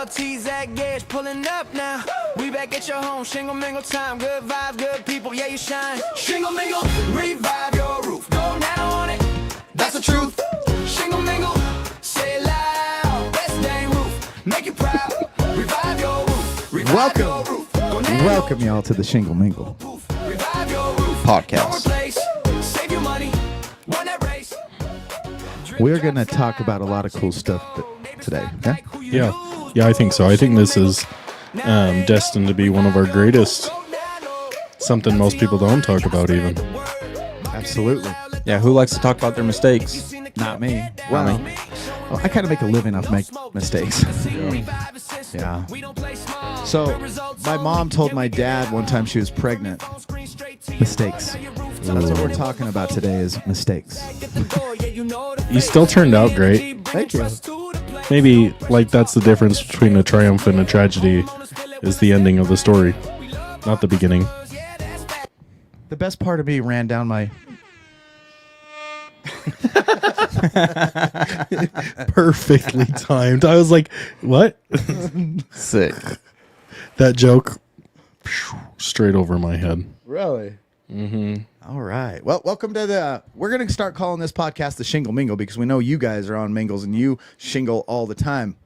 T-Zag gauge pulling up now. We back at your home, shingle mingle time. Good vibes, good people, yeah, you shine. Shingle mingle, revive your roof. Go now on it, that's the truth. Shingle mingle, say it loud. Best dang roof, make you proud. Revive your roof. Revive your roof. Welcome y'all to the Shingle Mingle Revive your roof. podcast. Save your money, run that race. We're going to talk about a lot of cool stuff today. Yeah, I think so. I think this is destined to be one of our greatest. Something most people don't talk about even. Absolutely. Yeah, who likes to talk about their mistakes? Not me. Well, I kind of make a living off make mistakes. Yeah. So my mom told my dad one time she was pregnant. Mistakes. That's what we're talking about today is mistakes. You still turned out great. Thank you. Maybe like that's the difference between a triumph and a tragedy is the ending of the story, not the beginning. The best part of me ran down my... Perfectly timed. I was like, what? Sick. That joke straight over my head. Really? Mm-hmm. All right. Well, welcome to the... We're going to start calling this podcast the Shingle Mingle because we know you guys are on mingles and you shingle all the time.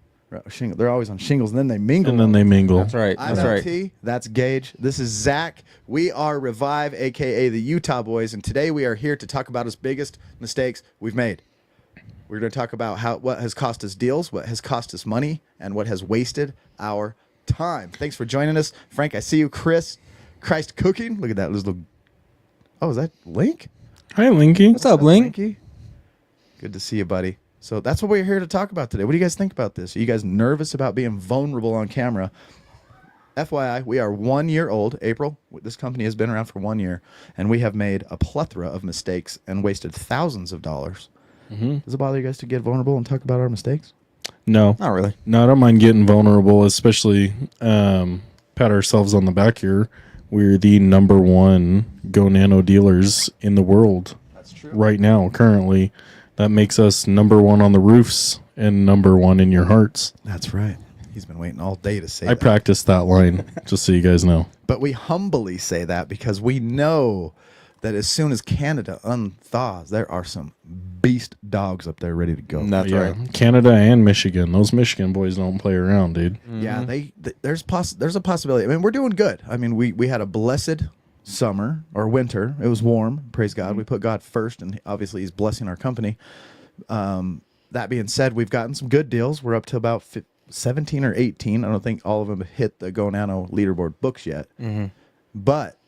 Shingle. They're always on shingles and then they mingle. And then they mingle. That's right. I'm That's right. LT. That's Gage. This is Zach. We are Revive, a.k.a. the Utah Boys, and today we are here to talk about his biggest mistakes we've made. We're going to talk about what has cost us deals, what has cost us money, and what has wasted our time. Thanks for joining us. Frank, I see you. Chris, Christ Cooking. Look at that little... Oh, is that Link? Hi, Linky. What's up, Link? Linky? Good to see you, buddy. So that's what we're here to talk about today. What do you guys think about this? Are you guys nervous about being vulnerable on camera? FYI, we are 1 year old. April, this company has been around for 1 year, and we have made a plethora of mistakes and wasted thousands of dollars. Mm-hmm. Does it bother you guys to get vulnerable and talk about our mistakes? No. Not really. No, I don't mind getting vulnerable, especially pat ourselves on the back here. We're the number one Go Nano dealers in the world. That's true. Right now, currently. That makes us number one on the roofs and number one in your hearts. That's right. He's been waiting all day to say I that. practiced that line, just so you guys know. But we humbly say that because we know that as soon as Canada unthaws, there are some beast dogs up there ready to go. That's Yeah, right. Canada and Michigan. Those Michigan boys don't play around, dude. Yeah, there's a possibility. I mean, we're doing good. I mean, we had a blessed summer or winter. It was warm. Praise God. We put God first, and obviously He's blessing our company. That being said, we've gotten some good deals. We're up to about 17 or 18. I don't think all of them have hit the Go Nano leaderboard books yet. Mm-hmm. But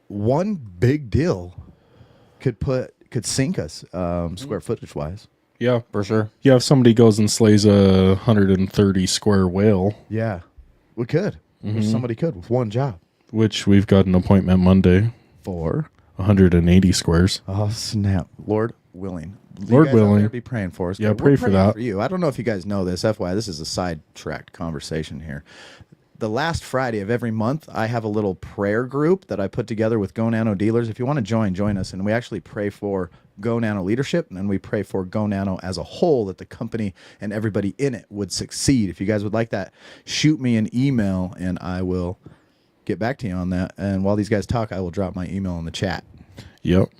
one big deal could sink us square footage wise. Yeah, For sure. yeah. If somebody goes and slays a 130 square whale, Yeah, we could. Or somebody could with one job. which we've got an appointment Monday, For 180 squares. oh snap, Lord willing. Lord you guys out willing. there be praying for us. Yeah, We're pray for praying that. For you. I don't know if you guys know this. FYI, this is a sidetracked conversation here. The last Friday of every month, I have a little prayer group that I put together with Go Nano dealers. If you want to join us. And we actually pray for Go Nano leadership, and then we pray for Go Nano as a whole, that the company and everybody in it would succeed. If you guys would like that, shoot me an email, and I will get back to you on that. And while these guys talk, I will drop my email in the chat. Yep.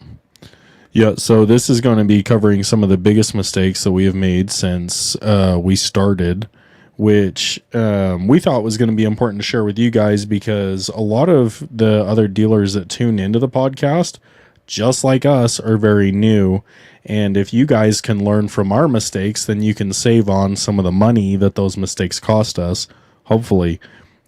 Yeah, so this is going to be covering some of the biggest mistakes that we have made since we started, which we thought was going to be important to share with you guys because a lot of the other dealers that tune into the podcast, just like us, are very new. And if you guys can learn from our mistakes, then you can save on some of the money that those mistakes cost us, hopefully.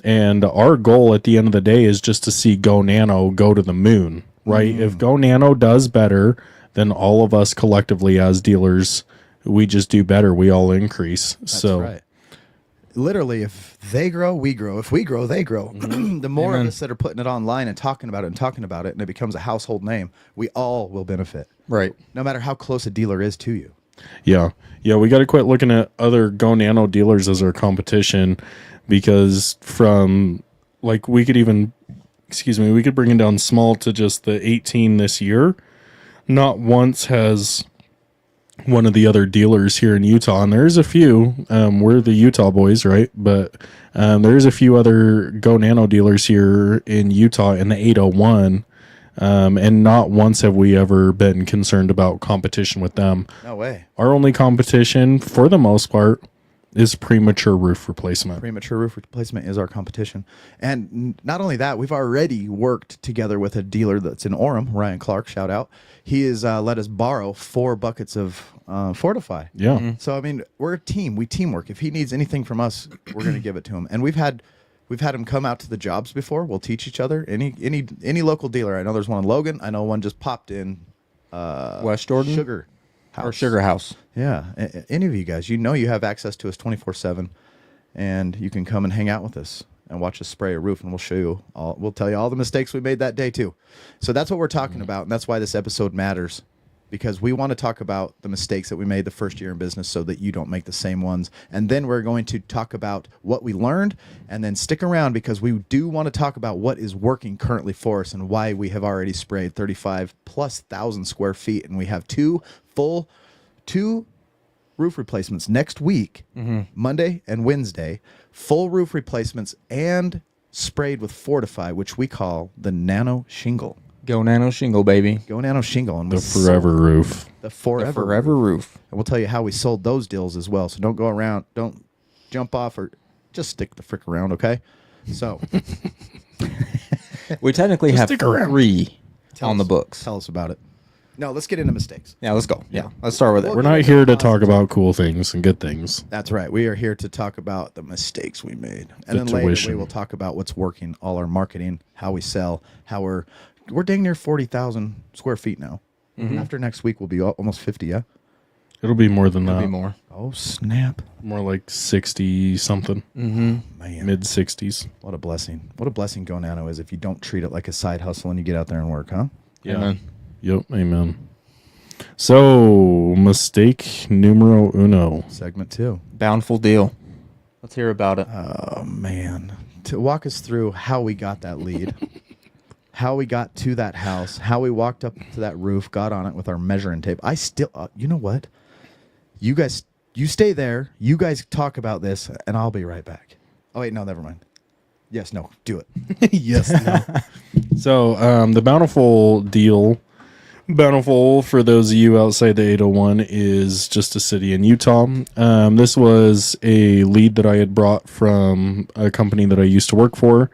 And our goal at the end of the day is just to see Go Nano go to the moon, right? If Go Nano does better, then all of us collectively as dealers, we just do better. We all increase. That's right. Literally, if they grow, we grow. If we grow, they grow. The more of us that are putting it online and talking about it, and it becomes a household name, we all will benefit. Right. No matter how close a dealer is to you. Yeah. We got to quit looking at other Go Nano dealers as our competition because from like we could bring it down small to just the 18 this year. Not once has one of the other dealers here in Utah, and there's a few. We're the Utah boys, right? But there's a few other Go Nano dealers here in Utah in the 801. And not once have we ever been concerned about competition with them. No way. Our only competition, for the most part, is premature roof replacement. Premature roof replacement is our competition. And not only that, we've already worked together with a dealer that's in Orem, Ryan Clark, shout out. He has let us borrow 4 buckets of Fortify. Yeah. So, I mean, we're a team. We teamwork. If he needs anything from us, we're going to give it to him. And we've had him come out to the jobs before. We'll teach each other. Any local dealer. I know there's one in Logan. I know one just popped in West Jordan? Sugar House. Or Sugar House. Yeah. Any of you guys, you have access to us 24/7, and you can come and hang out with us and watch us spray a roof, and we'll show you all. We'll tell you all the mistakes we made that day too. So that's what we're talking about, and that's why this episode matters, because we want to talk about the mistakes that we made the first year in business so that you don't make the same ones. And then we're going to talk about what we learned, and then stick around because we do want to talk about what is working currently for us and why we have already sprayed 35,000+ square feet, and we have two roof replacements next week, Monday and Wednesday, full roof replacements and sprayed with Fortify, which we call the Nano Shingle. Go Nano Shingle, baby. Go Nano Shingle. And The forever roof. The forever roof. And we'll tell you how we sold those deals as well. So don't go around, don't jump off, or just stick the frick around, okay? So We technically have stick around. 3 on the books. tell us about it. No, let's get into mistakes. Yeah, let's go. Yeah, let's start with it. We're not here to talk about cool things and good things. That's right. We are here to talk about the mistakes we made. And The then later tuition. we will talk about what's working, all our marketing, how we sell, how we're dang near 40,000 square feet now. After next week, we'll be almost 50, yeah? It'll be more than Maybe that. more. Oh, snap. More like 60 something, Man, mid 60s. what a blessing. What a blessing Go Nano is if you don't treat it like a side hustle and you get out there and work, huh? Yeah. Amen. Yep. Amen. So, mistake numero uno. Segment 2. Bountiful deal. Let's hear about it. Oh, man. To walk us through how we got that lead, how we got to that house, how we walked up to that roof, got on it with our measuring tape. I still, you know what? You guys, you stay there. You guys talk about this, and I'll be right back. Oh, wait, no, never mind. Yes, no, do it. Yes. No. So, the bountiful deal. Bountiful, for those of you outside the 801, is just a city in Utah. This was a lead that I had brought from a company that I used to work for,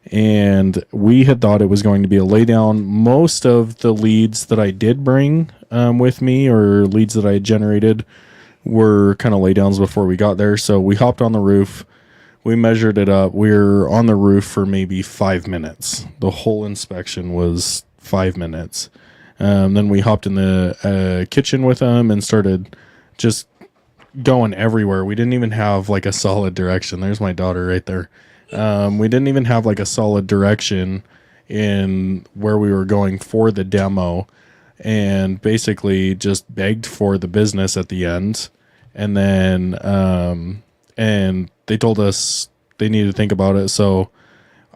and we had thought it was going to be a laydown. Most of the leads that I did bring with me, or leads that I had generated, were kind of laydowns before we got there. So we hopped on the roof. We measured it up. We were on the roof for maybe 5 minutes. The whole inspection was 5 minutes. Then we hopped in the kitchen with them and started just going everywhere. We didn't even have like a solid direction. There's my daughter right there. We didn't even have like a solid direction in where we were going for the demo, and basically just begged for the business at the end. And then, and they told us they needed to think about it. So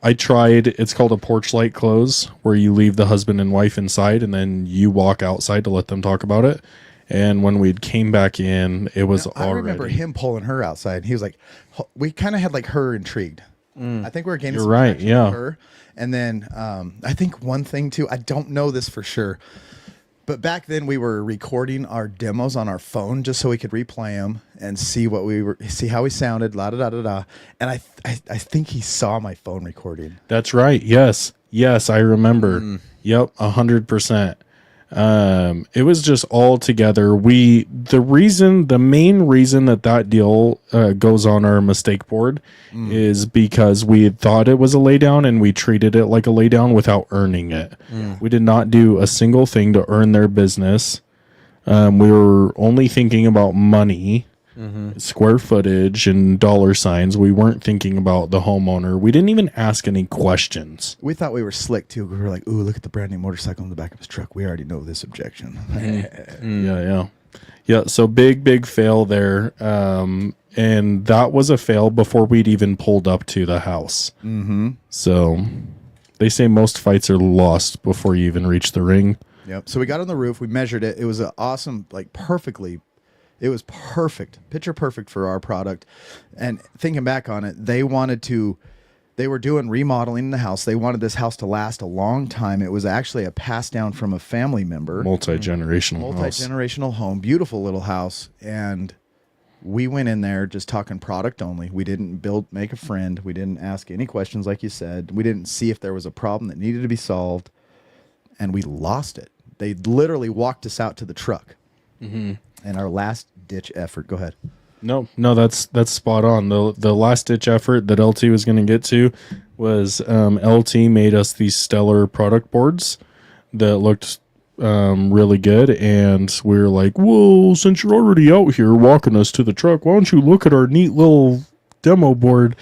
I tried, it's called a porch light close, where you leave the husband and wife inside and then you walk outside to let them talk about it. And when we came back in, it was I already. remember him pulling her outside. And he was like, we kind of had like her intrigued. I think we were gaining You're some right, traction yeah. with her. And then I think one thing too, I don't know this for sure, but back then we were recording our demos on our phone just so we could replay them and see how we sounded, la da da da da. And I think he saw my phone recording. That's right. Yes. Yes, I remember. Yep, 100%. It was just all together. The main reason that deal goes on our mistake board is because we had thought it was a laydown and we treated it like a laydown without earning it. We did not do a single thing to earn their business. We were only thinking about money, square footage, and dollar signs. We weren't thinking about the homeowner. We didn't even ask any questions. We thought we were slick too. We were like, ooh, look at the brand new motorcycle in the back of his truck. We already know this objection. Yeah. So big fail there. And that was a fail before we'd even pulled up to the house. So they say most fights are lost before you even reach the ring. Yep. So we got on the roof. We measured it. It was an awesome, like perfectly. It was perfect, picture perfect for our product. And thinking back on it, they were doing remodeling in the house. They wanted this house to last a long time. It was actually a pass down from a family member. Multi-generational home. Beautiful little house. And we went in there just talking product only. We didn't make a friend. We didn't ask any questions like you said. We didn't see if there was a problem that needed to be solved. And we lost it. They literally walked us out to the truck. In our last ditch effort. Go ahead. No, that's spot on. The last ditch effort that LT was going to get to was LT made us these stellar product boards that looked really good, and we were like, "Whoa! Since you're already out here walking us to the truck, why don't you look at our neat little demo board?"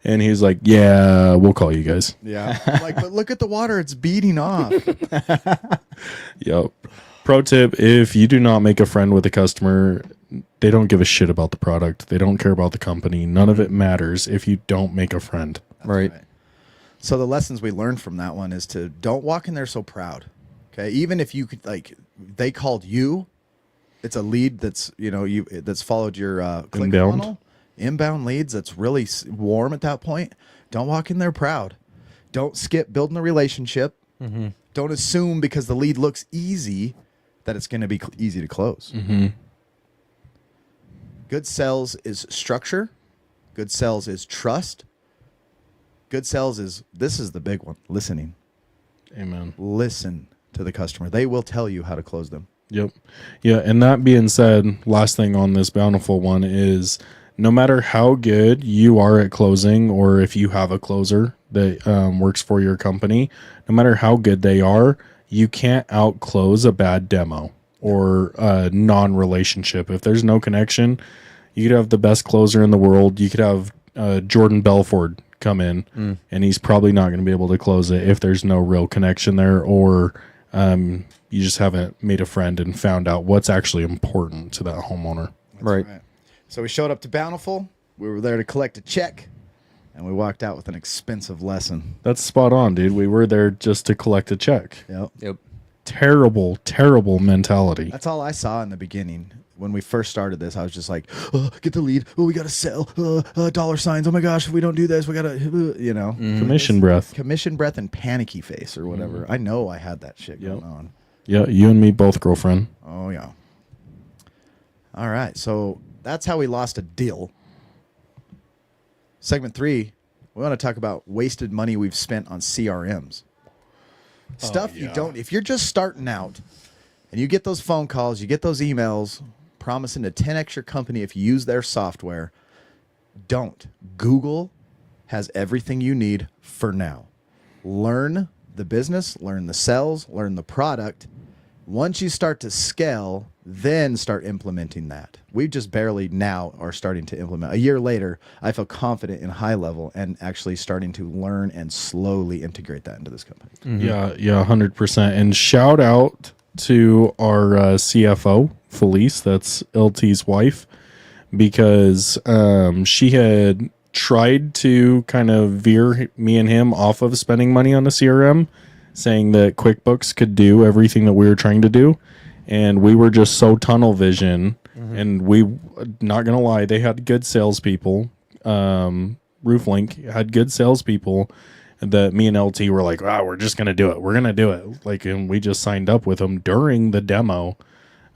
And he's like, "Yeah, we'll call you guys." Yeah. Like, but look at the water; it's beating off. Yep. Pro tip: if you do not make a friend with a customer, they don't give a shit about the product. They don't care about the company. None of it matters if you don't make a friend. Right. So the lessons we learned from that one is to don't walk in there so proud. Okay. Even if you could, like, they called you, it's a lead that's, that's followed your click Inbound. funnel. Inbound leads that's really warm at that point. Don't walk in there proud. Don't skip building the relationship. Don't assume because the lead looks easy that it's going to be easy to close. Good sales is structure. Good sales is trust. Good sales this is the big one, listening. Amen. Listen to the customer. They will tell you how to close them. Yep. Yeah, and that being said, last thing on this bountiful one is no matter how good you are at closing, or if you have a closer that works for your company, no matter how good they are, you can't outclose a bad demo or a non-relationship. If there's no connection, you could have the best closer in the world. You could have Jordan Belford come in, and he's probably not going to be able to close it if there's no real connection there, or you just haven't made a friend and found out what's actually important to that homeowner. Right. So we showed up to Bountiful. We were there to collect a check, and we walked out with an expensive lesson. That's spot on, dude. We were there just to collect a check. Yep. Terrible, terrible mentality. That's all I saw in the beginning. When we first started this, I was just like, get the lead. Oh, we got to sell. Dollar signs. Oh, my gosh, if we don't do this, we got to, Commission breath. Commission breath and panicky face or whatever. I know I had that shit going on. Yeah, you and me both, girlfriend. Oh, yeah. All right, so that's how we lost a deal. Segment 3, we want to talk about wasted money we've spent on CRMs. Stuff you don't, if you're just starting out and you get those phone calls, you get those emails promising to 10x your company if you use their software, don't. Google has everything you need for now. Learn the business, learn the sales, learn the product. Once you start to scale, then start implementing that. We just barely now are starting to implement. A year later, I feel confident in high level and actually starting to learn and slowly integrate that into this company. Yeah, 100%. And shout out to our CFO, Felice, that's LT's wife, because she had tried to kind of veer me and him off of spending money on a CRM, saying that QuickBooks could do everything that we were trying to do. And we were just so tunnel vision. And we, not going to lie, they had good salespeople. RoofLink had good salespeople that me and LT were like, we're just going to do it. We're going to do it. Like, and we just signed up with them during the demo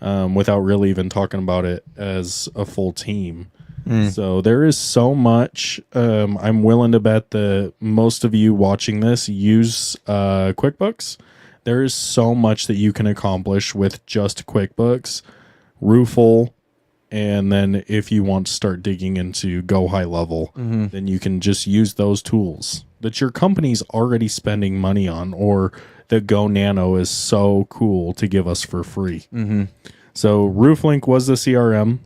without really even talking about it as a full team. So there is so much. I'm willing to bet that most of you watching this use QuickBooks. There is so much that you can accomplish with just QuickBooks, Roofle, and then if you want to start digging into Go High Level, then you can just use those tools that your company's already spending money on, or that Go Nano is so cool to give us for free. So RoofLink was the CRM.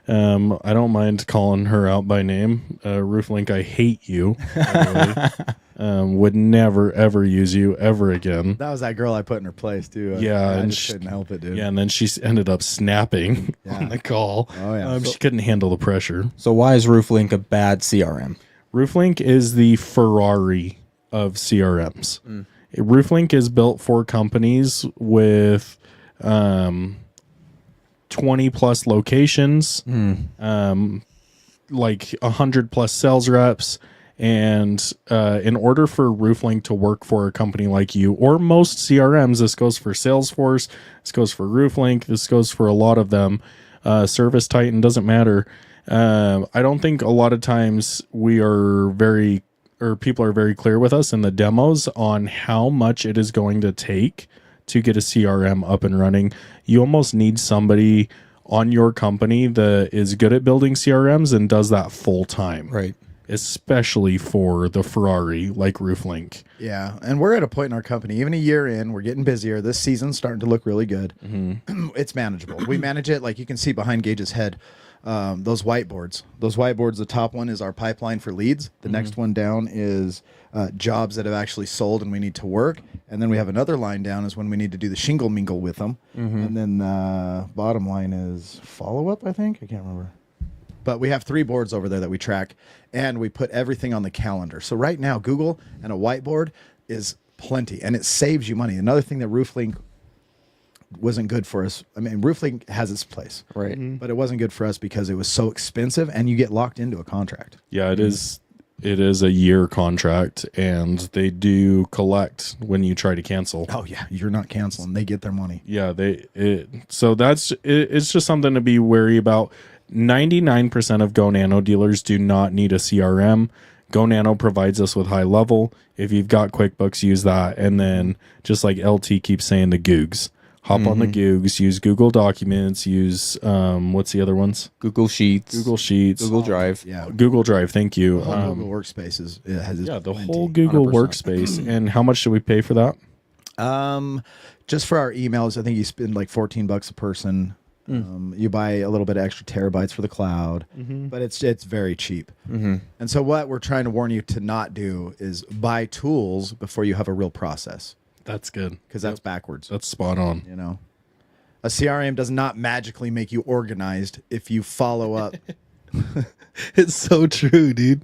I don't mind calling her out by name. RoofLink, I hate you. Would never, ever use you ever again. That was that girl I put in her place, too. Yeah, I and just couldn't help it, dude. Yeah, and then she ended up snapping on the call. Oh, yeah. She couldn't handle the pressure. So why is RoofLink a bad CRM? RoofLink is the Ferrari of CRMs. RoofLink is built for companies with 20 plus locations, like 100 plus sales reps. And in order for RoofLink to work for a company like you or most CRMs, this goes for Salesforce, this goes for RoofLink, this goes for a lot of them. Service Titan, doesn't matter. I don't think a lot of times people are very clear with us in the demos on how much it is going to take to get a CRM up and running. You almost need somebody on your company that is good at building CRMs and does that full time. Right. Especially for the Ferrari like RoofLink. Yeah, and we're at a point in our company, even a year in, we're getting busier. This season's starting to look really good. It's manageable. We manage it like you can see behind Gage's head. Those whiteboards. The top one is our pipeline for leads. The next one down is jobs that have actually sold and we need to work. And then we have another line down is when we need to do the shingle mingle with them. And then bottom line is follow-up, I think. I can't remember. But we have 3 boards over there that we track, and we put everything on the calendar. So right now, Google and a whiteboard is plenty, and it saves you money. Another thing that RoofLink wasn't good for us. I mean, RoofLink has its place, Right. but it wasn't good for us because it was so expensive, and you get locked into a contract. Yeah, it is. It is a year contract, and they do collect when you try to cancel. Oh yeah, you're not canceling; they get their money. Yeah, so it's just something to be wary about. 99% of Go Nano dealers do not need a CRM. Go Nano provides us with high level. If you've got QuickBooks, use that. And then just like LT keeps saying, the Googs. Hop on the Googs, use Google Documents, use what's the other ones? Google Sheets. Google Drive. Yeah, Google Drive, thank you. Google Workspaces has Yeah, the plenty, whole Google 100%. Workspace. And how much should we pay for that? Just for our emails, I think you spend like $14 a person. You buy a little bit of extra terabytes for the cloud, but it's very cheap. And so what we're trying to warn you to not do is buy tools before you have a real process, That's good. because that's backwards. That's spot on. You know, a CRM does not magically make you organized if you follow up. It's so true, dude.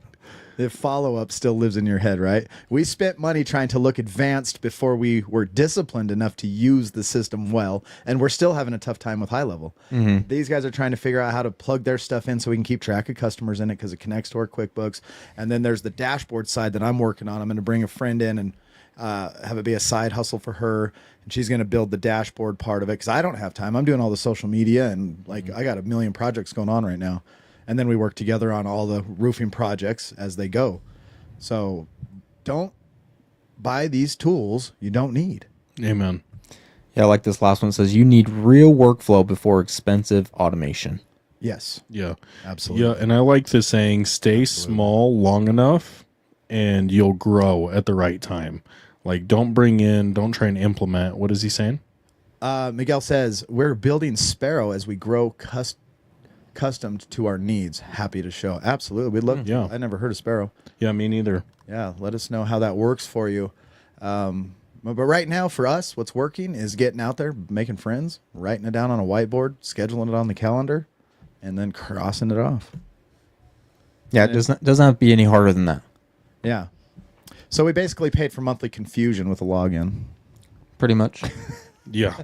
The follow-up still lives in your head, right? We spent money trying to look advanced before we were disciplined enough to use the system well, and we're still having a tough time with high level. These guys are trying to figure out how to plug their stuff in so we can keep track of customers in it because it connects to our QuickBooks. And then there's the dashboard side that I'm working on. I'm going to bring a friend in and have it be a side hustle for her, and she's going to build the dashboard part of it because I don't have time. I'm doing all the social media, and like I got a million projects going on right now. And then we work together on all the roofing projects as they go. So don't buy these tools you don't need. Amen. Yeah, like this last one says, you need real workflow before expensive automation. Yes, Yeah. absolutely. Yeah, and I like the saying, stay small long enough and you'll grow at the right time. Like, don't try and implement. What is he saying? Miguel says, we're building Sparrow as we grow accustomed to our needs. Happy to show. Absolutely. We'd love to. Yeah. I never heard of Sparrow. Yeah, me neither. Yeah, let us know how that works for you. But right now, for us, what's working is getting out there, making friends, writing it down on a whiteboard, scheduling it on the calendar, and then crossing it off. Yeah, it doesn't have to be any harder than that. Yeah. So we basically paid for monthly confusion with a login. Pretty much. Yeah.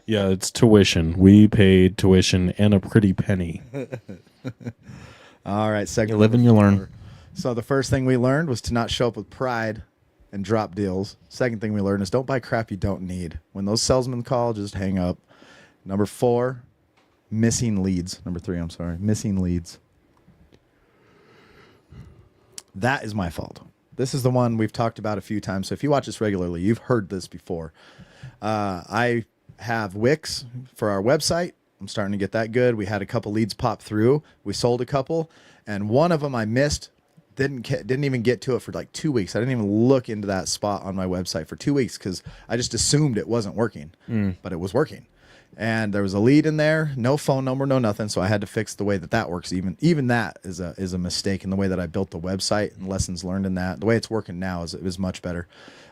Yeah, it's tuition. We paid tuition and a pretty penny. All right. Segment You live and you number learn. 4. So the first thing we learned was to not show up with pride and drop deals. Second thing we learned is don't buy crap you don't need. When those salesmen call, just hang up. Number 4, missing leads. Number 3, I'm sorry, missing leads. That is my fault. This is the one we've talked about a few times. So if you watch this regularly, you've heard this before. I have Wix for our website. I'm starting to get that good. We had a couple leads pop through. We sold a couple, and one of them I missed. Didn't even get to it for like 2 weeks. I didn't even look into that spot on my website for 2 weeks because I just assumed it wasn't working, but it was working. And there was a lead in there, no phone number, no nothing. So I had to fix the way that works. Even that is a mistake in the way that I built the website, and lessons learned in that. The way it's working now is much better.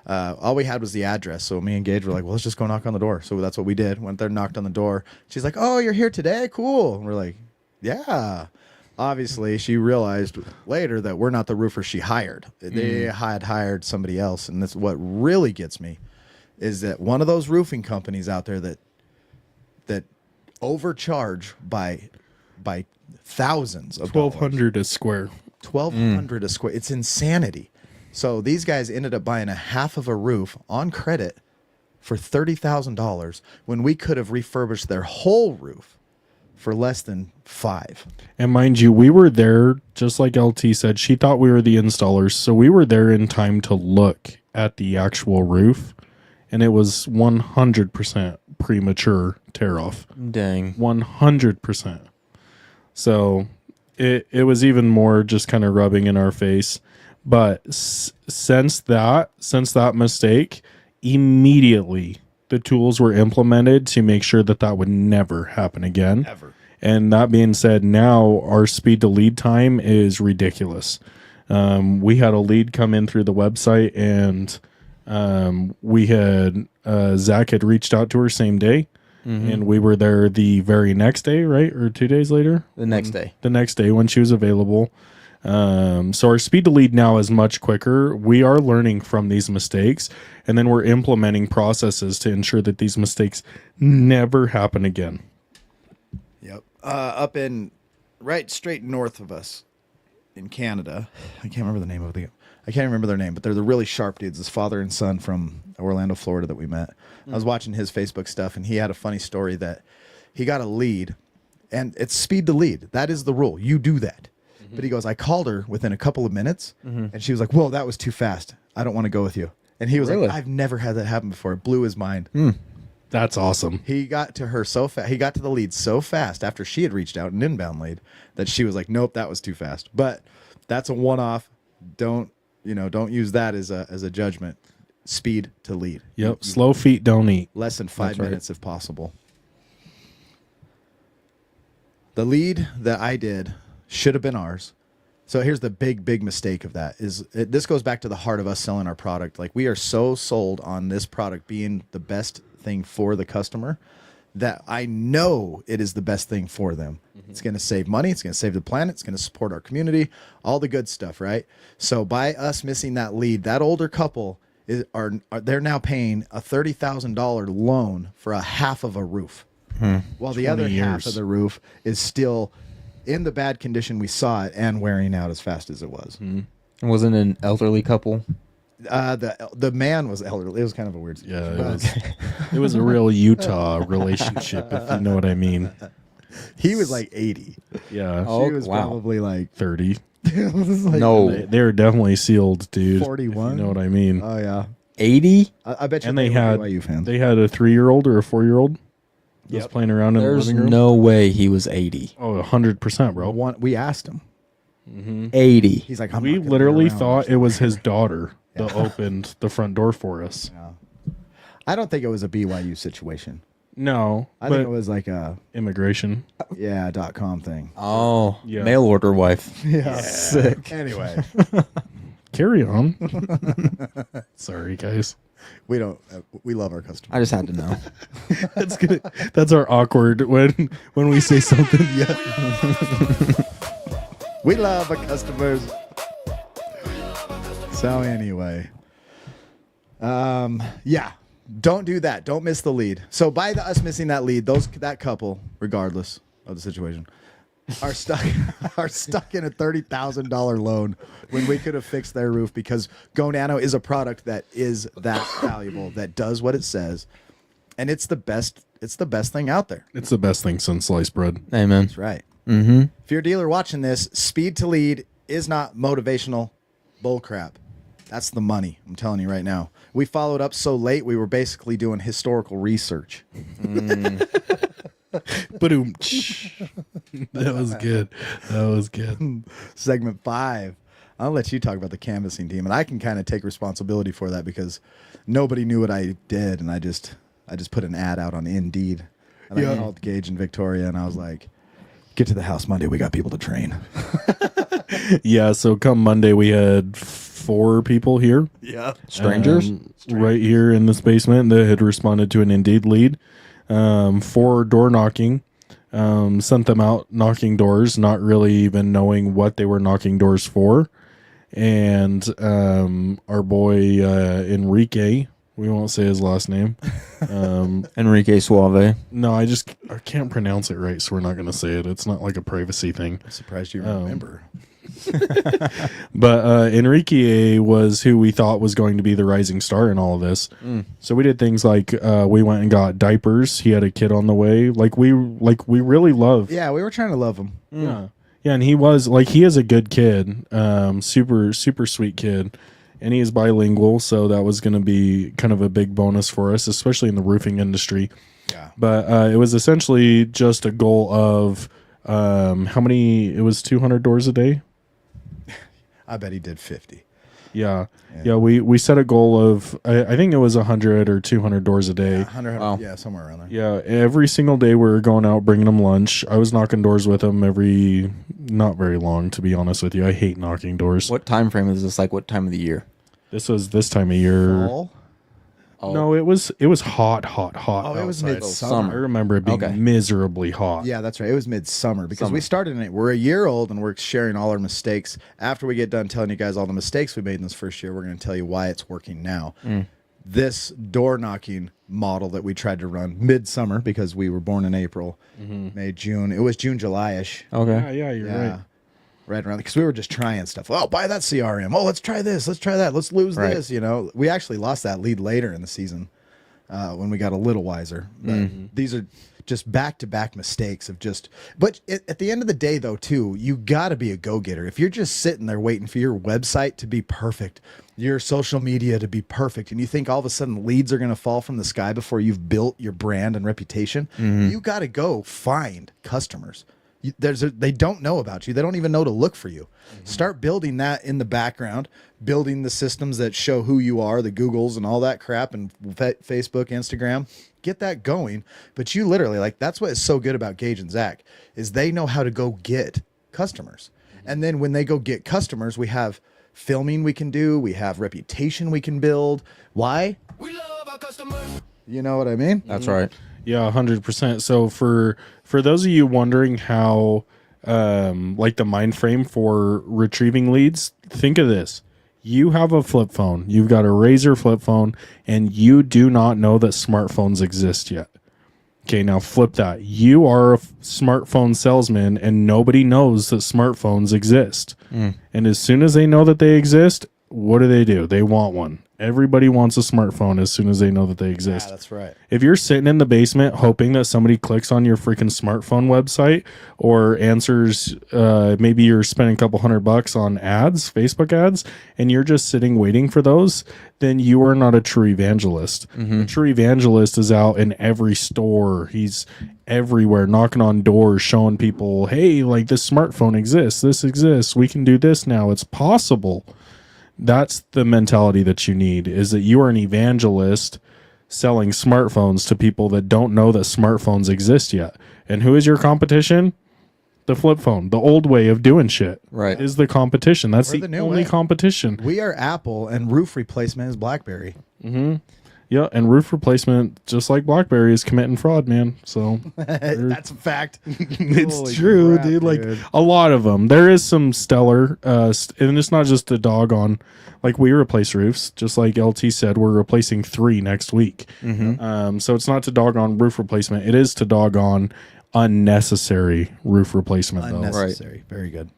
All we had was the address. So me and Gage were like, well, let's just go knock on the door. So that's what we did. Went there, knocked on the door. She's like, oh, you're here today? Cool. And we're like, yeah. obviously she realized later that we're not the roofer she hired. They had hired somebody else, and that's what really gets me is that one of those roofing companies out there that overcharge by thousands of dollars. $1,200 a square. 1,200 a square. It's insanity. So these guys ended up buying a half of a roof on credit for $30,000 when we could have refurbished their whole roof for less than $5,000. And mind you, we were there, just like LT said, she thought we were the installers. So we were there in time to look at the actual roof. And it was 100% premature tear off. Dang. 100%. So it was even more just kind of rubbing in our face. But since that mistake, immediately the tools were implemented to make sure that would never happen again. Ever. And that being said, now our speed to lead time is ridiculous. We had a lead come in through the website, and we had Zach had reached out to her same day, and we were there the very next day, right? Or 2 days later? The next day. The next day when she was available. So our speed to lead now is much quicker. We are learning from these mistakes, and then we're implementing processes to ensure that these mistakes never happen again. Yep. Up in right straight north of us in Canada. I can't remember their name, but they're the really sharp dudes. This father and son from Orlando, Florida that we met. I was watching his Facebook stuff, and he had a funny story that he got a lead, and it's speed to lead. That is the rule. You do that. But he goes, I called her within a couple of minutes, and she was like, whoa, that was too fast. I don't want to go with you. And he was Really? like, I've never had that happen before. It blew his mind. That's awesome. He got to her so fast. He got to the lead so fast after she had reached out, an inbound lead, that she was like, nope, that was too fast. But that's a one-off. Don't use that as a judgment. Speed to lead. Yep. Slow feet don't eat. Less than 5 That's right. minutes if possible. The lead that I did should have been ours. So here's the big mistake of that this goes back to the heart of us selling our product. Like, we are so sold on this product being the best thing for the customer that I know it is the best thing for them. It's going to save money. It's going to save the planet. It's going to support our community, all the good stuff, right? So by us missing that lead, that older couple they're now paying a $30,000 loan for a half of a roof, while the other 20 half years. of the roof is still in the bad condition we saw it and wearing out as fast as it was. It wasn't an elderly couple. The man was elderly. It was kind of a weird Yeah, situation. it was a real Utah relationship, if you know what I mean. He was like 80. Yeah. Oh, She was wow. probably like 30. No. They're definitely sealed, dude. 41. If you know what I mean? Oh yeah. 80? I bet you And they they were had BYU fans. they had a 3-year-old or a 4-year-old just playing around in There's the living room. no way he was 80. Oh, 100%, bro. We asked him. 80. He's like, I'm We not gonna be literally around. thought it was his daughter that opened the front door for us. I don't think it was a BYU situation. No, I but think it was like a immigration. .com thing. Oh, Yeah. mail order wife. Yeah. Sick. Anyway, Carry on. Sorry, guys. we don't. We love our customers. I just had to know. That's good. That's our awkward when we say something. Yeah. We love our customers. So anyway, yeah, don't do that. Don't miss the lead. So by us missing that lead, that couple, regardless of the situation, are stuck in a $30,000 loan when we could have fixed their roof, because Go Nano is a product that is that valuable, that does what it says, and it's the best. It's the best thing out there. It's the best thing since sliced bread. Amen. That's right. Mm-hmm. If you're a dealer watching this, speed to lead is not motivational bullcrap. That's the money. I'm telling you right now. We followed up so late, we were basically doing historical research. Ba-doom. That was good. That was good. Segment 5. I'll let you talk about the canvassing team, and I can kind of take responsibility for that because nobody knew what I did, and I just put an ad out on Indeed, and I called Gage and Victoria, and I was like, "Get to the house Monday. We got people to train." Yeah, so come Monday, we had 4 people here. Yeah, Strangers? Right here in this basement that had responded to an Indeed lead. 4 door knocking. Sent them out knocking doors, not really even knowing what they were knocking doors for. And our boy Enrique, we won't say his last name. Enrique Suave. No, I can't pronounce it right, so we're not going to say it. It's not like a privacy thing. I'm surprised you remember. But Enrique was who we thought was going to be the rising star in all of this. So we did things like we went and got diapers. He had a kid on the way. We really love. Yeah, we were trying to love him. Yeah. Yeah, and he is a good kid. Super sweet kid. And he is bilingual, so that was going to be kind of a big bonus for us, especially in the roofing industry. Yeah. But it was essentially just a goal of how many? It was 200 doors a day. I bet he did 50. Yeah. We set a goal of I think it was 100 or 200 doors a day. 100, Wow. yeah, somewhere around there. Yeah, every single day we were going out bringing them lunch. I was knocking doors with them not very long, to be honest with you. I hate knocking doors. What time frame is this? Like, what time of the year? This was this time of year. Fall? Oh. No, it was hot. Oh, it was outside. midsummer. I remember it being Okay. miserably hot. Yeah, that's right. It was midsummer because Summer. we started in it. We're a year old and we're sharing all our mistakes. After we get done telling you guys all the mistakes we made in this first year, we're going to tell you why it's working now. This door knocking model that we tried to run midsummer because we were born in April, May, June. It was June, July-ish. Okay. Yeah, you're right. Right around because we were just trying stuff. Oh, buy that CRM. Oh, let's try this. Let's try that. Let's lose Right. this. You know, we actually lost that lead later in the season when we got a little wiser. But these are just back-to-back mistakes of just. But at the end of the day, though, too, you got to be a go-getter. If you're just sitting there waiting for your website to be perfect, your social media to be perfect, and you think all of a sudden leads are going to fall from the sky before you've built your brand and reputation, you got to go find customers. They don't know about you. They don't even know to look for you. Start building that in the background, building the systems that show who you are, the Googles and all that crap, and Facebook, Instagram. Get that going. But you literally, that's what is so good about Gage and Zach, is they know how to go get customers. And then when they go get customers, we have filming we can do. We have reputation we can build. Why? We love our customers. You know what I mean? That's right. Yeah, 100%. So for those of you wondering how the mind frame for retrieving leads, think of this. You have a flip phone. You've got a Razr flip phone, and you do not know that smartphones exist yet. Okay, now flip that. You are a smartphone salesman, and nobody knows that smartphones exist. And as soon as they know that they exist, what do? They want one. Everybody wants a smartphone as soon as they know that they exist. Yeah, that's right. If you're sitting in the basement hoping that somebody clicks on your freaking smartphone website or answers, maybe you're spending a couple $100 on ads, Facebook ads, and you're just sitting waiting for those, then you are not a true evangelist. A true evangelist is out in every store. He's everywhere knocking on doors, showing people, hey, this smartphone exists. This exists. We can do this now. It's possible. That's the mentality that you need, is that you are an evangelist selling smartphones to people that don't know that smartphones exist yet. And who is your competition? The flip phone. The old way of doing shit Right. is the competition. That's We're the the new only way. competition. We are Apple, and roof replacement is BlackBerry. Yeah, and roof replacement, just like BlackBerry, is committing fraud, man. So That's a fact. it's Holy true, crap, dude. A lot of them. There is some stellar, and it's not just a doggone. We replace roofs, just like LT said. We're replacing 3 next week. So it's not to dog on roof replacement. It is to dog on unnecessary roof replacement, though. Unnecessary. Very good.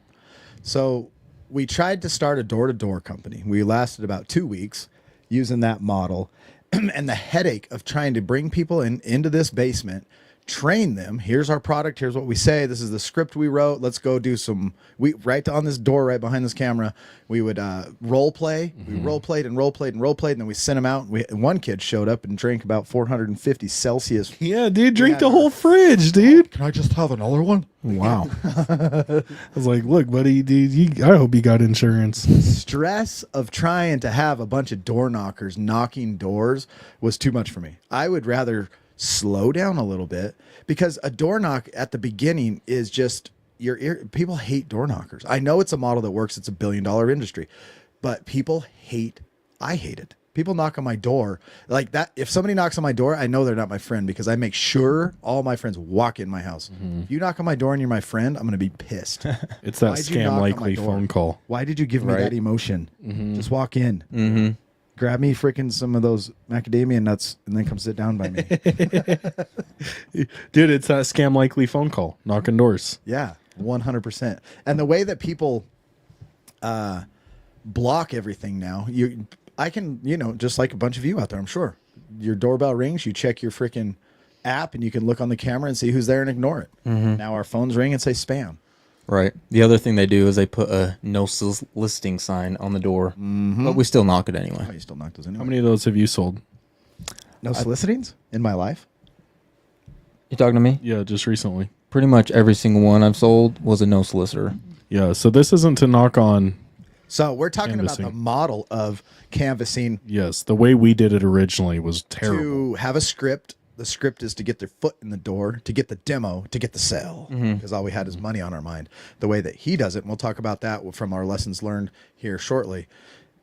So we tried to start a door-to-door company. We lasted about 2 weeks using that model. And the headache of trying to bring people into this basement, train them. Here's our product. Here's what we say. This is the script we wrote. Let's go do right on this door, right behind this camera. We would role play. We role played and role played and role played. And then we sent them out. One kid showed up and drank about 450 Celsius. Yeah, dude, drink the whole fridge, dude. Can I just have another one? Wow. I was like, look, buddy, dude, I hope you got insurance. Stress of trying to have a bunch of door knockers knocking doors was too much for me. I would rather slow down a little bit, because a door knock at the beginning is just people hate door knockers. I know it's a model that works. It's $1 billion industry, but I hate it. People knock on my door like that. If somebody knocks on my door, I know they're not my friend because I make sure all my friends walk in my house. If you knock on my door and you're my friend, I'm going to be pissed. It's that Why'd you knock scam on my likely door? phone call. Why did you give me that emotion? Just walk in. Grab me freaking some of those macadamia nuts and then come sit down by me. Dude, it's that scam likely phone call. Knocking doors. Yeah, 100%. And the way that people block everything now, I can, just like a bunch of you out there, I'm sure. Your doorbell rings, you check your freaking app, and you can look on the camera and see who's there and ignore it. Now our phones ring and say spam. Right. The other thing they do is they put a no listing sign on the door, but we still knock it anyway. Oh, you still knock those anyway. How many of those have you sold? No solicitings in my life? You talking to me? Yeah, just recently. Pretty much every single one I've sold was a no solicitor. Yeah, so this isn't to knock on. So we're talking about Canvassing. the model of canvassing Yes, the way we did it originally was terrible. to have a script. The script is to get their foot in the door, to get the demo, to get the sale, because all we had is money on our mind. The way that he does it, and we'll talk about that from our lessons learned here shortly,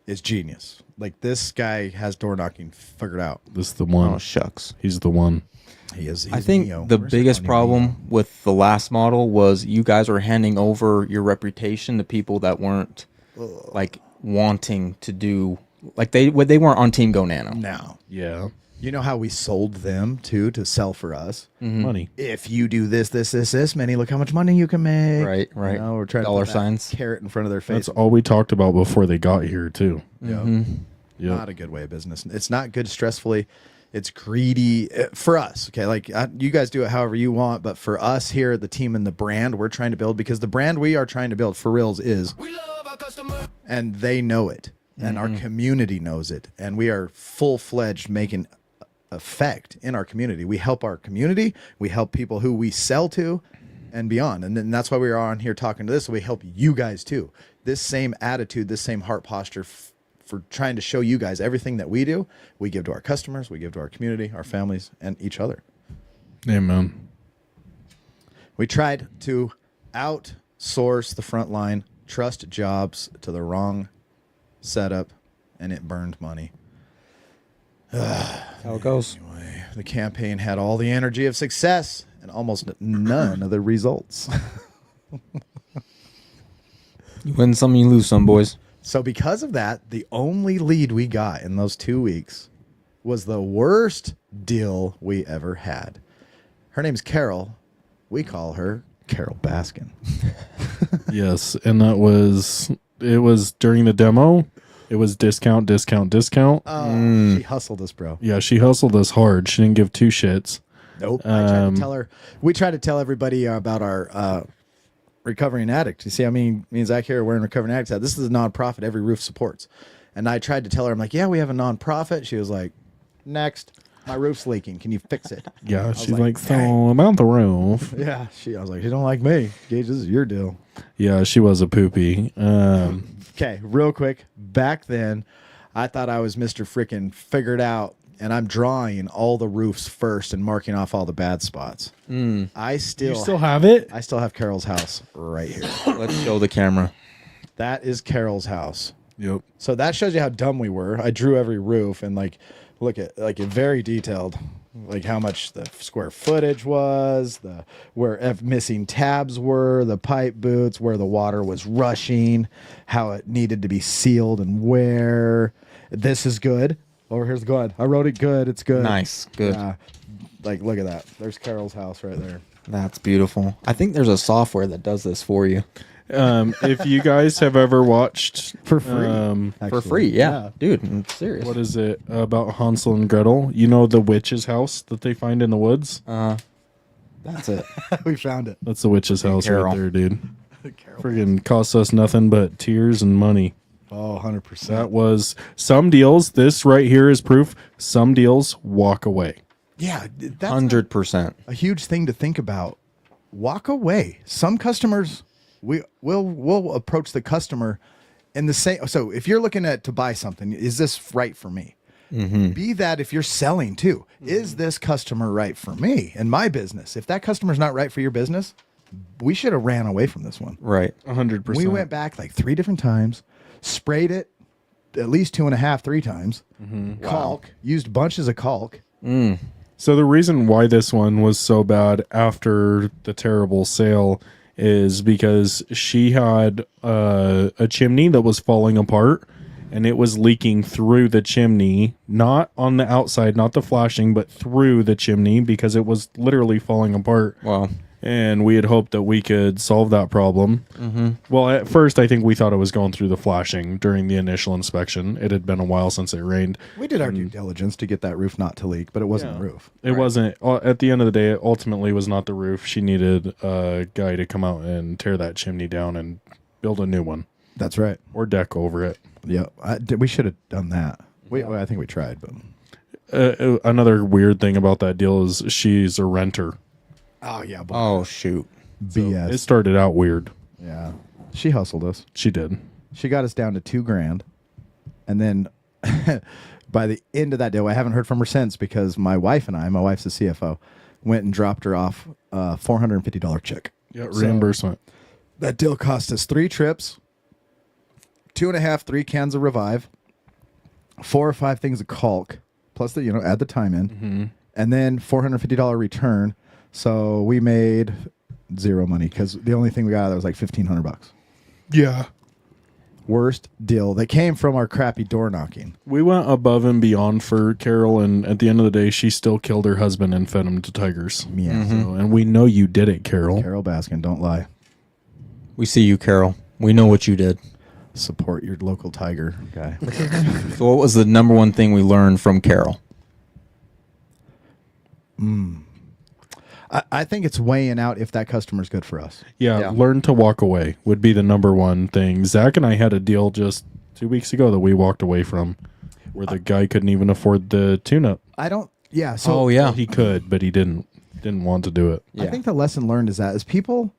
is genius. Like this guy has door knocking figured out. This is the one. Oh, shucks. He's the one. He is. I think Neo. the Where's that biggest funny problem Neo? with the last model was you guys were handing over your reputation to people that weren't like wanting to do like they weren't on Team Go Nano. Now, Yeah. you know how we sold them to sell for us. Money. If you do this, Manny, look how much money you can make. Right, right. You know, we're trying Dollar to put that signs. carrot in front of their face. That's all we talked about before they got here, too. Yeah. Yep. Not a good way of business. It's not good stressfully. It's greedy for us. Okay. Like you guys do it however you want. But for us here, the team and the brand we're trying to build, because the brand we are trying to build for reals is, We love our customer. and they know it and our community knows it. And we are full-fledged making effect in our community. We help our community. We help people who we sell to and beyond. And then that's why we are on here talking to this. So we help you guys too. This same attitude, this same heart posture for trying to show you guys everything that we do, we give to our customers, we give to our community, our families, and each other. Amen. We tried to outsource the front line, trust jobs to the wrong setup, and it burned money. How it goes. Anyway, the campaign had all the energy of success and almost none of the results. You win some, you lose some, boys. So because of that, the only lead we got in those 2 weeks was the worst deal we ever had. Her name's Carol. We call her Carol Baskin. Yes, and it was during the demo. It was discount. She hustled us, bro. Yeah, she hustled us hard. She didn't give two shits. Nope. I tried to tell her. We tried to tell everybody about our recovering addict. You see, me and Zach here, we're in recovering addicts. This is a nonprofit every roof supports. And I tried to tell her, I'm like, yeah, we have a nonprofit. She was like, next, my roof's leaking. Can you fix it? Yeah, she's like, like, so about the roof. Yeah. I was like, you don't like me. Gage, this is your deal. Yeah, she was a poopy. Okay, real quick. Back then, I thought I was Mr. Frickin' figured out, and I'm drawing all the roofs first and marking off all the bad spots. I You still still have it? I still have Carol's house right here. Let's show the camera. That is Carol's house. Yep. So that shows you how dumb we were. I drew every roof and look at it very detailed, like how much the square footage was, where missing tabs were, the pipe boots, where the water was rushing, how it needed to be sealed, and where. This is good. Over here's good. I wrote it good. It's good. Nice. Good. Yeah. Look at that. There's Carol's house right there. That's beautiful. I think there's a software that does this for you. If you guys have ever watched For free. For Actually. free. Yeah. Dude, I'm serious. what is it about Hansel and Gretel? You know the witch's house that they find in the woods? That's it. We found it. That's the witch's house Carol. right there, dude. Carol. Friggin' costs us nothing but tears and money. Oh, 100%. That was some deals. This right here is proof. Some deals walk away. Yeah, that's 100%. a huge thing to think about. Walk away. Some customers, we'll approach the customer in the same. So if you're looking to buy something, is this right for me? Be that if you're selling too, is this customer right for me and my business? If that customer's not right for your business, we should have ran away from this one. Right. 100%. We went back like 3 different times, sprayed it, at least 2.5, 3 times. Caulk, used bunches of caulk. So the reason why this one was so bad after the terrible sale is because she had a chimney that was falling apart, and it was leaking through the chimney, not on the outside, not the flashing, but through the chimney because it was literally falling apart. Wow. And we had hoped that we could solve that problem. Well, at first, I think we thought it was going through the flashing during the initial inspection. It had been a while since it rained. We did our due diligence to get that roof not to leak, but it wasn't the roof. It wasn't. At the end of the day, it ultimately was not the roof. She needed a guy to come out and tear that chimney down and build a new one. That's right. Or deck over it. Yeah, we should have done that. Well, I think we tried, but Another weird thing about that deal is she's a renter. oh yeah, boy. Oh shoot. BS. It started out weird. Yeah, she hustled us. She did. She got us down to $2,000, and then by the end of that deal, I haven't heard from her since because my wife's the CFO, went and dropped her off a $450 check. Yeah, reimbursement. That deal cost us 3 trips, 2.5, 3 cans of Revive, 4 or 5 things of caulk, plus the add the time in, and then $450 return. So we made zero money because the only thing we got out of that was like $1,500. Yeah. Worst deal that came from our crappy door knocking. We went above and beyond for Carol, and at the end of the day, she still killed her husband and fed him to tigers. Yeah. So, and we know you did it, Carol. Carol Baskin, don't lie. We see you, Carol. We know what you did. Support your local tiger guy. So what was the number one thing we learned from Carol? I think it's weighing out if that customer's good for us. Yeah, learn to walk away would be the number one thing. Zach and I had a deal just 2 weeks ago that we walked away from where the guy couldn't even afford the tune-up. I don't. Yeah. So Oh yeah. He could, but he didn't want to do it. I think the lesson learned is people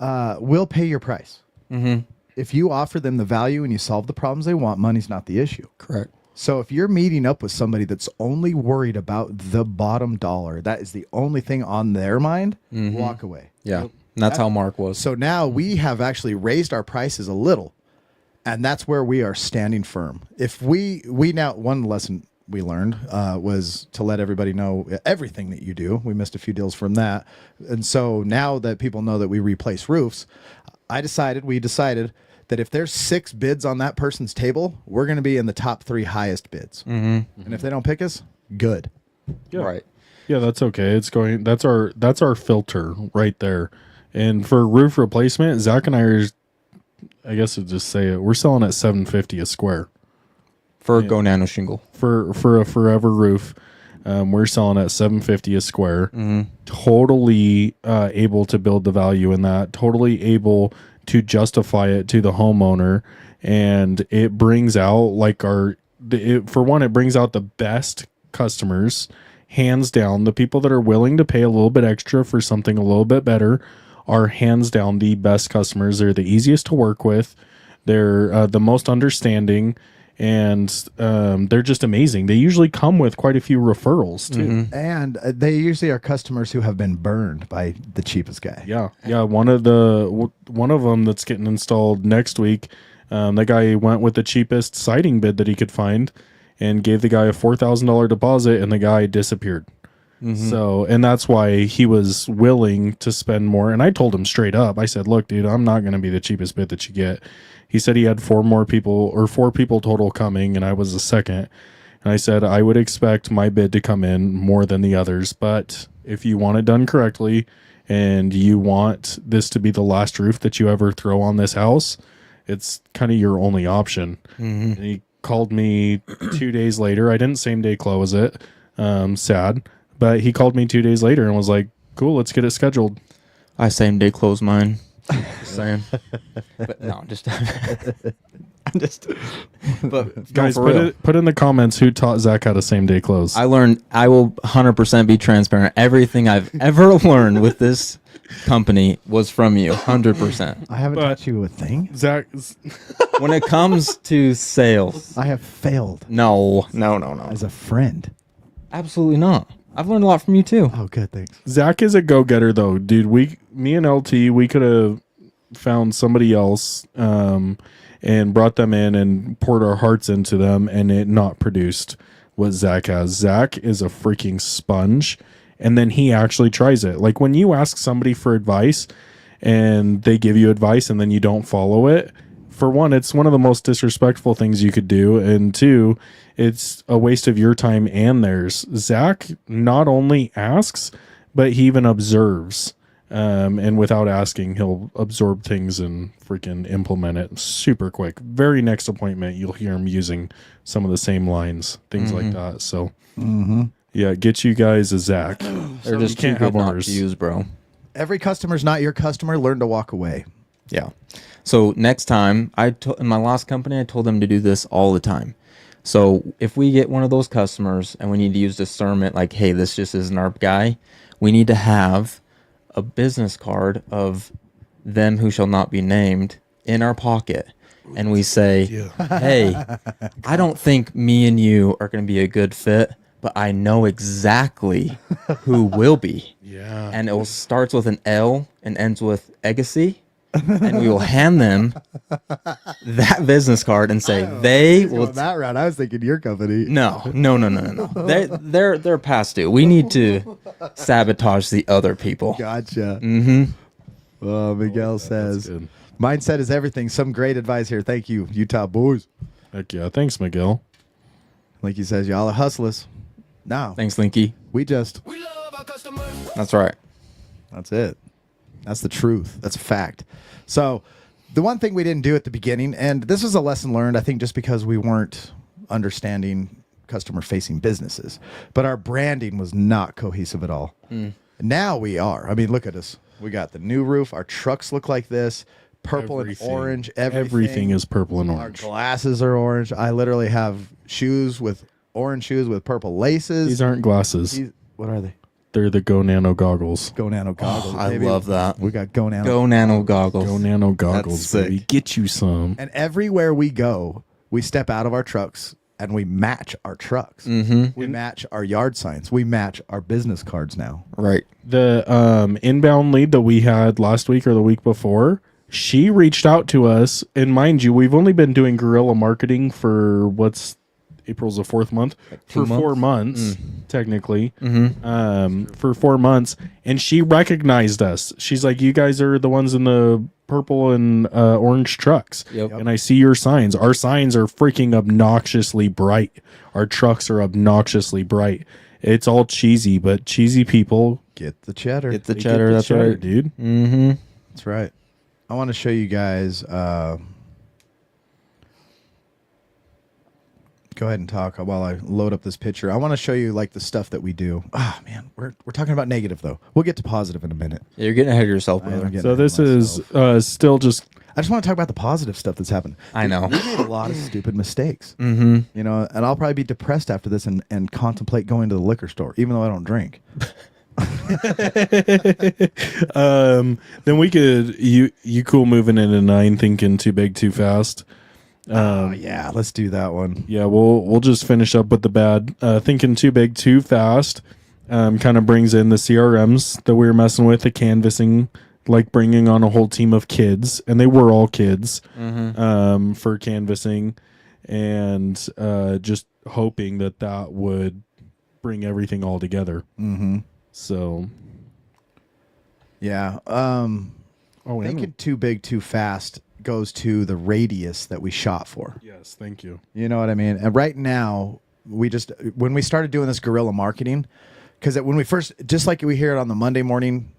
will pay your price. If you offer them the value and you solve the problems they want, money's not the issue. Correct. So if you're meeting up with somebody that's only worried about the bottom dollar, that is the only thing on their mind, walk away. Yeah. And that's how Mark was. So now we have actually raised our prices a little, and that's where we are standing firm. If we now, one lesson we learned was to let everybody know everything that you do. We missed a few deals from that. And so now that people know that we replace roofs, we decided that if there's 6 bids on that person's table, we're going to be in the top 3 highest bids. And if they don't pick us, good. Yeah. Right. Yeah, that's okay. That's our filter right there. And for roof replacement, Zach and I are, I guess I'll just say it, we're selling at $750 a square. For a Go Nano shingle. For a forever roof, we're selling at $750 a square. Totally able to build the value in that. Totally able to justify it to the homeowner, and it brings out it brings out the best customers, hands down. The people that are willing to pay a little bit extra for something a little bit better are hands down the best customers. They're the easiest to work with. They're the most understanding, and they're just amazing. They usually come with quite a few referrals too. And they usually are customers who have been burned by the cheapest guy. Yeah. One of them that's getting installed next week. The guy went with the cheapest siding bid that he could find, and gave the guy a $4,000 deposit, and the guy disappeared. So, and that's why he was willing to spend more. And I told him straight up, I said, "Look, dude, I'm not going to be the cheapest bid that you get." He said he had 4 people total coming, and I was the second. And I said, I would expect my bid to come in more than the others. But if you want it done correctly and you want this to be the last roof that you ever throw on this house, it's kind of your only option. And he called me 2 days later. I didn't same day close it. Sad. But he called me 2 days later and was like, "Cool, let's get it scheduled." I same day close mine. Just saying. But no, just I'm just but Guys, no, for real. put in the comments who taught Zach how to same day close. I learned, I will 100% be transparent. Everything I've ever learned with this company was from you. 100%. I haven't taught you a thing. Zach, When it comes to sales, I have failed no. as a friend. Absolutely not. I've learned a lot from you too. Oh, good, thanks. Zach is a go-getter though, dude. Me and LT, we could have found somebody else, and and brought them in and poured our hearts into them, and it not produced what Zach has. Zach is a freaking sponge, and then he actually tries it. Like when you ask somebody for advice and they give you advice and then you don't follow it, for one, it's one of the most disrespectful things you could do, and two, it's a waste of your time and theirs. Zach not only asks, but he even observes. And without asking, he'll absorb things and freaking implement it super quick. Very next appointment, you'll hear him using some of the same lines, things like that. So, yeah, get you guys a Zach. They're just too good not to use, bro. Every customer's not your customer. Learn to walk away. Yeah. So next time, in my last company, I told them to do this all the time. So if we get one of those customers and we need to use discernment, like, hey, this just isn't our guy, we need to have a business card of them who shall not be named in our pocket. And we say, hey, I don't think me and you are going to be a good fit, but I know exactly who will be. Yeah. Uh, And it starts with an L and ends with Legacy. And we will hand them that business card and say they will. that route. I was thinking your company. No. They're past due. We need to sabotage the other people. Gotcha. Mm-hmm. Miguel says, good. mindset is everything. Some great advice here. Thank you, Utah boys. Heck yeah. Thanks, Miguel. Like he says, y'all are hustlers. Now, Thanks, Linky. we just, We love our customers. That's right. that's it. That's the truth. That's a fact. So the one thing we didn't do at the beginning, and this was a lesson learned, I think, just because we weren't understanding customer-facing businesses, but our branding was not cohesive at all. Now we are. I mean, look at us. We got the new roof. Our trucks look like this. Purple Everything. and orange. Everything is purple and Our orange. glasses are orange. I literally have shoes with orange shoes with purple laces. These aren't glasses. What are they? They're the Go Nano goggles. Go Nano goggles. I baby. love that. We got Go Nano. Go Nano goggles. Go Nano goggles, sick. baby. Get you some. And everywhere we go, we step out of our trucks and we match our trucks. Mm-hmm. We match our yard signs. We match our business cards now. Right. The inbound lead that we had last week or the week before, she reached out to us. And mind you, we've only been doing guerrilla marketing for April's the fourth month, for 4 months, technically, for 4 months. And she recognized us. She's like, you guys are the ones in the purple and orange trucks. Yep. And I see your signs. Our signs are freaking obnoxiously bright. Our trucks are obnoxiously bright. It's all cheesy, but cheesy people Get the cheddar. Get the they cheddar. get the That's cheddar, right. dude. Mm-hmm. That's right. I want to show you guys. Go ahead and talk while I load up this picture. I want to show you like the stuff that we do. Ah, man, we're talking about negative though. We'll get to positive in a minute. You're getting ahead of yourself, I am brother. getting So ahead of this is myself. still just I just want to talk about the positive stuff that's happened. I know. We made a lot of stupid mistakes. Mm-hmm. You know, and I'll probably be depressed after this and contemplate going to the liquor store, even though I don't drink. then we could you cool moving into 9 thinking too big too fast. Yeah, let's do that one. Yeah, we'll just finish up with the bad. Thinking too big too fast kind of brings in the CRMs that we were messing with, the canvassing, like bringing on a whole team of kids, and they were all kids for canvassing, and just hoping that would bring everything all together. Mm-hmm. So, Yeah. and- Thinking too big too fast goes to the radius that we shot for. yes, thank you. You know what I mean? And right now, when we started doing this guerrilla marketing, because when we first, just like we hear it on the Monday morning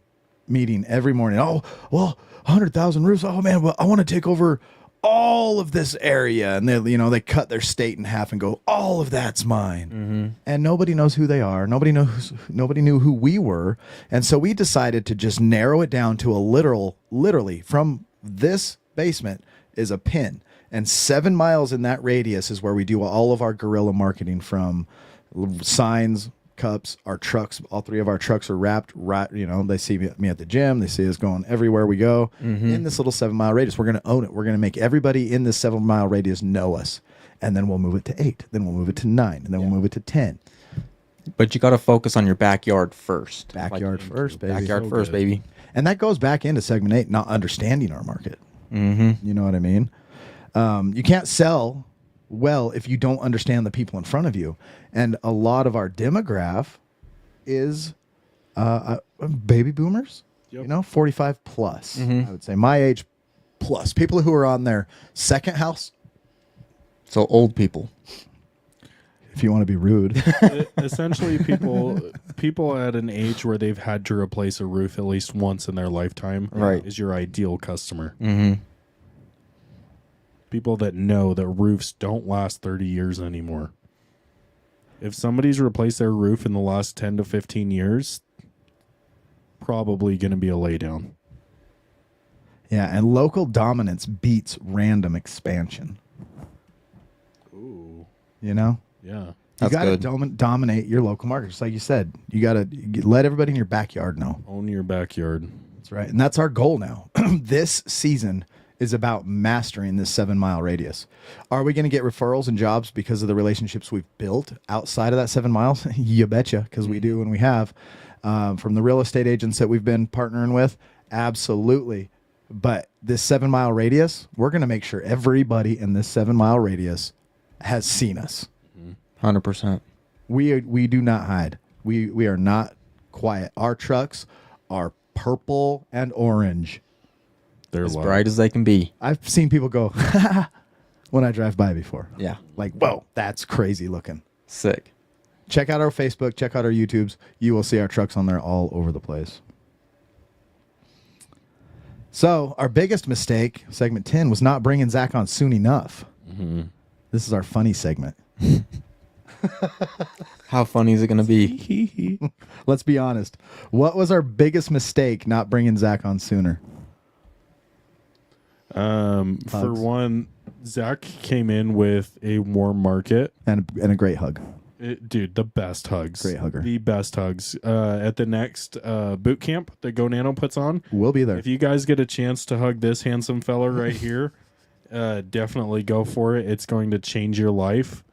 meeting every morning, oh, well, 100,000 roofs. Oh, man, well, I want to take over all of this area. And they cut their state in half and go, all of that's mine. Mm-hmm. And nobody knows who they are. Nobody knew who we were. And so we decided to just narrow it down to literally from this basement is a pin, and 7 miles in that radius is where we do all of our guerrilla marketing, from signs, cups, our trucks. All 3 of our trucks are wrapped right. They see me at the gym. They see us going everywhere we go in this little 7 mile radius. We're going to own it. We're going to make everybody in this 7 mile radius know us, and then we'll move it to 8. Then we'll move it to 9, and then we'll move it to 10. But you got to focus on your backyard first. Backyard first, baby. Backyard So first, good. baby. And that goes back into segment 8, not understanding our market. Mm-hmm. You know what I mean? You can't sell well if you don't understand the people in front of you. And a lot of our demographic is baby boomers, Yep. 45 plus, I would say. My age plus. People who are on their second house, So old people. if you want to be rude. Essentially, people at an age where they've had to replace a roof at least once in their lifetime Right. is your ideal customer. Mm-hmm. People that know that roofs don't last 30 years anymore. If somebody's replaced their roof in the last 10 to 15 years, probably going to be a laydown. Yeah, and local dominance beats random expansion. Ooh. Yeah. Yeah. You That's got to good. dominate your local market. Just like you said, you got to let everybody in your backyard know. Own your backyard. That's right. And that's our goal now. This season is about mastering this 7 mile radius. Are we going to get referrals and jobs because of the relationships we've built outside of that 7 miles? You betcha, because we do and we have. From the real estate agents that we've been partnering with, absolutely. But this 7 mile radius, we're going to make sure everybody in this 7 mile radius has seen us. 100%. We do not hide. We are not quiet. Our trucks are purple and orange. They're As loud. bright as they can be. I've seen people go when I drive by before. Yeah. Like, whoa, that's crazy looking. Sick. Check out our Facebook, check out our YouTubes. You will see our trucks on there all over the place. So our biggest mistake, segment 10, was not bringing Zach on soon enough. This is our funny segment. How funny is it going to be? Let's be honest. What was our biggest mistake not bringing Zach on sooner? For Hugs. one, Zach came in with a warm market. And a great hug. Dude, the best hugs. Great hugger. The best hugs. At the next boot camp that Go Nano puts on, We'll be there. if you guys get a chance to hug this handsome fella right here, definitely go for it. It's going to change your life.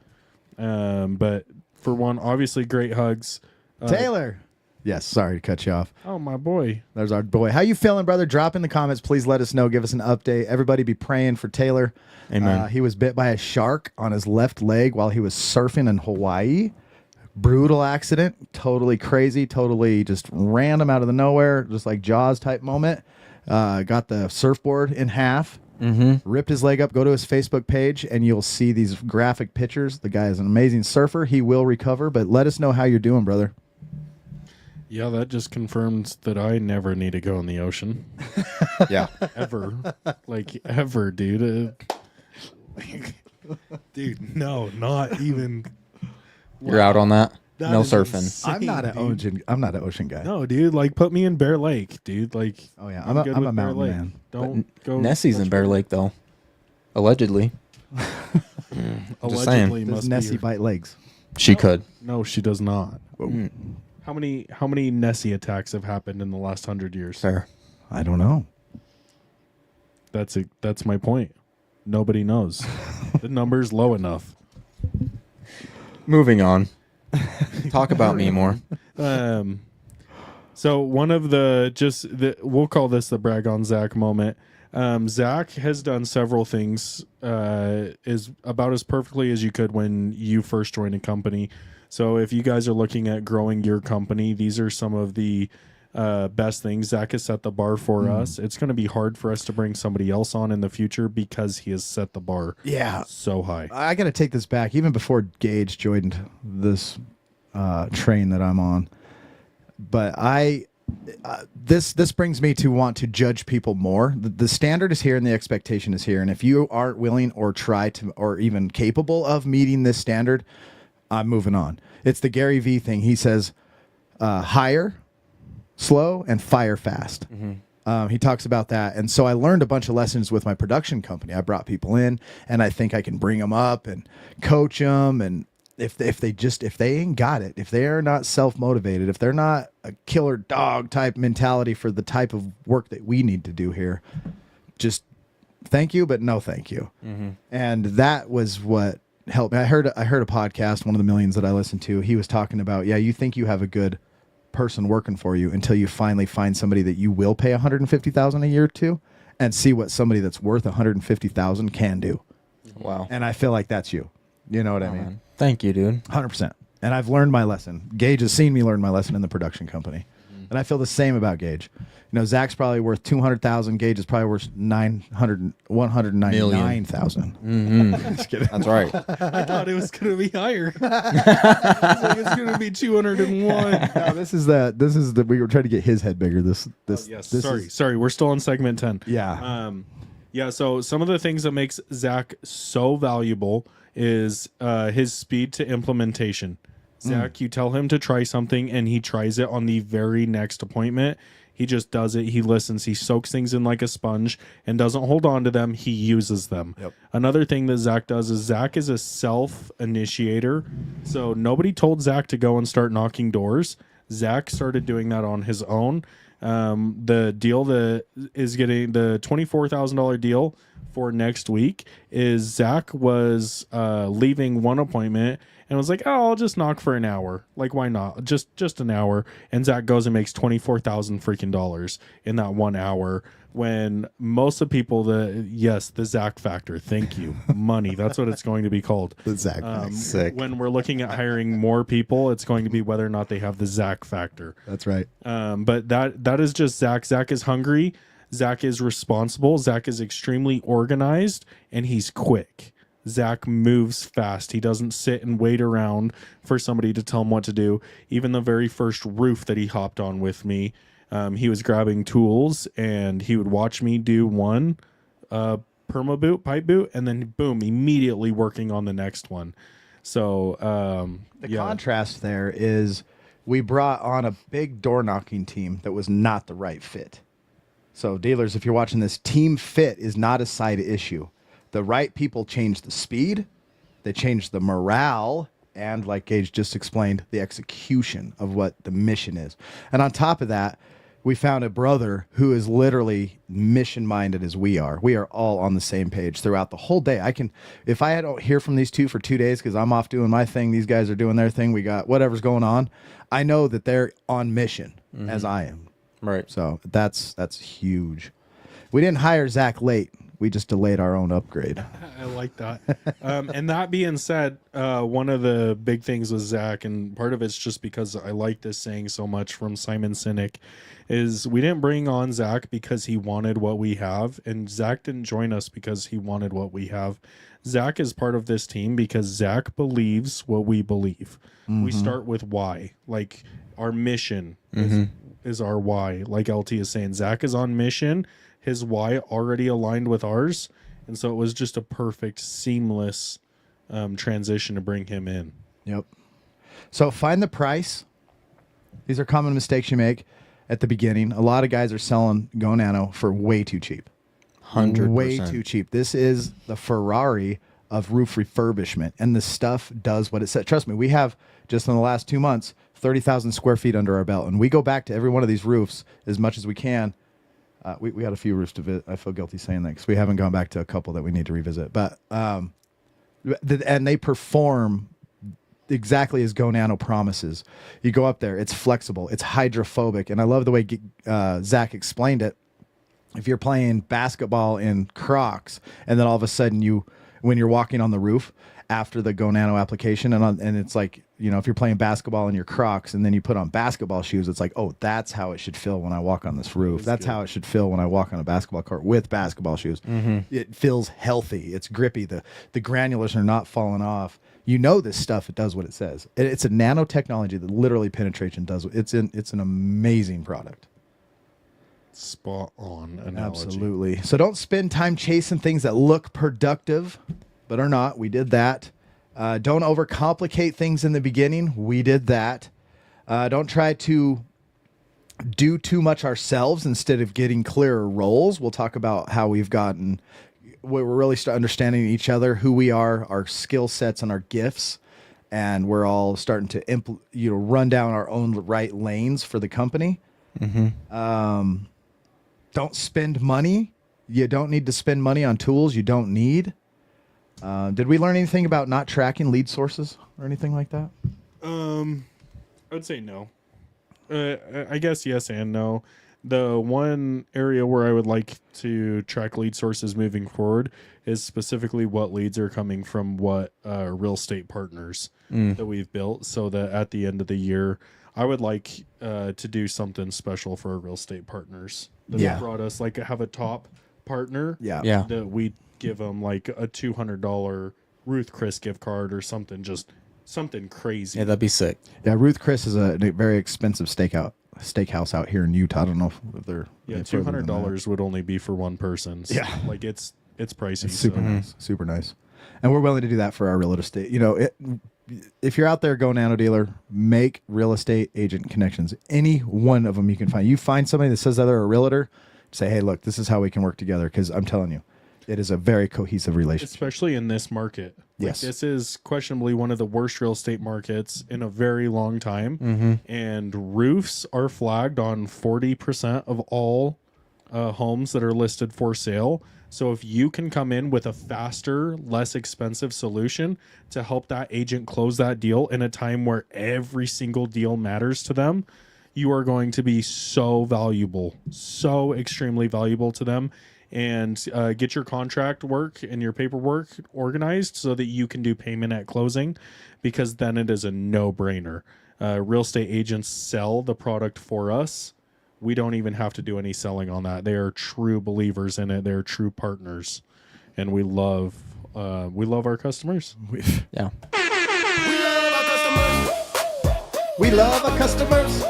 But for one, obviously great hugs. Taylor. Yes, sorry to cut you off. Oh, my boy. There's our boy. How you feeling, brother? Drop in the comments. Please let us know. Give us an update. Everybody be praying for Taylor. Amen. He was bit by a shark on his left leg while he was surfing in Hawaii. Brutal accident. Totally crazy. Totally just random out of the nowhere. Just like Jaws type moment. Got the surfboard in half. Ripped his leg up. Go to his Facebook page and you'll see these graphic pictures. The guy is an amazing surfer. He will recover. But let us know how you're doing, brother. Yeah, that just confirms that I never need to go in the ocean. Yeah. Ever. Like, ever, dude. Dude, no, not even. You're out on that? That No is surfing. insane, I'm not an dude. ocean. I'm not an ocean guy. No, dude, like put me in Bear Lake, dude. Like, Oh, yeah. I'm a good with Bear mountain Lake. man. Don't go. Nessie's in Bear Lake, though. Allegedly. Allegedly, Does must Nessie be. bite legs? She could. No, she does not. How many Nessie attacks have happened in the last 100 years? Fair. I don't know. That's my point. Nobody knows. The number's low enough. Moving on. Talk about me more. So one of we'll call this the brag on Zach moment. Zach has done several things is about as perfectly as you could when you first joined a company. So if you guys are looking at growing your company, these are some of the best things. Zach has set the bar for us. It's going to be hard for us to bring somebody else on in the future because he has set the bar so high. I got to take this back. Even before Gage joined this train that I'm on, but this brings me to want to judge people more. The standard is here and the expectation is here. And if you aren't willing or try to or even capable of meeting this standard, I'm moving on. It's the Gary V thing. He says, hire slow and fire fast. He talks about that. And so I learned a bunch of lessons with my production company. I brought people in and I think I can bring them up and coach them. And if they ain't got it, if they are not self-motivated, if they're not a killer dog type mentality for the type of work that we need to do here, just thank you, but no thank you. And that was what helped me. I heard a podcast, one of the millions that I listened to. He was talking about, you think you have a good person working for you until you finally find somebody that you will pay $150,000 a year to and see what somebody that's worth $150,000 can do. Wow. And I feel like that's you. You know what I mean? Man. Thank you, dude. 100%. And I've learned my lesson. Gage has seen me learn my lesson in the production company. And I feel the same about Gage. You know, Zach's probably worth 200,000. Gage is probably worth 199,000. Just kidding. That's right. I thought it was going to be higher. It's going to be 201. No, this is the we were trying to get his head bigger. This Yes. this Sorry. We're still on segment 10. Yeah. Yeah. So some of the things that makes Zach so valuable is his speed to implementation. Zach, you tell him to try something and he tries it on the very next appointment. He just does it. He listens. He soaks things in like a sponge and doesn't hold on to them. He uses them. Yep. Another thing that Zach does is Zach is a self-initiator. So nobody told Zach to go and start knocking doors. Zach started doing that on his own. The deal that is getting the $24,000 deal for next week is Zach was leaving one appointment and was like, "Oh, I'll just knock for an hour. Like, why not? Just an hour." And Zach goes and makes $24,000 freaking dollars in that 1 hour. When most of people, the Zach factor. Thank you, money. That's what it's going to be called. The Zach Sick. When we're looking at hiring more people, it's going to be whether or not they have the Zach factor. That's right. But that is just Zach. Zach is hungry. Zach is responsible. Zach is extremely organized, and he's quick. Zach moves fast. He doesn't sit and wait around for somebody to tell him what to do. Even the very first roof that he hopped on with me, he was grabbing tools, and he would watch me do one perma boot, pipe boot, and then boom, immediately working on the next one. So The contrast there is we brought on a big door knocking team that was not the right fit. So dealers, if you're watching this, team fit is not a side issue. The right people change the speed, they change the morale, and like Gage just explained, the execution of what the mission is. And on top of that, we found a brother who is literally mission-minded as we are. We are all on the same page throughout the whole day. If I don't hear from these two for 2 days because I'm off doing my thing, these guys are doing their thing, we got whatever's going on, I know that they're on mission as I am. Right. So that's huge. We didn't hire Zach late. We just delayed our own upgrade. I like that. And that being said, one of the big things with Zach, and part of it's just because I like this saying so much from Simon Sinek, is we didn't bring on Zach because he wanted what we have, and Zach didn't join us because he wanted what we have. Zach is part of this team because Zach believes what we believe. We start with why. Like, our mission is our why. Like LT is saying, Zach is on mission. His why already aligned with ours, and so it was just a perfect, seamless transition to bring him in. Yep. So find the price. These are common mistakes you make at the beginning. A lot of guys are selling Go Nano for way too cheap. 100%. Way too cheap. This is the Ferrari of roof refurbishment, and the stuff does what it said. Trust me, we have, just in the last 2 months, 30,000 square feet under our belt, and we go back to every one of these roofs as much as we can. We had a few roofs to visit. I feel guilty saying that because we haven't gone back to a couple that we need to revisit. But and they perform exactly as Go Nano promises. You go up there, it's flexible, it's hydrophobic, and I love the way Zach explained it. If you're playing basketball in Crocs, and then all of a sudden when you're walking on the roof after the Go Nano application, and it's like, you know, if you're playing basketball in your Crocs and then you put on basketball shoes, it's like, oh, that's how it should feel when I walk on this roof. That's how it should feel when I walk on a basketball court with basketball shoes. It feels healthy. It's grippy. The granulars are not falling off. You know this stuff. It does what it says. It's a nanotechnology that literally penetrates and does. It's an amazing product. Spot on analogy. Absolutely. So don't spend time chasing things that look productive but are not. We did that. Don't overcomplicate things in the beginning. We did that. Don't try to do too much ourselves instead of getting clearer roles. We'll talk about how we're really understanding each other, who we are, our skill sets and our gifts. And we're all starting to run down our own right lanes for the company. Don't spend money. You don't need to spend money on tools you don't need. Did we learn anything about not tracking lead sources or anything like that? I'd say no. I guess yes and no. The one area where I would like to track lead sources moving forward is specifically what leads are coming from what real estate partners that we've built, so that at the end of the year, I would like to do something special for our real estate partners that Yeah. have brought us, like have a top partner Yeah. Yeah. that we give them like a $200 Ruth Chris gift card or something, just something crazy. Yeah, that'd be sick. Yeah, Ruth Chris is a very expensive steakhouse out here in Utah. I don't know if they're Yeah, further than that. $200 would only be for one person. So, Yeah. like it's pricey. It's super so- nice, super nice, and we're willing to do that for our real estate. You know, if you're out there, go nano dealer, make real estate agent connections. Any one of them you can find. You find somebody that says that they're a realtor, say, hey, look, this is how we can work together. Because I'm telling you, it is a very cohesive relationship. Especially in this market. Yes. Like, this is questionably one of the worst real estate markets in a very long time. And roofs are flagged on 40% of all homes that are listed for sale. So if you can come in with a faster, less expensive solution to help that agent close that deal in a time where every single deal matters to them, you are going to be so valuable, so extremely valuable to them. And get your contract work and your paperwork organized so that you can do payment at closing, because then it is a no-brainer. Real estate agents sell the product for us. We don't even have to do any selling on that. They are true believers in it. They're true partners, and we love our customers. Yeah. We love our customers. We love our customers.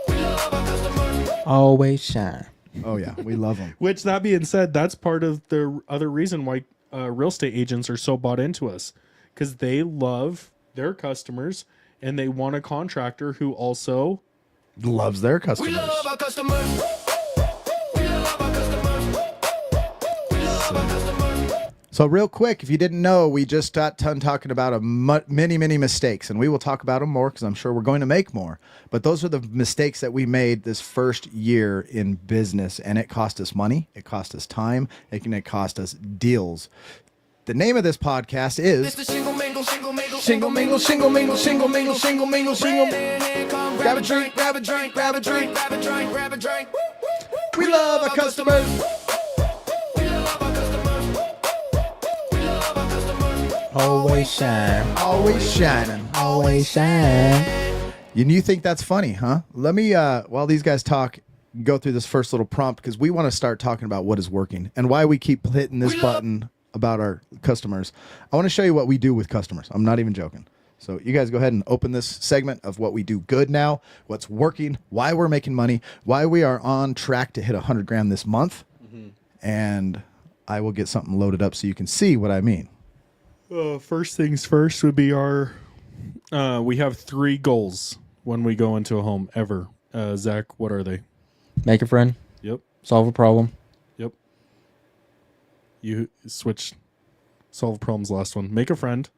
We love our customers. Always shine. Oh yeah, we love them. Which, that being said, that's part of the other reason why real estate agents are so bought into us, because they love their customers and they want a contractor who also Loves their We customers. love our customers. We love our customers. We love our customers. So real quick, if you didn't know, we just got done talking about many mistakes, and we will talk about them more because I'm sure we're going to make more. But those are the mistakes that we made this first year in business, and it cost us money, it cost us time, it cost us deals. The name of this podcast is It's the shingle mingle, shingle mingle, shingle mingle, shingle mingle, shingle mingle, shingle mingle, shingle. Grab a drink, grab a drink, grab a drink, grab a drink, grab a drink. We Love Our Customers. We love our customers. We love our customers. Always shine. Always shining. Always shine. And you think that's funny, huh? Let me, while these guys talk, go through this first little prompt, because we want to start talking about what is working and why we keep hitting this button about our customers. I want to show you what we do with customers. I'm not even joking. So you guys go ahead and open this segment of what we do good now, what's working, why we're making money, why we are on track to hit 100 grand this month. And I will get something loaded up so you can see what I mean. first things first would be our we have 3 goals when we go into a home ever. Zach, what are they? Make a friend. Yep. Solve a problem. Yep. You switch. Solve problems. Last one. Make a friend.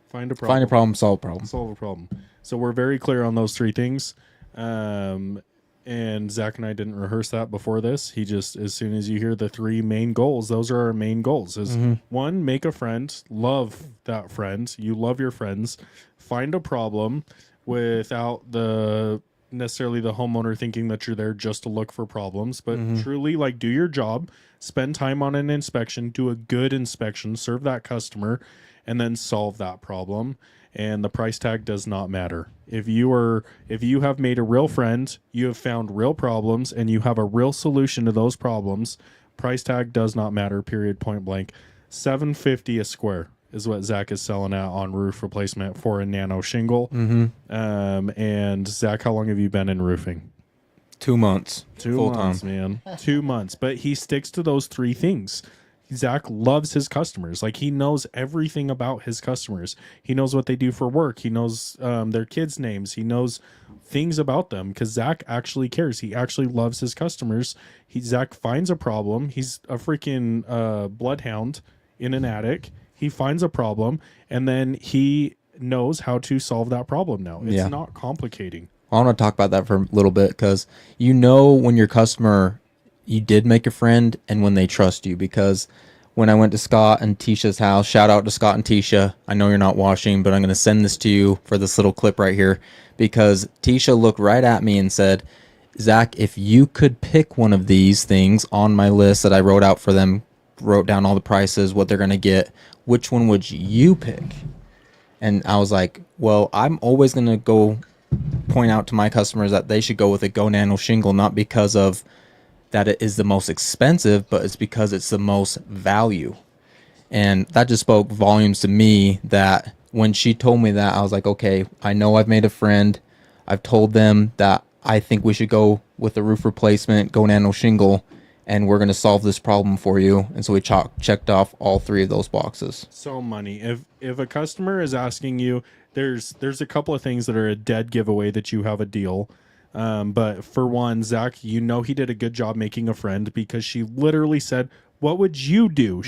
Find a problem. Find a problem. Solve a problem. Solve a problem. So we're very clear on those 3 things. And Zach and I didn't rehearse that before this. He just, as soon as you hear the 3 main goals, those are our main goals. Is 1, make a friend. Love that friend. You love your friends. Find a problem without the necessarily the homeowner thinking that you're there just to look for problems, but truly like do your job, spend time on an inspection, do a good inspection, serve that customer, and then solve that problem. And the price tag does not matter. If you have made a real friend, you have found real problems, and you have a real solution to those problems, price tag does not matter, period, point blank. $750 a square is what Zach is selling at on roof replacement for a nano shingle. And Zach, how long have you been in roofing? 2 months. 2 Full months, time. man. 2 months. But he sticks to those 3 things. Zach loves his customers. Like, he knows everything about his customers. He knows what they do for work. He knows their kids' names. He knows things about them because Zach actually cares. He actually loves his customers. Zach finds a problem. He's a freaking bloodhound in an attic. He finds a problem, and then he knows how to solve that problem now. It's not complicating. I want to talk about that for a little bit because you know when your customer, you did make a friend and when they trust you. Because when I went to Scott and Tisha's house, shout out to Scott and Tisha. I know you're not watching, but I'm going to send this to you for this little clip right here because Tisha looked right at me and said, Zach, if you could pick one of these things on my list that I wrote out for them, wrote down all the prices, what they're going to get, which one would you pick? And I was like, well, I'm always going to go point out to my customers that they should go with a Go Nano shingle, not because of that it is the most expensive, but it's because it's the most value. And that just spoke volumes to me that when she told me that, I was like, okay, I know I've made a friend. I've told them that I think we should go with the roof replacement, Go Nano shingle, and we're going to solve this problem for you. And so we checked off all 3 of those boxes. So money. If a customer is asking you, there's a couple of things that are a dead giveaway that you have a deal. But for one, Zach, he did a good job making a friend, because she literally said, what would you do?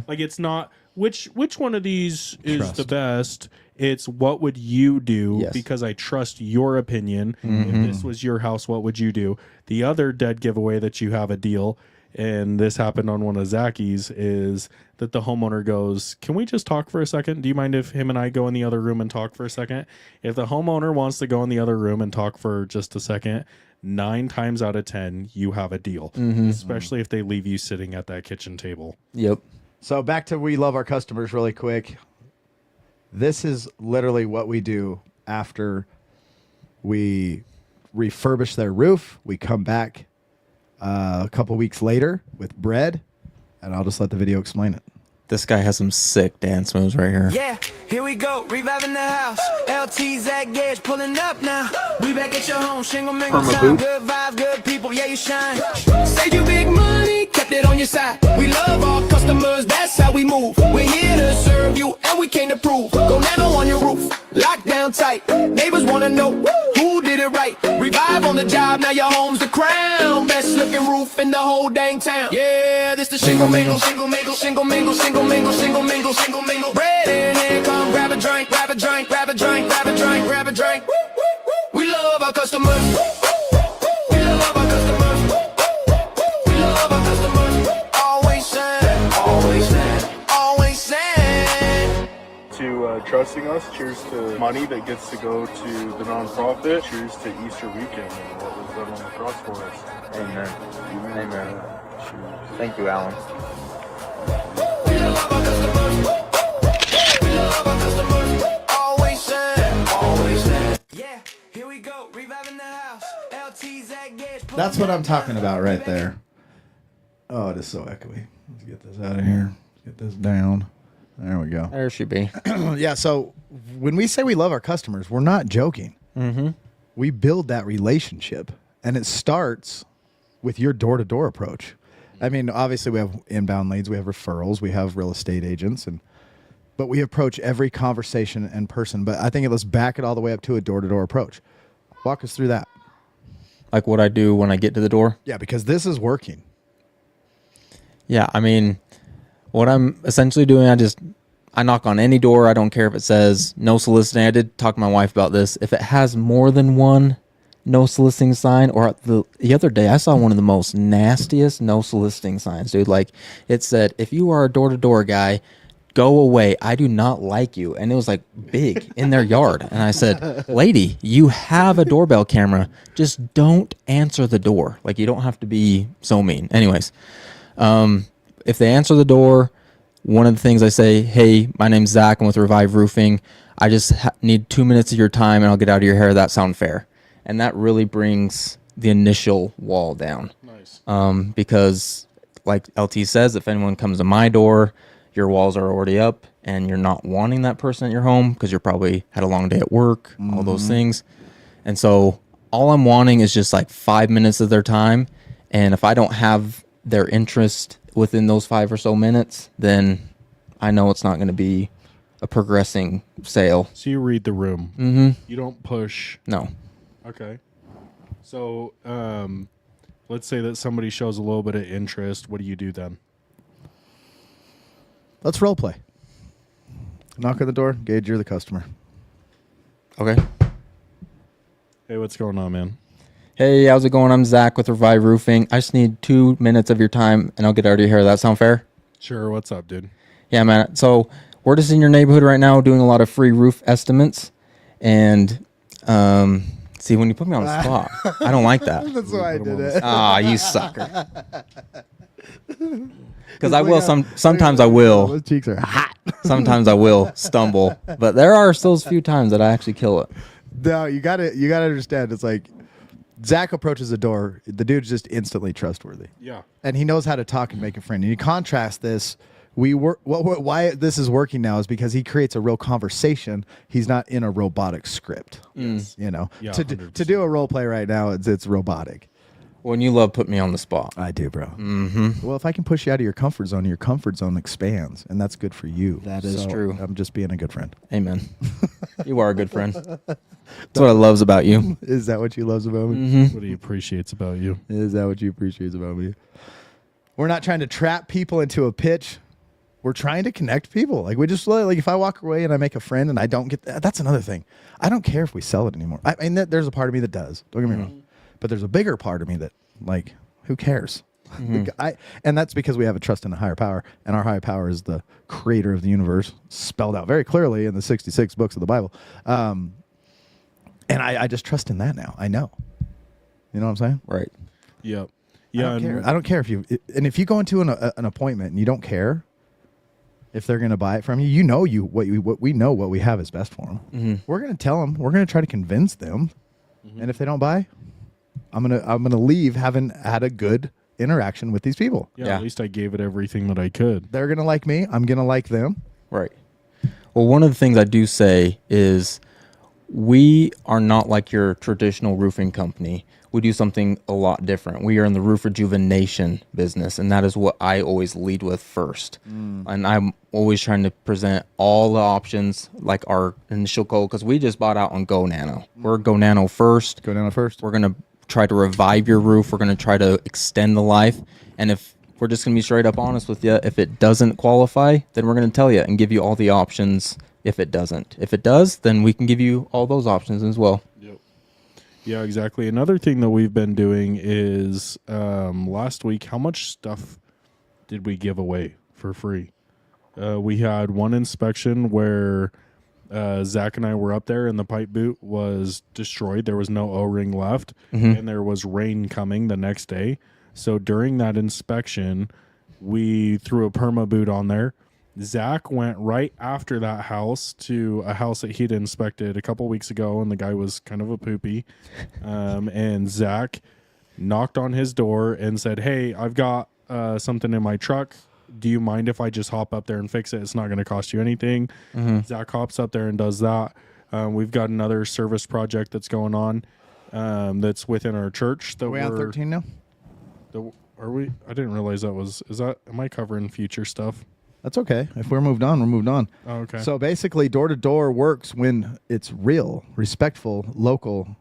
Like, it's not which one of these is the best. It's what would you do? Yes. Because I trust your opinion. If this was your house, what would you do? The other dead giveaway that you have a deal, and this happened on one of Zacky's, is that the homeowner goes, can we just talk for a second? Do you mind if him and I go in the other room and talk for a second? If the homeowner wants to go in the other room and talk for just a second, 9 times out of 10, you have a deal, especially if they leave you sitting at that kitchen table. Yep. So back to we love our customers really quick. This is literally what we do after we refurbish their roof. We come back a couple weeks later with bread, and I'll just let the video explain it. This guy has some sick dance moves right here. Yeah, here we go, reviving the house. LT Zach Gage pulling up now. We back at your home, shingle mingle time. Good vibes, good people, yeah, you shine. Saved you big money, kept it on your side. We love our customers, that's how we move. We're here to serve you, and we came to prove. Go Nano on your roof, locked down tight. Neighbors wanna know who did it right. Revive on the job, now your home's the crown. Best looking roof in the whole dang town. Yeah, this the shingle mingle, shingle mingle, shingle mingle, shingle mingle, shingle mingle, shingle mingle. Bread in hand, come grab a drink, grab a drink, grab a drink, grab a drink, grab a drink. We love our customers. We love our customers. We love our customers. Always sad, always sad, always sad. To trusting us, cheers to money that gets to go to the nonprofit. Cheers to Easter weekend and what was done on the cross for us. Amen. Amen. Thank you, Alan. We love our customers. We love our customers. Always sad, always sad. Yeah, here we go, reviving the house. LT Zach Gage. That's what I'm talking about right there. Oh, it is so echoey. Let's get this out of here. Get this down. There we go. There should be. Yeah, so when we say we love our customers, we're not joking. We build that relationship, and it starts with your door-to-door approach. I mean, obviously we have inbound leads, we have referrals, we have real estate agents, but we approach every conversation in person. But I think let's back it all the way up to a door-to-door approach. Walk us through that. Like what I do when I get to the door? Yeah, because this is working. Yeah, I mean, what I'm essentially doing, I knock on any door. I don't care if it says no soliciting. I did talk to my wife about this. If it has more than one no soliciting sign, or the other day I saw one of the most nastiest no soliciting signs, dude. Like, it said, if you are a door-to-door guy, go away. I do not like you. And it was like big in their yard. And I said, lady, you have a doorbell camera. Just don't answer the door. Like, you don't have to be so mean. Anyways, if they answer the door, one of the things I say, hey, my name's Zach. I'm with Revive Roofing. I just need 2 minutes of your time and I'll get out of your hair. That sound fair? And that really brings the initial wall down. Nice. Because like LT says, if anyone comes to my door, your walls are already up and you're not wanting that person at your home because you're probably had a long day at work, all those things. And so all I'm wanting is just like 5 minutes of their time. And if I don't have their interest within those 5 or so minutes, then I know it's not going to be a progressing sale. So you read the room. You don't push. No. Okay. So let's say that somebody shows a little bit of interest. What do you do then? Let's role play. Knock on the door. Gage, you're the customer. Okay. Hey, what's going on, man? Hey, how's it going? I'm Zach with Revive Roofing. I just need 2 minutes of your time and I'll get out of your hair. That sound fair? Sure. What's up, dude? Yeah, man. So we're just in your neighborhood right now doing a lot of free roof estimates. And See, when you put me on the spot, I don't like that. That's why I put 'em did on the it. Ah, you sucker. Because I Look will how- sometimes I Those will. cheeks are hot. Sometimes I will stumble. But there are those few times that I actually kill it. No, you gotta understand. It's like Zach approaches the door. The dude's just instantly trustworthy. Yeah. And he knows how to talk and make a friend. And you contrast this. Why this is working now is because he creates a real conversation. He's not in a robotic script. You know, Yeah, to 100%. do a role play right now, it's robotic. Well, and you love putting me on the spot. I do, bro. Mm-hmm. Well, if I can push you out of your comfort zone expands, and that's good for you. That is true. I'm just being a good friend. Amen. You are a good friend. That's what I loves about you. Is that what you loves about me? What he appreciates about you. Is that what you appreciate about me? We're not trying to trap people into a pitch. We're trying to connect people. Like we just like if I walk away and I make a friend and I don't get that, that's another thing. I don't care if we sell it anymore. I mean, there's a part of me that does. Don't get me wrong, but there's a bigger part of me that like, who cares? And that's because we have a trust in a higher power, and our higher power is the creator of the universe, spelled out very clearly in the 66 books of the Bible. And I just trust in that now. I know. You know what I'm saying? Right. Yep. I Yeah. don't care. I don't care if if you go into an appointment and you don't care if they're going to buy it from you, you know what we know what we have is best for them. We're going to tell them. We're going to try to convince them. And if they don't buy, I'm gonna leave having had a good interaction with these people. Yeah. Yeah. At least I gave it everything that I could. They're gonna like me. I'm gonna like them. Right. Well, one of the things I do say is we are not like your traditional roofing company. We do something a lot different. We are in the roof rejuvenation business, and that is what I always lead with first. And I'm always trying to present all the options, like our initial goal, because we just bought out on Go Nano. We're Go Nano first. Go down first. We're going to try to revive your roof. We're going to try to extend the life. And if we're just going to be straight up honest with you, if it doesn't qualify, then we're going to tell you and give you all the options if it doesn't. If it does, then we can give you all those options as well. Yep. Yeah, exactly. Another thing that we've been doing is last week, how much stuff did we give away for free? We had one inspection where Zach and I were up there and the pipe boot was destroyed. There was no O-ring left and there was rain coming the next day. So during that inspection, we threw a perma boot on there. Zach went right after that house to a house that he'd inspected a couple weeks ago, and the guy was kind of a poopy. And Zach knocked on his door and said, "Hey, I've got something in my truck. Do you mind if I just hop up there and fix it? It's not going to cost you anything." Zach hops up there and does that. We've got another service project that's going on that's within our church. That Are we on 13 now? Are we? I didn't realize that was. Is that? Am I covering future stuff? That's okay. If we're moved on, we're moved on. Oh, okay. So basically, door to door works when it's real, respectful, local,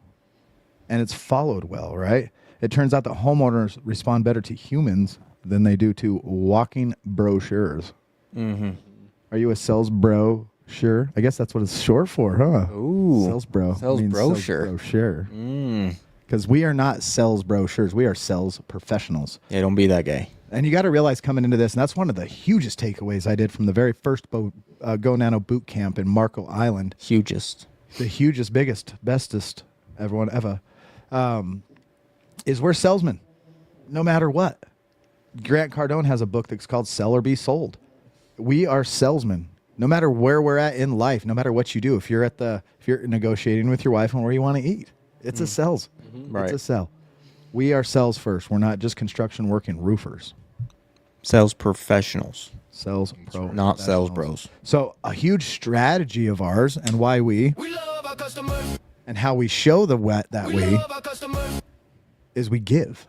and it's followed well, right? It turns out that homeowners respond better to humans than they do to walking brochures. Are you a sales bro? Sure. I guess that's what it's short for, huh? Ooh. Sales bro. Sales means brochure. brochure. Because we are not sales brochures. We are sales professionals. Yeah, don't be that guy. And you got to realize coming into this, and that's one of the hugest takeaways I did from the very first Go Nano boot camp in Marco Island. Hugest. The hugest, biggest, bestest everyone ever, is we're salesmen, no matter what. Grant Cardone has a book that's called Sell or Be Sold. We are salesmen, no matter where we're at in life, no matter what you do. If you're negotiating with your wife on where you want to eat, it's a sales. Right. It's a sell. We are sales first. We're not just construction working roofers. Sales professionals, Sales pro, not sales professionals. bros. So a huge strategy of ours and why We love our customers. and how we show that We we love our customers. is we give.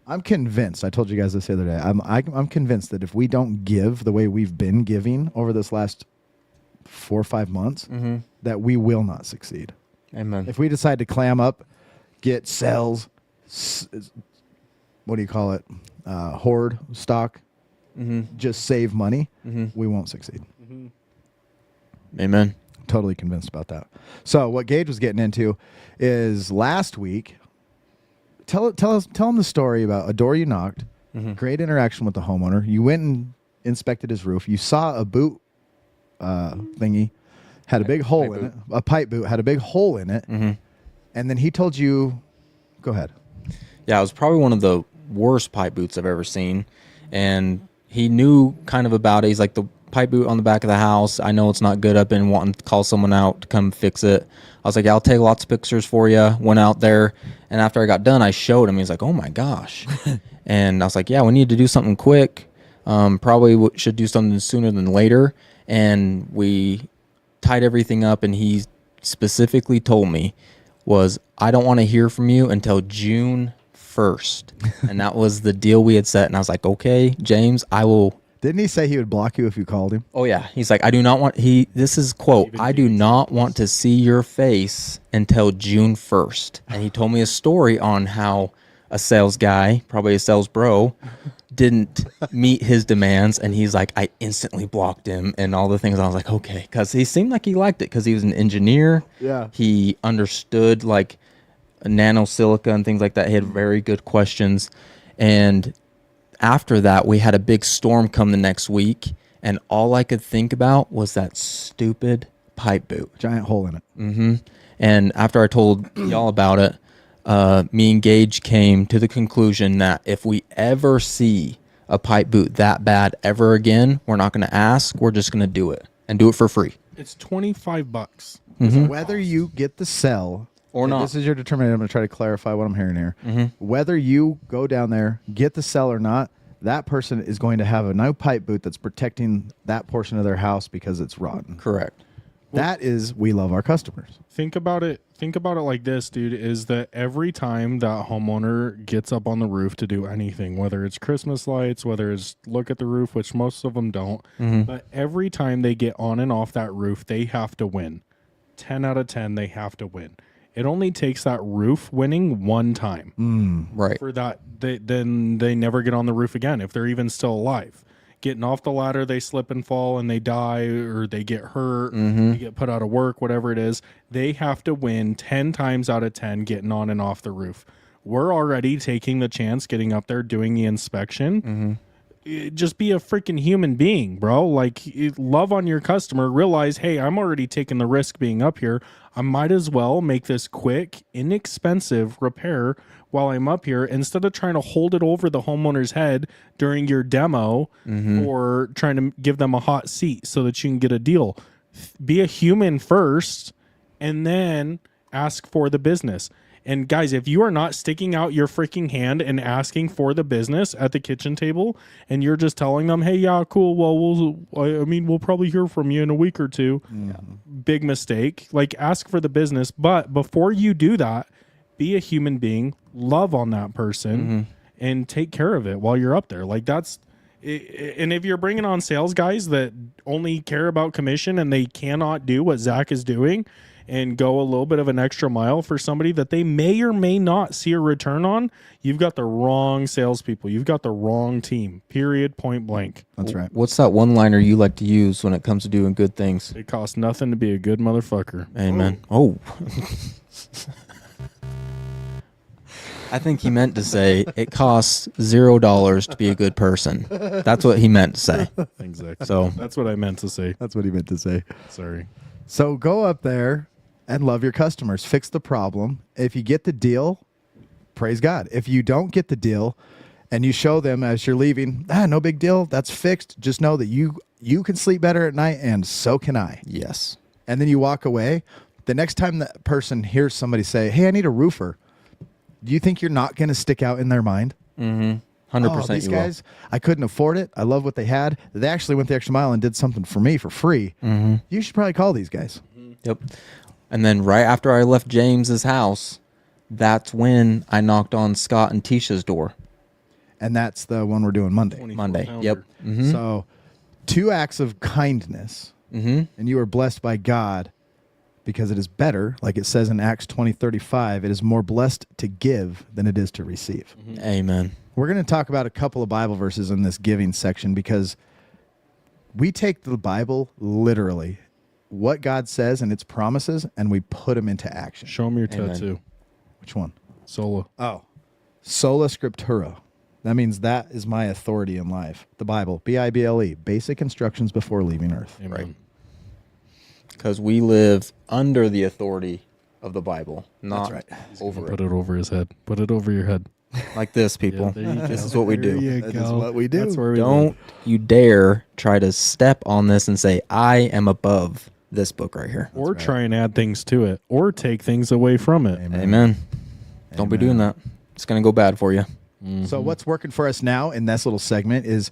I'm convinced. I told you guys this the other day. I'm convinced that if we don't give the way we've been giving over this last 4 or 5 months, that we will not succeed. Amen. If we decide to clam up, get sales, what do you call it? Hoard stock, just save money, we won't succeed. Amen. Totally convinced about that. So what Gage was getting into is last week. Tell him the story about a door you knocked, great interaction with the homeowner. You went and inspected his roof. You saw a boot thingy had a big hole in it. A pipe boot had a big hole in it. And then he told you, go ahead. Yeah, it was probably one of the worst pipe boots I've ever seen. And he knew kind of about it. He's like, the pipe boot on the back of the house, I know it's not good. I've been wanting to call someone out to come fix it. I was like, I'll take lots of pictures for you. Went out there. And after I got done, I showed him. He's like, oh my gosh. And I was like, yeah, we need to do something quick. Probably should do something sooner than later. And we tied everything up. And he specifically told me was, I don't want to hear from you until June 1st. And that was the deal we had set. And I was like, okay, James, I will. Didn't he say he would block you if you called him? Oh yeah. He's like, I do not want, this is quote, I do not want to see your face until June 1st. And he told me a story on how a sales guy, probably a sales bro, didn't meet his demands. And he's like, I instantly blocked him and all the things. I was like, okay. Cause he seemed like he liked it because he was an engineer. Yeah. He understood like nanosilica and things like that. He had very good questions. And after that, we had a big storm come the next week, and all I could think about was that stupid pipe boot. Giant hole in it. And after I told y'all about it, me and Gage came to the conclusion that if we ever see a pipe boot that bad ever again, we're not going to ask. We're just going to do it and do it for free. It's $25. Whether you get the cell Or and not. This is your determination. I'm going to try to clarify what I'm hearing here. Whether you go down there, get the cell or not, that person is going to have a new pipe boot that's protecting that portion of their house because it's rotten. Correct. That is, we love our customers. Think about it like this, dude, is that every time that homeowner gets up on the roof to do anything, whether it's Christmas lights, whether it's look at the roof, which most of them don't, but every time they get on and off that roof, they have to win. 10 out of 10, they have to win. It only takes that roof winning one time. Right. For that, then they never get on the roof again if they're even still alive. Getting off the ladder, they slip and fall and they die, or they get hurt, they get put out of work, whatever it is. They have to win 10 times out of 10 getting on and off the roof. We're already taking the chance, getting up there, doing the inspection. Just be a freaking human being, bro. Like, love on your customer. Realize, hey, I'm already taking the risk being up here. I might as well make this quick, inexpensive repair while I'm up here instead of trying to hold it over the homeowner's head during your demo or trying to give them a hot seat so that you can get a deal. Be a human first and then ask for the business. And guys, if you are not sticking out your freaking hand and asking for the business at the kitchen table, and you're just telling them, "Hey, yeah, cool. Well, we'll probably hear from you in a week or two." Big mistake. Like, ask for the business, but before you do that, be a human being, love on that person, and take care of it while you're up there. Like, that's. And if you're bringing on sales guys that only care about commission and they cannot do what Zach is doing, and go a little bit of an extra mile for somebody that they may or may not see a return on, you've got the wrong salespeople. You've got the wrong team. Period. Point blank. That's right. What's that one-liner you like to use when it comes to doing good things? It costs nothing to be a good motherfucker. Amen. Oh. I think he meant to say it costs $0 to be a good person. That's what he meant to say. Exactly. So That's what I meant to say. That's what he meant to say. Sorry. So go up there and love your customers. Fix the problem. If you get the deal, praise God. If you don't get the deal and you show them as you're leaving, no big deal, that's fixed. Just know that you can sleep better at night and so can I. yes. And then you walk away. The next time that person hears somebody say, "Hey, I need a roofer," do you think you're not going to stick out in their mind? 100% These you will. guys, I couldn't afford it. I love what they had. They actually went the extra mile and did something for me for free. You should probably call these guys. Yep. And then right after I left James's house, that's when I knocked on Scott and Tisha's door. And that's the one we're doing Monday. Monday. pounder. Yep. So 2 acts of kindness, and you are blessed by God because it is better, like it says in Acts 20:35, it is more blessed to give than it is to receive. Amen. We're going to talk about a couple of Bible verses in this giving section because we take the Bible literally, what God says and its promises, and we put them into action. Show me your Amen. tattoo. Which one? Solo. Oh, sola scriptura. That means that is my authority in life. The Bible, Bible, basic instructions before leaving earth. Amen. Right. Because we live under the authority of the Bible, not right. over Put it. it over his head. Put it over your head. Like this, people. There you go. This is what we There do. you That go. is what we do. That's where we Don't live. you dare try to step on this and say, I am above this book right here. Or try and add things to it, or take things away from it. Amen. Don't be doing that. It's going to go bad for you. So what's working for us now in this little segment is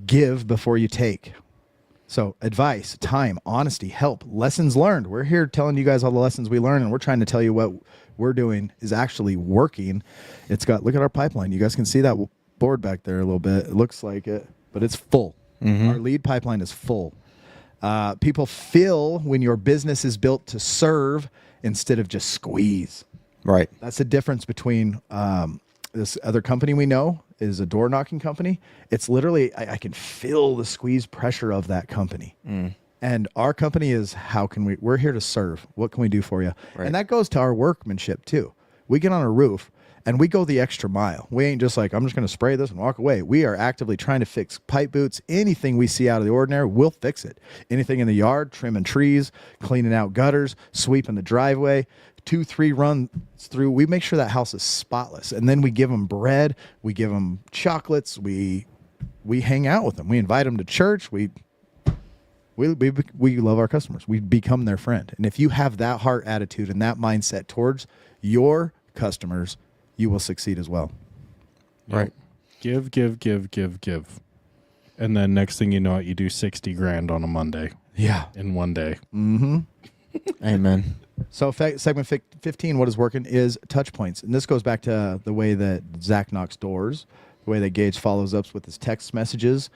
give before you take. So advice, time, honesty, help, lessons learned. We're here telling you guys all the lessons we learned, and we're trying to tell you what we're doing is actually working. It's got, look at our pipeline. You guys can see that board back there a little bit. It looks like it, but it's full. Our lead pipeline is full. People feel when your business is built to serve instead of just squeeze. Right. That's the difference between this other company we know is a door knocking company. It's literally, I can feel the squeeze pressure of that company. And our company is, we're here to serve. What can we do for you? Right. And that goes to our workmanship too. We get on a roof and we go the extra mile. We ain't just like, I'm just going to spray this and walk away. We are actively trying to fix pipe boots. Anything we see out of the ordinary, we'll fix it. Anything in the yard, trimming trees, cleaning out gutters, sweeping the driveway, 2-3 runs through. We make sure that house is spotless. And then we give them bread. We give them chocolates. We hang out with them. We invite them to church. We love our customers. We become their friend. And if you have that heart attitude and that mindset towards your customers, you will succeed as well. Right. Give. And then next thing you know it, you do 60 grand on a Monday Yeah. in one day. Amen. So segment 15, what is working is touch points. And this goes back to the way that Zach knocks doors, the way that Gage follows up with his text messages.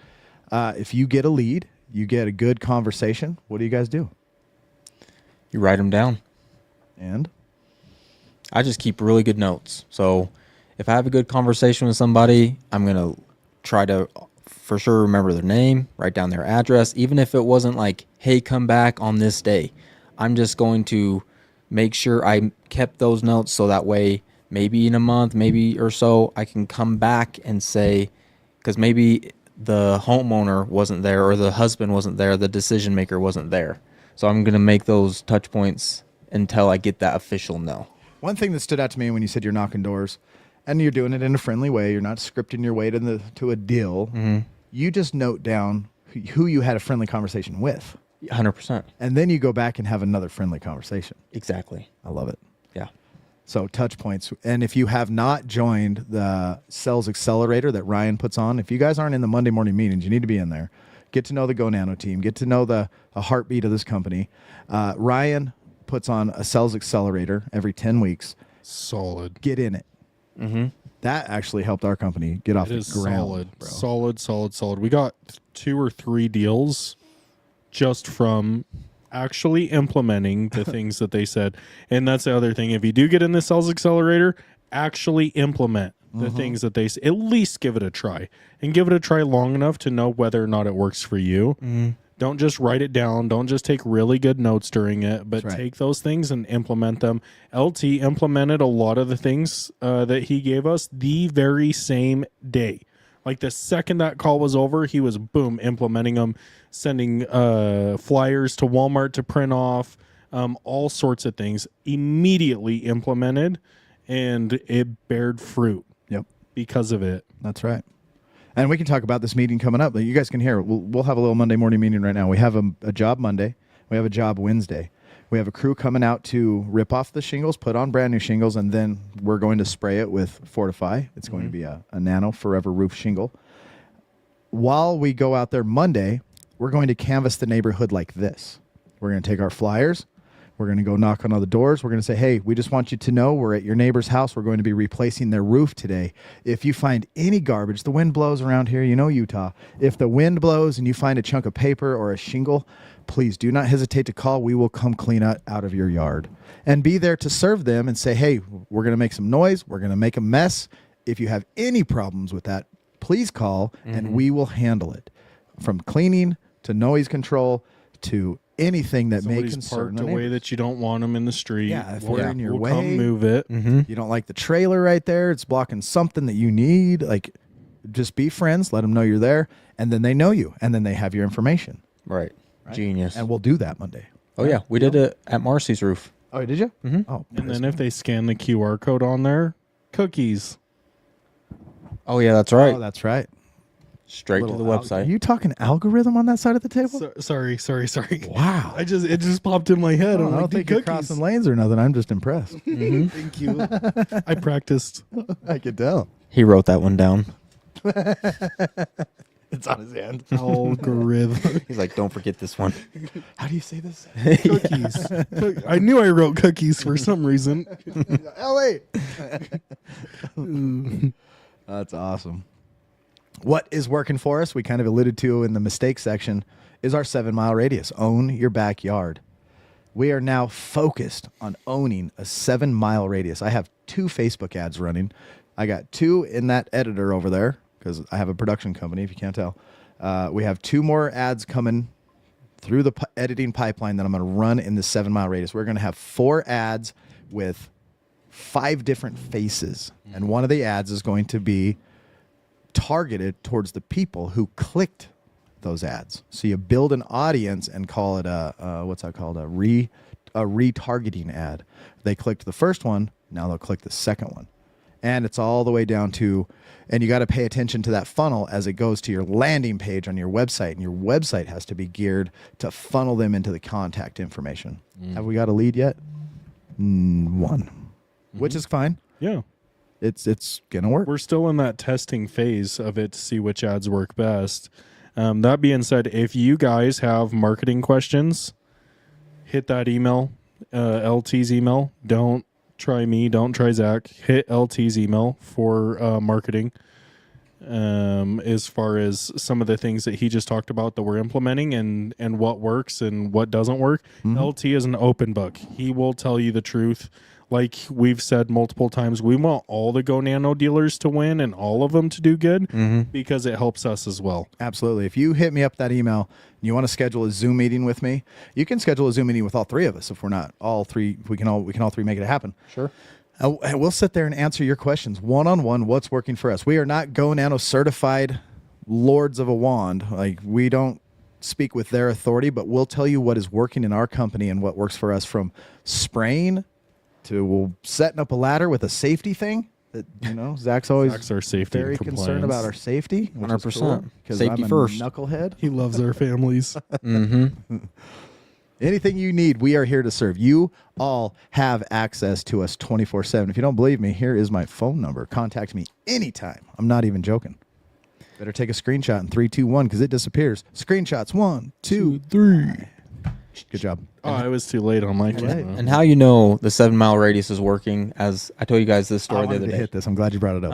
If you get a lead, you get a good conversation, what do you guys do? You write them down. And? I just keep really good notes. So if I have a good conversation with somebody, I'm going to try to for sure remember their name, write down their address, even if it wasn't like, hey, come back on this day. I'm just going to make sure I kept those notes so that way maybe in a month, maybe or so, I can come back and say, because maybe the homeowner wasn't there or the husband wasn't there, the decision maker wasn't there. So I'm going to make those touch points until I get that official no. One thing that stood out to me when you said you're knocking doors, and you're doing it in a friendly way, you're not scripting your way to a deal. You just note down who you had a friendly conversation with. 100%. And then you go back and have another friendly conversation. Exactly. I love it. Yeah. So touch points. And if you have not joined the sales accelerator that Ryan puts on, if you guys aren't in the Monday morning meetings, you need to be in there. Get to know the Go Nano team. Get to know the heartbeat of this company. Ryan puts on a sales accelerator every 10 weeks. Solid. Get in it. That actually helped our company get off It the is ground. solid. We got 2 or 3 deals just from actually implementing the things that they said. And that's the other thing. If you do get in the sales accelerator, actually implement the things that they say. At least give it a try. And give it a try long enough to know whether or not it works for you. Don't just write it down. Don't just take really good notes during it, but That's right. take those things and implement them. LT implemented a lot of the things that he gave us the very same day. Like the second that call was over, he was boom implementing them, sending flyers to Walmart to print off, all sorts of things immediately implemented, and it bared fruit. Yep. Because of it. That's right. And we can talk about this meeting coming up. You guys can hear it. We'll have a little Monday morning meeting right now. We have a job Monday. We have a job Wednesday. We have a crew coming out to rip off the shingles, put on brand new shingles, and then we're going to spray it with Fortify. It's going to be a Nano Forever Roof shingle. While we go out there Monday, we're going to canvass the neighborhood like this. We're going to take our flyers. We're going to go knock on all the doors. We're going to say, hey, we just want you to know we're at your neighbor's house. We're going to be replacing their roof today. If you find any garbage, the wind blows around here, you know Utah. If the wind blows and you find a chunk of paper or a shingle, please do not hesitate to call. We will come clean out of your yard. And be there to serve them and say, hey, we're going to make some noise. We're going to make a mess. If you have any problems with that, please call and we will handle it. From cleaning to noise control to anything that may Somebody's concern parked the a way neighbors. that you don't want them in the street. Yeah, if we'll, they're in your we'll way, come move it. You don't like the trailer right there, it's blocking something that you need, like just be friends, let them know you're there, and then they know you, and then they have your information. Right. Genius. And we'll do that Monday. oh, yeah. We did it at Marcy's roof. Oh, did you? Mm-hmm. Oh, And then if they scan the QR code on there, cookies. Oh yeah, that's right. oh, that's right. Straight to the website. Are you talking algorithm on that side of the table? Sorry. Wow. It just popped in my head. I I'm don't like, think you're crossing lanes or nothing. I'm just impressed. Thank you. I practiced. I could tell. He wrote that one down. It's on his hand. Algorithm. He's like, don't forget this one. How do you say this? Cookies. I knew I wrote cookies for some reason. Ellie. That's awesome. What is working for us, we kind of alluded to in the mistake section, is our 7-mile radius. Own your backyard. We are now focused on owning a 7-mile radius. I have 2 Facebook ads running. I got 2 in that editor over there because I have a production company, if you can't tell. We have 2 more ads coming through the editing pipeline that I'm going to run in the 7-mile radius. We're going to have 4 ads with 5 different faces. And one of the ads is going to be targeted towards the people who clicked those ads. So you build an audience and call it what's that called? A retargeting ad. They clicked the first one, now they'll click the second one. And it's all the way down to, and you got to pay attention to that funnel as it goes to your landing page on your website. And your website has to be geared to funnel them into the contact information. Have we got a lead yet? One, which is fine. Yeah. It's gonna work. We're still in that testing phase of it to see which ads work best. That being said, if you guys have marketing questions, hit that email, LT's email. Don't try me. Don't try Zach. Hit LT's email for marketing. As far as some of the things that he just talked about that we're implementing and what works and what doesn't work, LT is an open book. He will tell you the truth. Like we've said multiple times, we want all the Go Nano dealers to win and all of them to do good because it helps us as well. Absolutely. If you hit me up that email and you want to schedule a Zoom meeting with me, you can schedule a Zoom meeting with all 3 of us. If we're not all 3, we can all 3 make it happen. Sure. And we'll sit there and answer your questions one-on-one. What's working for us? We are not Go Nano certified lords of a wand. Like we don't speak with their authority, but we'll tell you what is working in our company and what works for us, from spraying to setting up a ladder with a safety thing that, Zach's always Zach's our safety very and concerned about our safety. 100%. Because Safety I'm a first. knucklehead. He loves our families. Anything you need, we are here to serve. You all have access to us 24/7. If you don't believe me, here is my phone number. Contact me anytime. I'm not even joking. Better take a screenshot in 3, 2, 1 because it disappears. Screenshots 1, 2, 3. Good job. Oh, I was too late on my camera. And how you know the 7-mile radius is working, as I told you guys this I story the wanted other to day. hit this. I'm glad you brought it up.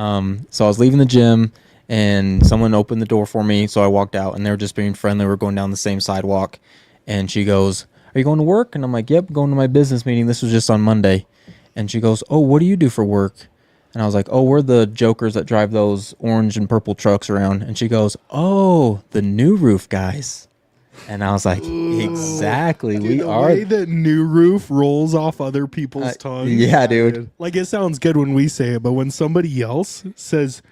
So I was leaving the gym and someone opened the door for me. So I walked out and they were just being friendly. We're going down the same sidewalk. And she goes, "Are you going to work?" And I'm like, "Yep, going to my business meeting." This was just on Monday. And she goes, "Oh, what do you do for work?" And I was like, "Oh, we're the jokers that drive those orange and purple trucks around." And she goes, "Oh, the new roof guys." And I was like, exactly. Dude, We the are. way that new roof rolls off other people's tongues. Yeah, dude. Like it sounds good when we say it, but when somebody else says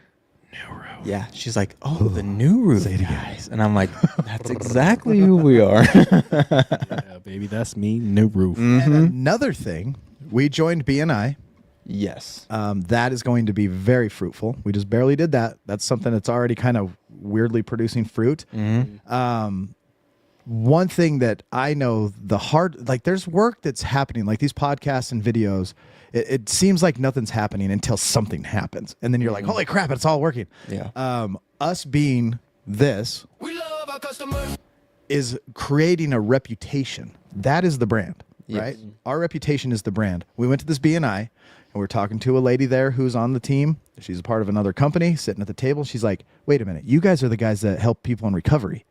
new roof. Yeah. She's like, "Oh, the new roof guys." And I'm like, that's exactly who we are. Yeah, baby, that's me, new roof. And another thing, we joined BNI. Yes. That is going to be very fruitful. We just barely did that. That's something that's already kind of weirdly producing fruit. One thing that I know, there's work that's happening, like these podcasts and videos. It seems like nothing's happening until something happens. And then you're like, holy crap, it's all working. Yeah. Us being this We love our customers. is creating a reputation. That is the brand, Yes. right? Our reputation is the brand. We went to this BNI and we're talking to a lady there who's on the team. She's a part of another company sitting at the table. She's like, "Wait a minute. You guys are the guys that help people in recovery.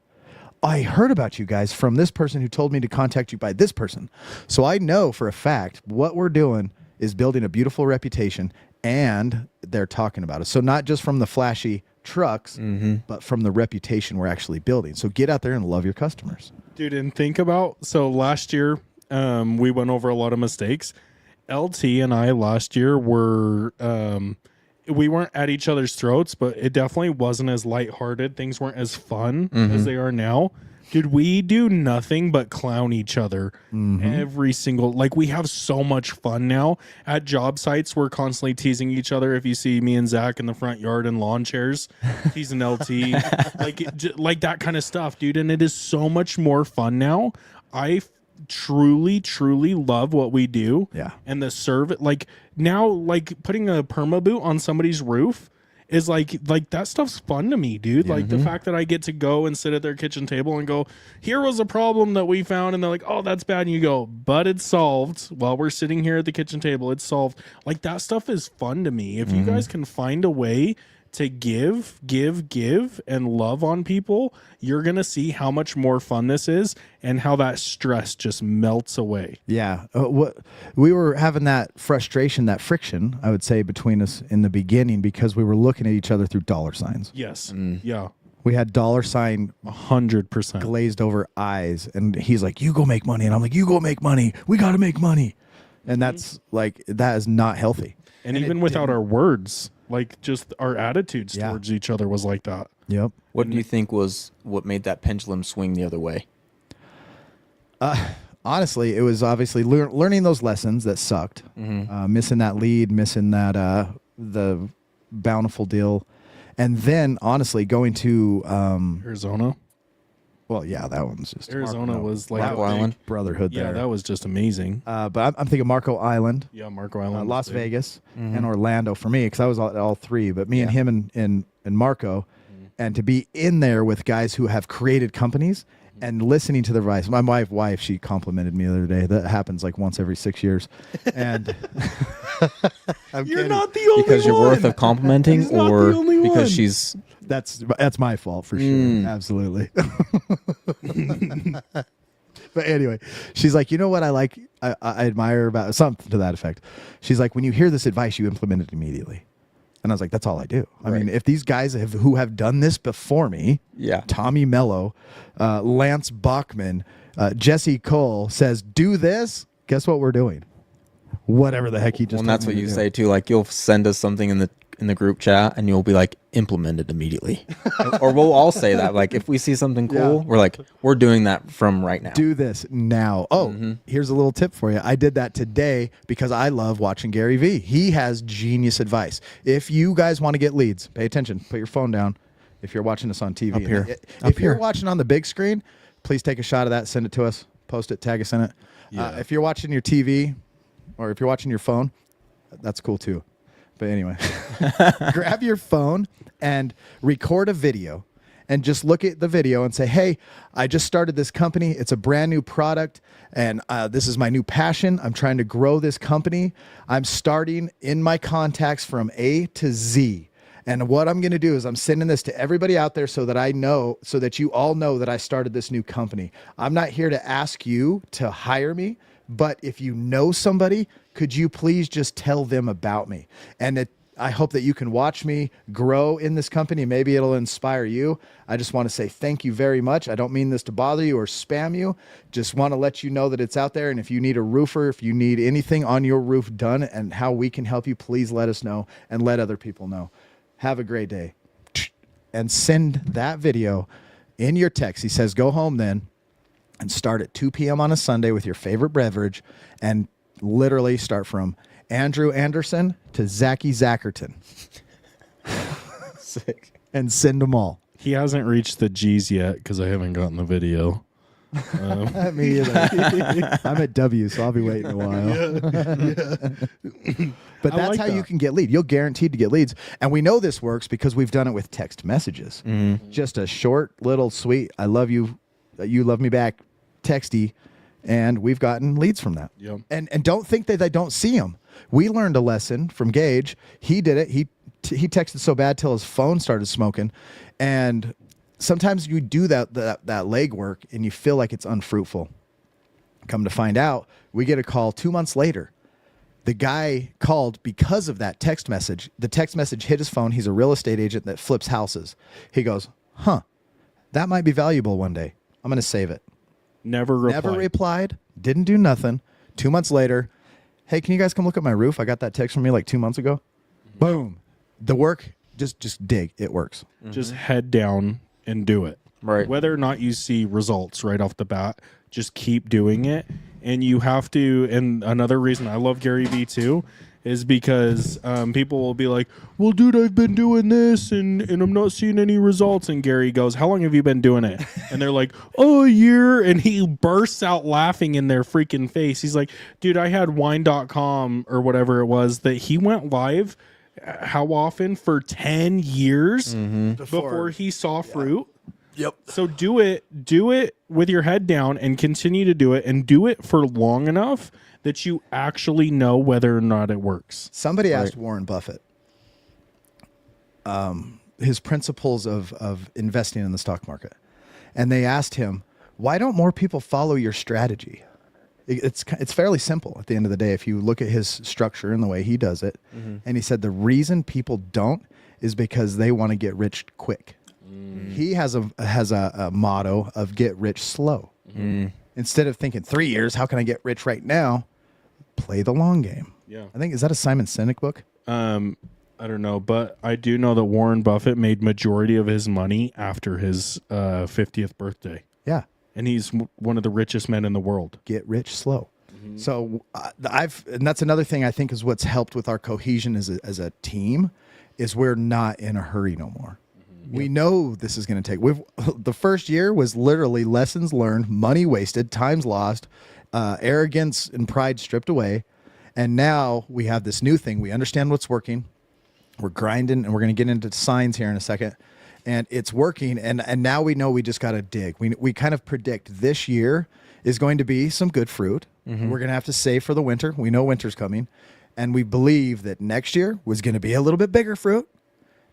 I heard about you guys from this person who told me to contact you by this person." So I know for a fact what we're doing is building a beautiful reputation, and they're talking about it. So not just from the flashy trucks, but from the reputation we're actually building. So get out there and love your customers. Dude, and think about, so last year, we went over a lot of mistakes. LT and I last year were, we weren't at each other's throats, but it definitely wasn't as lighthearted. Things weren't as fun as they are now. Dude, we do nothing but clown each other every single. Like, we have so much fun now at job sites. We're constantly teasing each other. If you see me and Zach in the front yard in lawn chairs, teasing LT, like that kind of stuff, dude. And it is so much more fun now. I truly love what we do. Yeah. And the like now, like putting a perma boot on somebody's roof is like that stuff's fun to me, dude. Like the fact that I get to go and sit at their kitchen table and go, here was a problem that we found, and they're like, oh, that's bad, and you go, but it's solved while we're sitting here at the kitchen table. It's solved. Like that stuff is fun to me. If you guys can find a way to give and love on people, you're gonna see how much more fun this is and how that stress just melts away. Yeah. What we were having that frustration, that friction, I would say, between us in the beginning because we were looking at each other through dollar signs. Yes. Yeah. We had dollar sign 100%. glazed over eyes, and he's like, you go make money, and I'm like, you go make money. We got to make money. And that's like, that is not healthy. And even without our words, like just our attitudes Yeah. towards each other was like that. Yep. What do you think was what made that pendulum swing the other way? Honestly, it was obviously learning those lessons that sucked, missing that lead, missing that the bountiful deal, and then honestly going to Arizona. well, yeah, that one's just Arizona was like Marco a big- Island. brotherhood Yeah, there. that was just amazing. But I'm thinking Marco Island, Yeah, Marco Island, Las was big. Vegas, and Orlando for me because I was at all three. But me and Yeah. him and Marco, and to be in there with guys who have created companies and listening to their advice. My wife, she complimented me the other day. That happens like once every 6 years. And I'm You're kidding. not the only Because you're one. worth of complimenting, He's not the or only one. because she's That's my fault for sure. Absolutely. But anyway, she's like, you know what I like, I admire about something to that effect. She's like, when you hear this advice, you implement it immediately. And I was like, that's all I do. I mean, if these guys who have done this before me, Yeah. Tommy Mello, Lance Bachman, Jesse Cole says, do this, guess what we're doing? Whatever the heck he just Well, and told that's me what to you do. say too. Like you'll send us something in the group chat, and you'll be like, implement it immediately. Or we'll all say that. Like if we see something cool, Yeah. we're like, we're doing that from right now. Do this now. Oh, here's a little tip for you. I did that today because I love watching Gary Vee. He has genius advice. If you guys want to get leads, pay attention. Put your phone down. If you're watching us on TV. Up here. If you're watching on the big screen, please take a shot of that. Send it to us. Post it. Tag us in it. Yeah. If you're watching your TV or if you're watching your phone, that's cool too. But anyway, grab your phone and record a video and just look at the video and say, hey, I just started this company. It's a brand new product. And this is my new passion. I'm trying to grow this company. I'm starting in my contacts from A to Z. And what I'm going to do is I'm sending this to everybody out there so that I know, so that you all know that I started this new company. I'm not here to ask you to hire me, but if you know somebody, could you please just tell them about me? And I hope that you can watch me grow in this company. Maybe it'll inspire you. I just want to say thank you very much. I don't mean this to bother you or spam you. Just want to let you know that it's out there. And if you need a roofer, if you need anything on your roof done and how we can help you, please let us know and let other people know. Have a great day. And send that video in your text. He says, go home then and start at 2 p.m. on a Sunday with your favorite beverage and literally start from Andrew Anderson to Zachy Zackerton Sick. and send them all. He hasn't reached the G's yet because I haven't gotten the video. Me either. I'm at W, so I'll be waiting a while. But I that's like how that. you can get lead. You'll guaranteed to get leads. And we know this works because we've done it with text messages. Just a short, little, sweet, I love you, you love me back, texty. And we've gotten leads from that. Yep. And don't think that they don't see them. We learned a lesson from Gage. He did it. He texted so bad till his phone started smoking. And sometimes you do that legwork and you feel like it's unfruitful. Come to find out, we get a call 2 months later. The guy called because of that text message. The text message hit his phone. He's a real estate agent that flips houses. He goes, that might be valuable one day. I'm going to save it. Never replied. Never replied. Didn't do nothing. 2 months later, hey, can you guys come look at my roof? I got that text from me like 2 months ago. Boom. The work, just dig. It works. Just head down and do it. Right. Whether or not you see results right off the bat, just keep doing it. And you have to. And another reason I love Gary Vee too is because people will be like, well, dude, I've been doing this and I'm not seeing any results. And Gary goes, how long have you been doing it? And they're like, oh, a year. And he bursts out laughing in their freaking face. He's like, dude, I had wine.com or whatever it was that he went live. How often? For 10 years before he saw fruit. Yep. So do it with your head down and continue to do it, and do it for long enough that you actually know whether or not it works. Somebody asked Warren Buffett his principles of investing in the stock market. And they asked him, why don't more people follow your strategy? It's fairly simple at the end of the day if you look at his structure and the way he does it. And he said the reason people don't is because they want to get rich quick. He has a motto of get rich slow. Instead of thinking 3 years, how can I get rich right now? Play the long game. Yeah. I think, is that a Simon Sinek book? I don't know, but I do know that Warren Buffett made majority of his money after his 50th birthday. Yeah. And he's one of the richest men in the world. Get rich slow. So and that's another thing I think is what's helped with our cohesion as a team is we're not in a hurry no more. We know this is going to take. The first year was literally lessons learned, money wasted, times lost, arrogance and pride stripped away, and now we have this new thing. We understand what's working. We're grinding, and we're going to get into signs here in a second, and it's working. And now we know we just got to dig. We kind of predict this year is going to be some good fruit. We're going to have to save for the winter. We know winter's coming, and we believe that next year was going to be a little bit bigger fruit.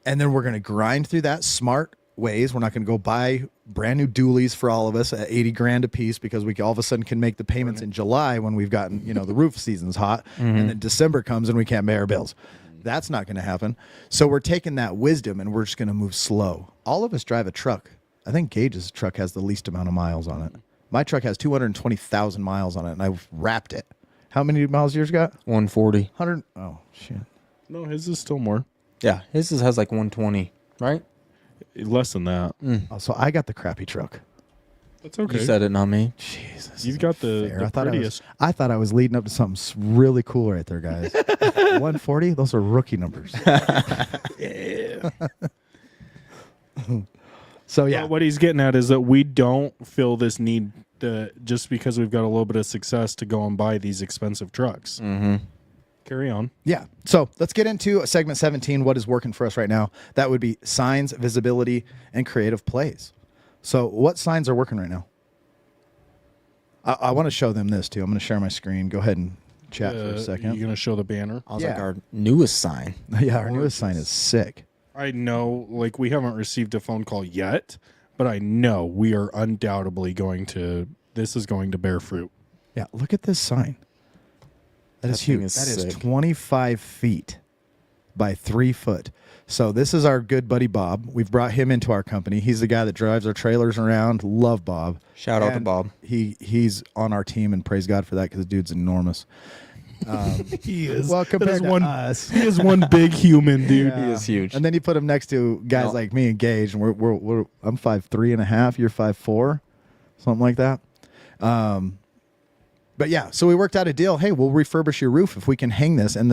And then we're going to grind through that smart ways. We're not going to go buy brand new dualies for all of us at 80 grand a piece because we all of a sudden can make the payments in July when we've gotten, the roof season's hot and then December comes and we can't pay our bills. That's not going to happen. So we're taking that wisdom and we're just going to move slow. All of us drive a truck. I think Gage's truck has the least amount of miles on it. My truck has 220,000 miles on it and I've wrapped it. How many miles yours got? 140. 100. Oh, shit. No, his is still more. Yeah, his has like 120, right? Less than that. Oh, so I got the crappy truck. That's okay. You said it, not me. Jesus. You've got the prettiest. I thought I was leading up to something really cool right there, guys. 140? Those are rookie numbers. So, yeah. But what he's getting at is that we don't feel this need just because we've got a little bit of success to go and buy these expensive trucks. Carry on. Yeah. So let's get into segment 17. What is working for us right now? That would be signs, visibility, and creative plays. So what signs are working right now? I want to show them this too. I'm going to share my screen. Go ahead and chat for a second. You're going to show the banner? I was Yeah. like, our newest sign. Yeah, our newest sign is sick. I know, like, we haven't received a phone call yet, but I know we are undoubtedly this is going to bear fruit. Yeah, look at this sign. That is thing huge. is That is sick. 25 feet by 3 foot. So this is our good buddy Bob. We've brought him into our company. He's the guy that drives our trailers around. Love Bob. Shout out to And Bob. He's on our team, and praise God for that because the dude's enormous. He is. Well, compared to one, us. he is one big human, dude. He is huge. And then you put him next to guys No. like me and Gage, and I'm 5'3.5", you're 5'4", something like that. But yeah, so we worked out a deal. Hey, we'll refurbish your roof if we can hang this. And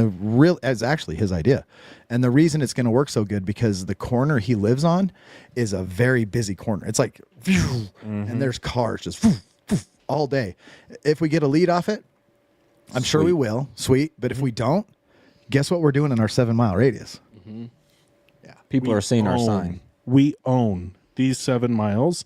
it's actually his idea. And the reason it's going to work so good because the corner he lives on is a very busy corner. It's like, and there's cars just all day. If we get a lead off it, I'm sure we will. Sweet. But if we don't, guess what we're doing in our 7-mile radius? People are seeing our sign. We own these 7 miles.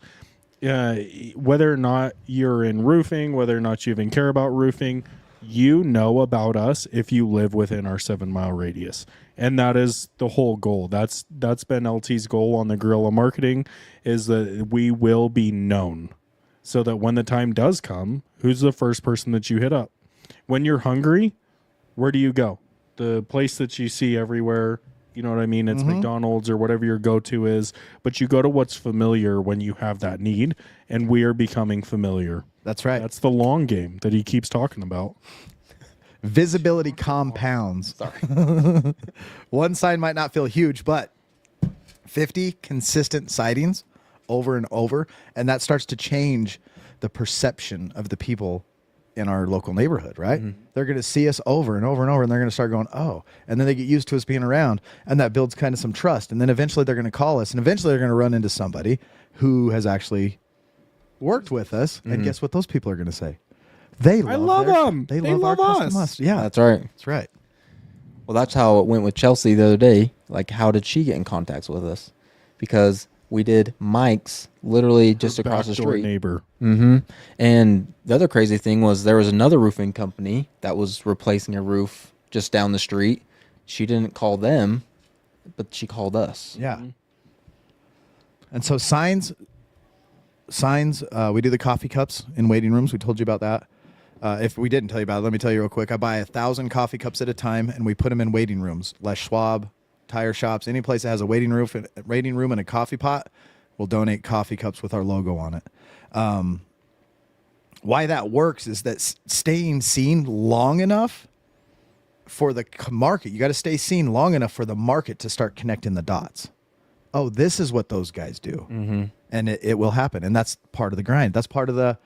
Whether or not you're in roofing, whether or not you even care about roofing, you know about us if you live within our 7-mile radius. And that is the whole goal. That's been LT's goal on the guerrilla marketing, is that we will be known so that when the time does come, who's the first person that you hit up? When you're hungry, where do you go? The place that you see everywhere. You know what I mean? It's McDonald's or whatever your go-to is. But you go to what's familiar when you have that need, and we are becoming familiar. That's right. That's the long game that he keeps talking about. Visibility compounds. Sorry. One sign might not feel huge, but 50 consistent sightings over and over, and that starts to change the perception of the people in our local neighborhood, right? They're going to see us over and over and over, and they're going to start going, oh, and then they get used to us being around, and that builds kind of some trust. And then eventually they're going to call us, and eventually they're going to run into somebody who has actually worked with us. And guess what those people are going to say? They love them. They They love love our us. customers. Yeah, That's right. that's right. Well, that's how it went with Chelsea the other day. Like, how did she get in contact with us? Because we did Mike's literally just across the Backdoor street. neighbor. And the other crazy thing was there was another roofing company that was replacing a roof just down the street. She didn't call them, but she called us. Yeah. And so signs, we do the coffee cups in waiting rooms. We told you about that. If we didn't tell you about it, let me tell you real quick. I buy 1,000 coffee cups at a time, and we put them in waiting rooms. Les Schwab, tire shops, any place that has a waiting room and a coffee pot will donate coffee cups with our logo on it. Why that works is that staying seen long enough for the market. You got to stay seen long enough for the market to start connecting the dots. Oh, this is what those guys do. And it will happen. And that's part of the grind. That's part of the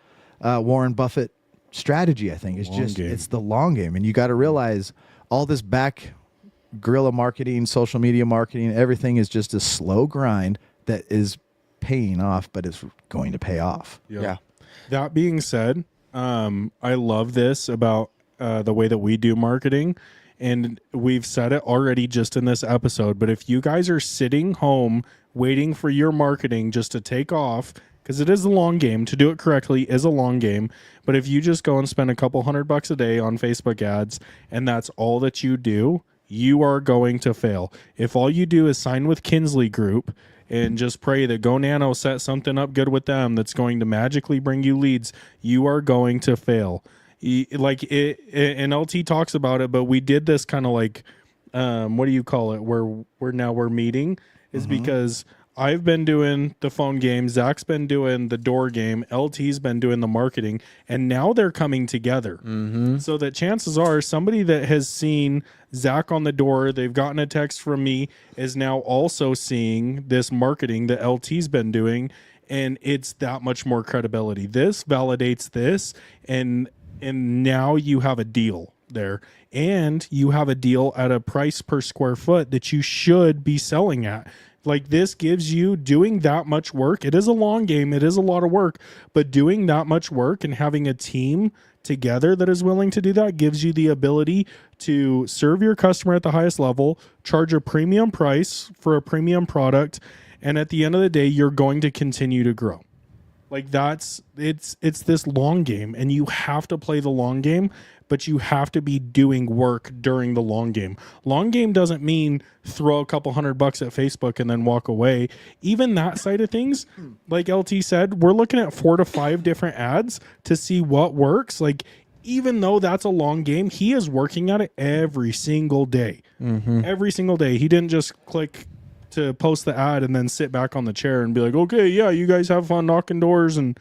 Warren Buffett strategy, I think. It's the long game. And you got to realize all this back guerrilla marketing, social media marketing, everything is just a slow grind that is paying off, but it's going to pay off. Yeah. That being said, I love this about the way that we do marketing. And we've said it already just in this episode, but if you guys are sitting home waiting for your marketing just to take off, because it is a long game, to do it correctly is a long game. But if you just go and spend a couple $100 a day on Facebook ads and that's all that you do, you are going to fail. If all you do is sign with Kinsley Group and just pray that Go Nano set something up good with them that's going to magically bring you leads, you are going to fail. Like it, and LT talks about it, but we did this kind of like, what do you call it? Where we're meeting is because I've been doing the phone game, Zach's been doing the door game, LT's been doing the marketing, and now they're coming together. So that chances are somebody that has seen Zach on the door, they've gotten a text from me, is now also seeing this marketing that LT's been doing, and it's that much more credibility. This validates this, and now you have a deal there, and you have a deal at a price per square foot that you should be selling at. Like, this gives you doing that much work. It is a long game. It is a lot of work, but doing that much work and having a team together that is willing to do that gives you the ability to serve your customer at the highest level, charge a premium price for a premium product, and at the end of the day, you're going to continue to grow. Like, it's this long game, and you have to play the long game, but you have to be doing work during the long game. Long game doesn't mean throw a couple $100 at Facebook and then walk away. Even that side of things, like LT said, we're looking at 4 to 5 different ads to see what works. Like, even though that's a long game, he is working at it every single day. Every single day. He didn't just click to post the ad and then sit back on the chair and be like, okay, yeah, you guys have fun knocking doors and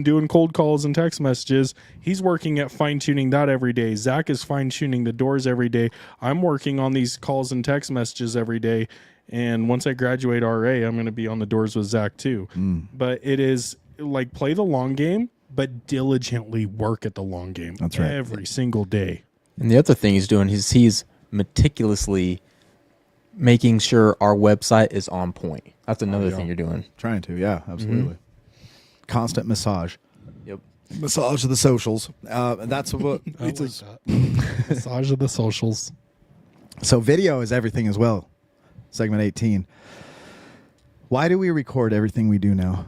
doing cold calls and text messages. He's working at fine-tuning that every day. Zach is fine-tuning the doors every day. I'm working on these calls and text messages every day. And once I graduate RA, I'm going to be on the doors with Zach too. But it is like, play the long game, but diligently work at the long game. That's right. Every single day. And the other thing he's doing is he's meticulously making sure our website is on point. That's another thing you're doing. Trying to, yeah, absolutely. Constant massage. Yep. Massage of the socials. That's what Massage of the socials. So video is everything as well. Segment 18. Why do we record everything we do now?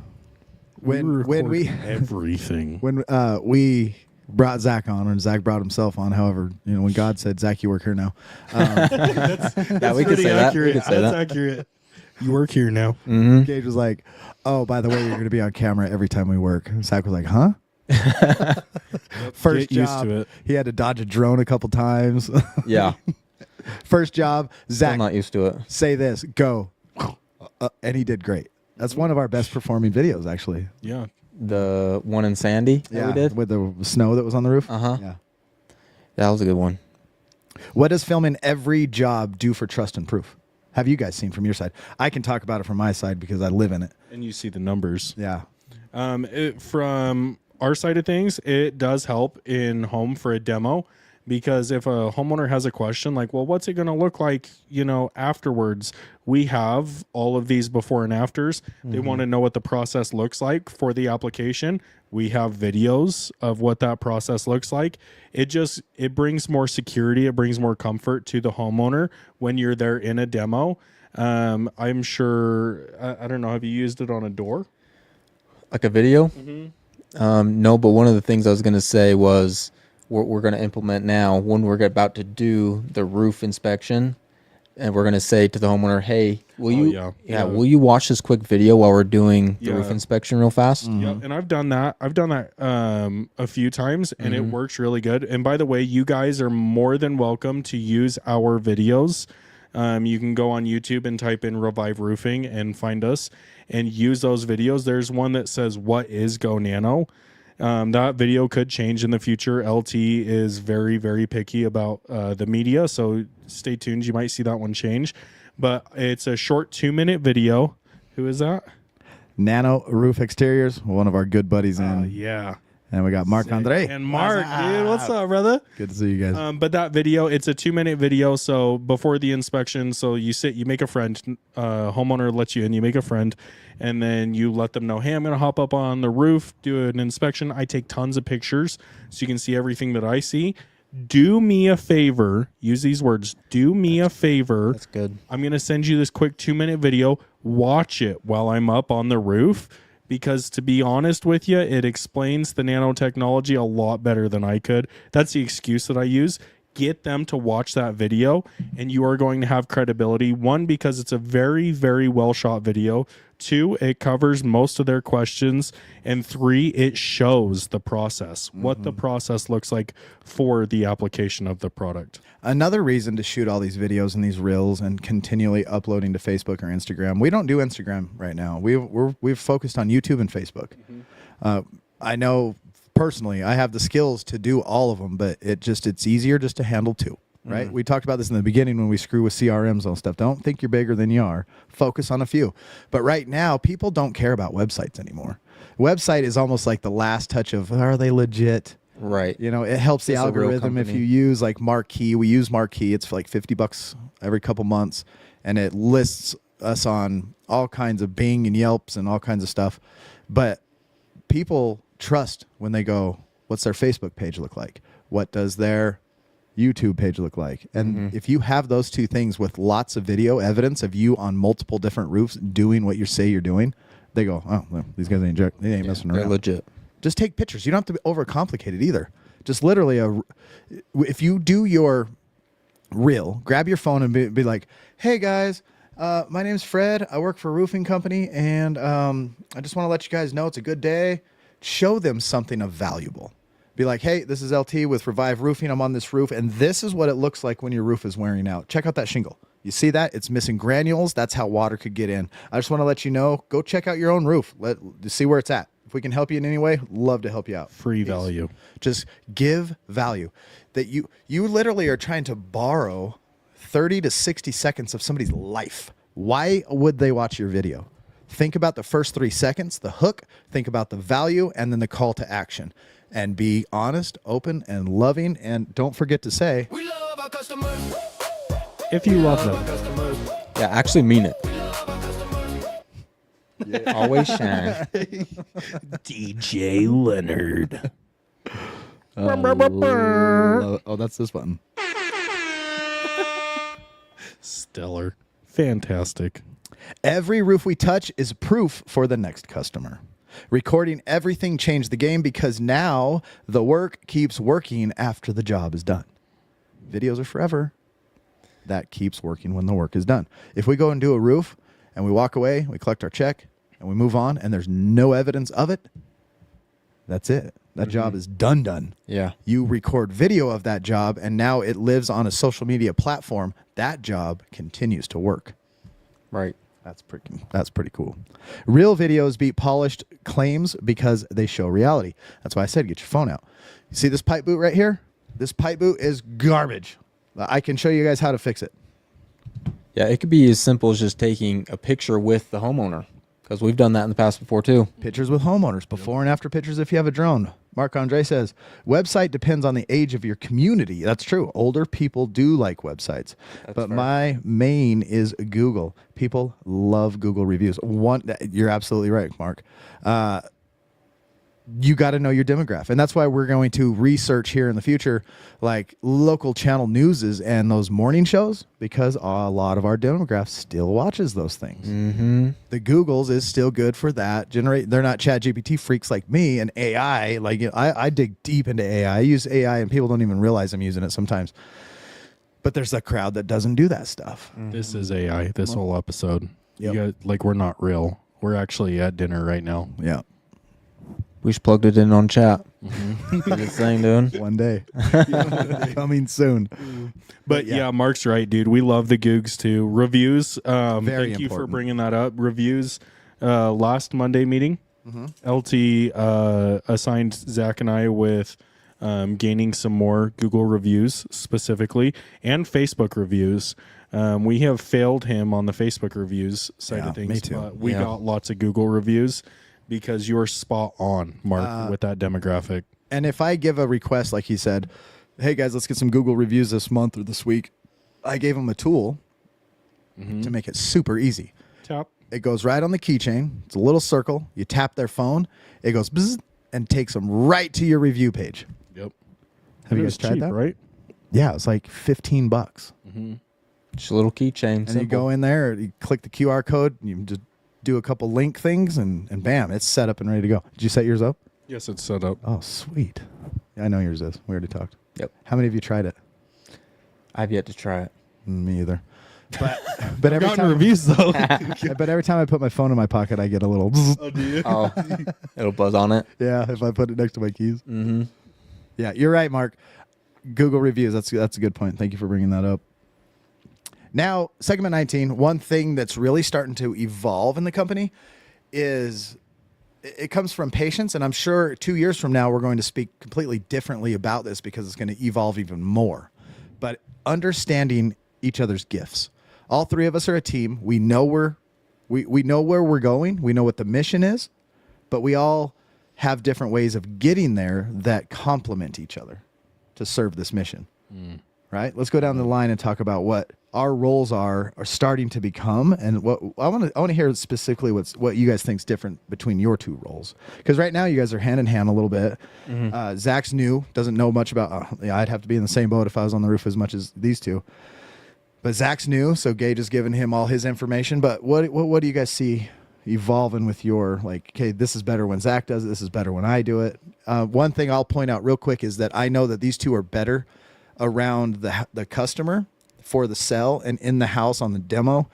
When we everything. when we brought Zach on, and Zach brought himself on. However, when God said, "Zach, you work here now," Yeah, we could say that. We could say That's that. accurate. You work here now. Gage was like, "Oh, by the way, you're going to be on camera every time we work." And Zach was like, "Huh?" First Get used job, to it. he had to dodge a drone a couple times. Yeah. First job, Still Zach, not used to it. say this, go, and he did great. That's one of our best performing videos, actually. Yeah. The one in Sandy that we did. with the snow that was on the roof. Uh-huh. Yeah. That was a good one. What does filming every job do for trust and proof? have you guys seen from your side? I can talk about it from my side because I live in it. And you see the numbers. Yeah. From our side of things, it does help in home for a demo, because if a homeowner has a question like, well, what's it going to look like, afterwards? We have all of these before and afters. They want to know what the process looks like for the application. We have videos of what that process looks like. It brings more security. It brings more comfort to the homeowner when you're there in a demo. I'm sure, I don't know, have you used it on a door? Like a video? No, but one of the things I was going to say was we're going to implement now when we're about to do the roof inspection, and we're going to say to the homeowner, hey, will you watch this quick video while we're doing the roof inspection real fast? Yep. And I've done that a few times, and it works really good. And by the way, you guys are more than welcome to use our videos. You can go on YouTube and type in Revive Roofing and find us and use those videos. There's one that says, what is Go Nano? That video could change in the future. LT is very, very picky about the media, so stay tuned. You might see that one change. But it's a short 2-minute video. Who is that? Nano Roof Exteriors, one of our good buddies in. Yeah. And we got Mark Andre. And Mark, dude, what's up, brother? Good to see you guys. But that video, it's a 2-minute video. So before the inspection, so you make a friend, homeowner lets you in, you make a friend, and then you let them know, hey, I'm going to hop up on the roof, do an inspection. I take tons of pictures so you can see everything that I see. Do me a favor, use these words, do me a favor. That's good. I'm going to send you this quick 2-minute video. Watch it while I'm up on the roof. Because to be honest with you, it explains the nanotechnology a lot better than I could. That's the excuse that I use. Get them to watch that video, and you are going to have credibility. 1, because it's a very, very well shot video. 2, it covers most of their questions. And 3, it shows the process, what the process looks like for the application of the product. Another reason to shoot all these videos and these reels and continually uploading to Facebook or Instagram. We don't do Instagram right now. We've focused on YouTube and Facebook. I know personally I have the skills to do all of them, but it's easier just to handle 2. Right? We talked about this in the beginning when we screw with CRMs and stuff. Don't think you're bigger than you are. Focus on a few. But right now, people don't care about websites anymore. Website is almost like the last touch of, are they legit? Right. It helps the It's a real algorithm if company. you use like Marquee. We use Marquee. It's for like $50 every couple months, and it lists us on all kinds of Bing and Yelps and all kinds of stuff. But people trust when they go, what's their Facebook page look like? What does their YouTube page look like? And if you have those 2 things with lots of video evidence of you on multiple different roofs doing what you say you're doing, they go, oh, well, these guys ain't messing They're around. legit. Just take pictures. You don't have to overcomplicate it either. Just literally, if you do your reel, grab your phone and be like, hey guys, my name's Fred. I work for a roofing company, and I just want to let you guys know it's a good day. Show them something of valuable. Be like, hey, this is LT with Revive Roofing. I'm on this roof, and this is what it looks like when your roof is wearing out. Check out that shingle. You see that? It's missing granules. That's how water could get in. I just want to let you know, go check out your own roof. See where it's at. If we can help you in any way, love to help you out. Free value. Just give value. That you literally are trying to borrow 30 to 60 seconds of somebody's life. Why would they watch your video? Think about the first 3 seconds, the hook, think about the value, and then the call to action. And be honest, open, and loving. And don't forget to say, We love our customers. If you love Our them. customers. Yeah, actually mean it. We love our customers. Always shine. DJ Leonard. oh, that's this button. Stellar. Fantastic. Every roof we touch is proof for the next customer. Recording everything changed the game because now the work keeps working after the job is done. Videos are forever. That keeps working when the work is done. If we go and do a roof and we walk away, we collect our check, and we move on, and there's no evidence of it, that's it. That job is done. Yeah. You record video of that job, and now it lives on a social media platform. That job continues to work. Right. That's pretty cool. Real videos beat polished claims because they show reality. That's why I said get your phone out. You see this pipe boot right here? This pipe boot is garbage. I can show you guys how to fix it. Yeah, it could be as simple as just taking a picture with the homeowner, because we've done that in the past before too. Pictures with homeowners, before and after pictures if you have a drone. Mark Andre says, website depends on the age of your community. That's true. Older people do like websites. But fair. my main is Google. People love Google reviews. You're absolutely right, Mark. You got to know your demographic. And that's why we're going to research here in the future, like local channel newses and those morning shows, because a lot of our demographic still watches those things. Mm-hmm. The Googles is still good for that. They're not Chat GPT freaks like me and AI. Like I dig deep into AI. I use AI and people don't even realize I'm using it sometimes. But there's a crowd that doesn't do that stuff. This is AI, this whole episode. Yep. You got, we're not real. We're actually at dinner right now. Yeah. We just plugged it in on chat. Good thing, dude. One day. Coming soon. But yeah, Mark's right, dude. We love the Googs too. Reviews. Very thank you for important. bringing that up. Reviews. Last Monday meeting, LT assigned Zach and I with gaining some more Google reviews specifically and Facebook reviews. We have failed him on the Facebook reviews side Yeah, of things. me too. But we Yeah. got lots of Google reviews because you're spot on, Mark, with that demographic. And if I give a request, like he said, hey guys, let's get some Google reviews this month or this week, I gave him a tool to make it super easy. Tap. It goes right on the keychain. It's a little circle. You tap their phone. It goes bzz, and takes them right to your review page. Yep. Have you It guys was tried cheap, that? right? Yeah, it's like $15. Just a little keychain. And you go in there, you click the QR code, you just do a couple link things, and bam, it's set up and ready to go. Did you set yours up? Yes, it's set up. Oh, sweet. Yeah, I know yours is. We already talked. Yep. How many of you tried it? I've yet to try it. Me either. But every Gotten time reviews though. but every time I put my phone in my pocket, I get a little Oh, do you? Oh, it'll buzz on it. yeah, if I put it next to my keys. Mm-hmm. Yeah, you're right, Mark. Google reviews. That's a good point. Thank you for bringing that up. Now, segment 19, one thing that's really starting to evolve in the company is it comes from patience. And I'm sure 2 years from now, we're going to speak completely differently about this because it's going to evolve even more. But understanding each other's gifts. All three of us are a team. We know we know where we're going. We know what the mission is, but we all have different ways of getting there that complement each other to serve this mission. Right? Let's go down the line and talk about what our roles are starting to become, and what I want to hear specifically what you guys think's different between your two roles. Because right now you guys are hand in hand a little bit. Zach's new, doesn't know much about. I'd have to be in the same boat if I was on the roof as much as these two. But Zach's new, so Gage has given him all his information. But what do you guys see evolving with your, like, okay, this is better when Zach does it, this is better when I do it. One thing I'll point out real quick is that I know that these two are better around the customer for the sell and in the house on the demo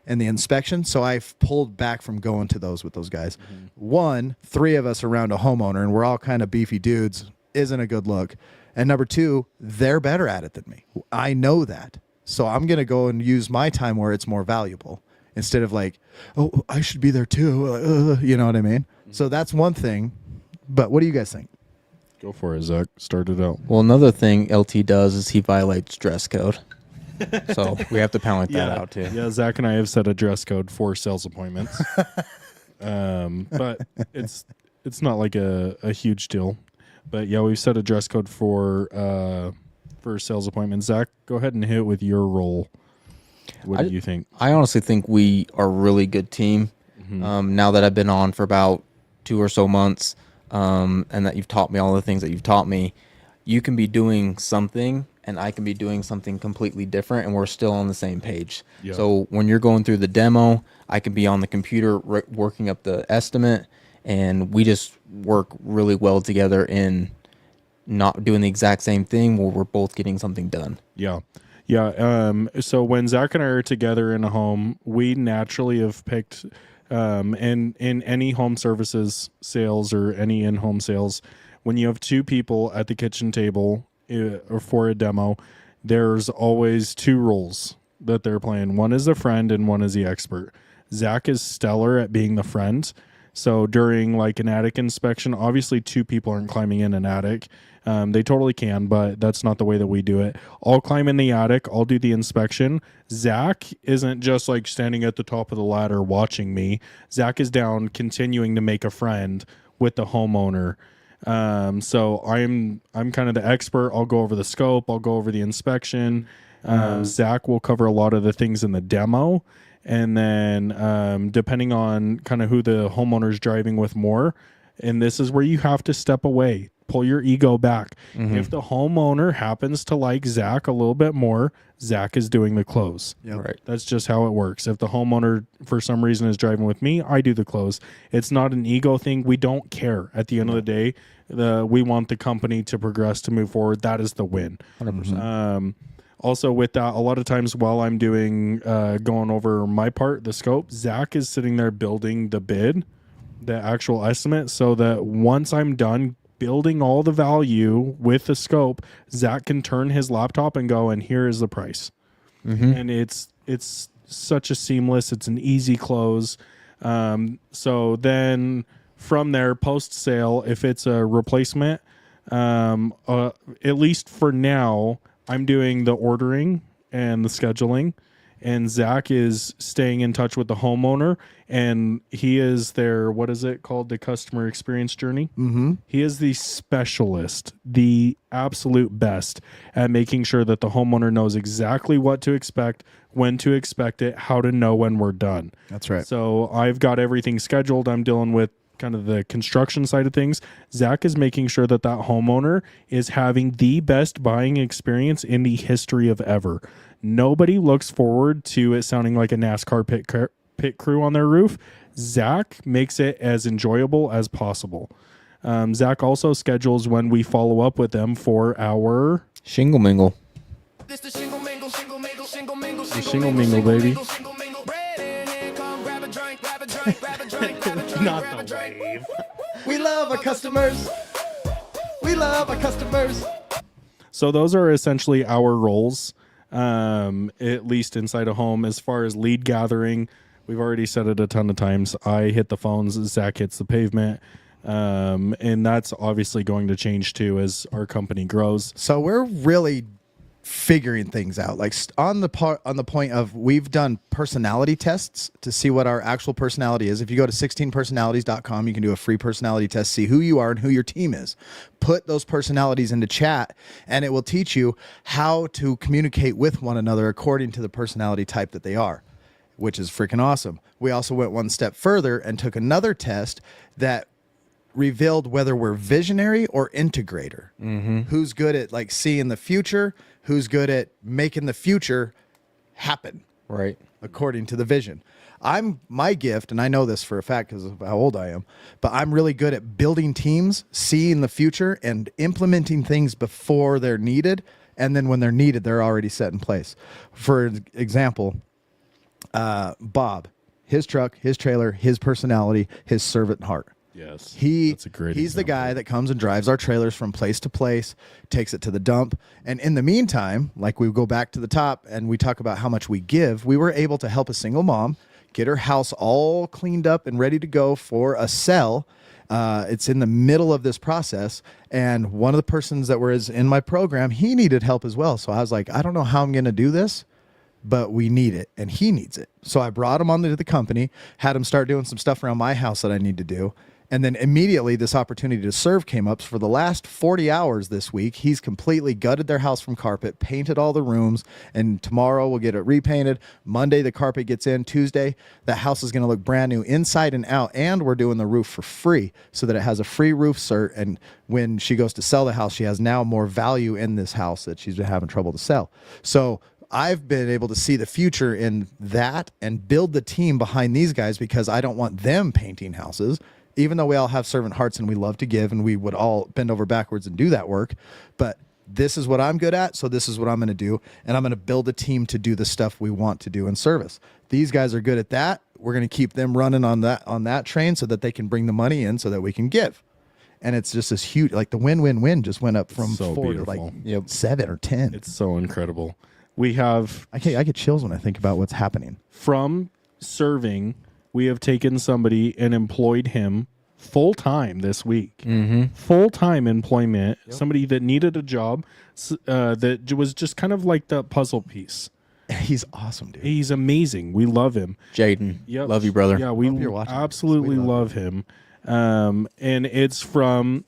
and the inspection. So I've pulled back from going to those with those guys. One, three of us around a homeowner and we're all kind of beefy dudes isn't a good look. And number two, they're better at it than me. I know that. So I'm going to go and use my time where it's more valuable instead of like, oh, I should be there too. You know what I mean? So that's one thing. But what do you guys think? Go for it, Zach. Start it out. Well, another thing LT does is he violates dress code. So we have to point that out too. Yeah, Zach and I have set a dress code for sales appointments. But it's not like a huge deal. But yeah, we've set a dress code for sales appointments. Zach, go ahead and hit it with your role. What do you think? I honestly think we are a really good team. Now that I've been on for about 2 or so months, and that you've taught me all the things that you've taught me, you can be doing something and I can be doing something completely different and we're still on the same page. Yeah. So when you're going through the demo, I can be on the computer working up the estimate, and we just work really well together in not doing the exact same thing where we're both getting something done. Yeah. Yeah. So when Zach and I are together in a home, we naturally have picked, in any home services sales or any in-home sales, when you have two people at the kitchen table or for a demo, there's always two roles that they're playing. One is the friend and one is the expert. Zach is stellar at being the friend. So during like an attic inspection, obviously two people aren't climbing in an attic. They totally can, but that's not the way that we do it. I'll climb in the attic. I'll do the inspection. Zach isn't just like standing at the top of the ladder watching me. Zach is down continuing to make a friend with the homeowner. So I'm kind of the expert. I'll go over the scope. I'll go over the inspection. Zach will cover a lot of the things in the demo. And then depending on kind of who the homeowner's driving with more, and this is where you have to step away, pull your ego back. If the homeowner happens to like Zach a little bit more, Zach is doing the close. Yep. Right. That's just how it works. If the homeowner for some reason is driving with me, I do the close. It's not an ego thing. We don't care. At the end of the day, we want the company to progress, to move forward. That is the win. 100%. Also, with that, a lot of times while I'm doing going over my part, the scope, Zach is sitting there building the bid, the actual estimate, so that once I'm done building all the value with the scope, Zach can turn his laptop and go, and here is the price. And it's such a seamless, it's an easy close. So then from there, post sale, if it's a replacement, at least for now, I'm doing the ordering and the scheduling, and Zach is staying in touch with the homeowner, and he is their, what is it called? The customer experience journey. He is the specialist, the absolute best at making sure that the homeowner knows exactly what to expect, when to expect it, how to know when we're done. That's right. So I've got everything scheduled. I'm dealing with kind of the construction side of things. Zach is making sure that that homeowner is having the best buying experience in the history of ever. Nobody looks forward to it sounding like a NASCAR pit crew on their roof. Zach makes it as enjoyable as possible. Zach also schedules when we follow up with them for our Shingle mingle. This the shingle mingle, shingle mingle, shingle mingle, shingle mingle, baby. shingle mingle. Bread in hand, come grab a drink, grab a drink, grab a drink, grab a drink, Not grab a the drink. wave. We love our customers. We love our customers. So those are essentially our roles, at least inside a home. As far as lead gathering, we've already said it a ton of times. I hit the phones, Zach hits the pavement. And that's obviously going to change too as our company grows. So we're really figuring things out, like on the point of, we've done personality tests to see what our actual personality is. If you go to 16personalities.com, you can do a free personality test, see who you are and who your team is. Put those personalities into chat, and it will teach you how to communicate with one another according to the personality type that they are, which is freaking awesome. We also went one step further and took another test that revealed whether we're visionary or integrator. Who's good at like seeing the future, who's good at making the future happen Right. according to the vision. My gift, and I know this for a fact because of how old I am, but I'm really good at building teams, seeing the future, and implementing things before they're needed. And then when they're needed, they're already set in place. For example, Bob, his truck, his trailer, his personality, his servant heart. Yes. He's a great the example. guy that comes and drives our trailers from place to place, takes it to the dump. And in the meantime, like we go back to the top and we talk about how much we give, we were able to help a single mom get her house all cleaned up and ready to go for a sell. It's in the middle of this process. And one of the persons that was in my program, he needed help as well. So I was like, I don't know how I'm going to do this, but we need it and he needs it. So I brought him onto the company, had him start doing some stuff around my house that I need to do. And then immediately this opportunity to serve came up. So for the last 40 hours this week, he's completely gutted their house from carpet, painted all the rooms, and tomorrow we'll get it repainted. Monday, the carpet gets in. Tuesday, the house is going to look brand new inside and out. And we're doing the roof for free so that it has a free roof cert. And when she goes to sell the house, she has now more value in this house that she's been having trouble to sell. So I've been able to see the future in that and build the team behind these guys because I don't want them painting houses. Even though we all have servant hearts and we love to give and we would all bend over backwards and do that work. But this is what I'm good at, so this is what I'm going to do. And I'm going to build a team to do the stuff we want to do in service. These guys are good at that. We're going to keep them running on that train so that they can bring the money in so that we can give. And it's just this huge, like the win-win-win just went up from So 4 beautiful. to like 7 or 10. It's so incredible. We have, I get chills when I think about what's happening. from serving, we have taken somebody and employed him full time this week. Full time employment. Somebody that needed a job that was just kind of like the puzzle piece. He's awesome, dude. He's amazing. We love him. Jaden, Yep. love you, brother. Yeah, we Hope you're watching this. absolutely We love him. And it's from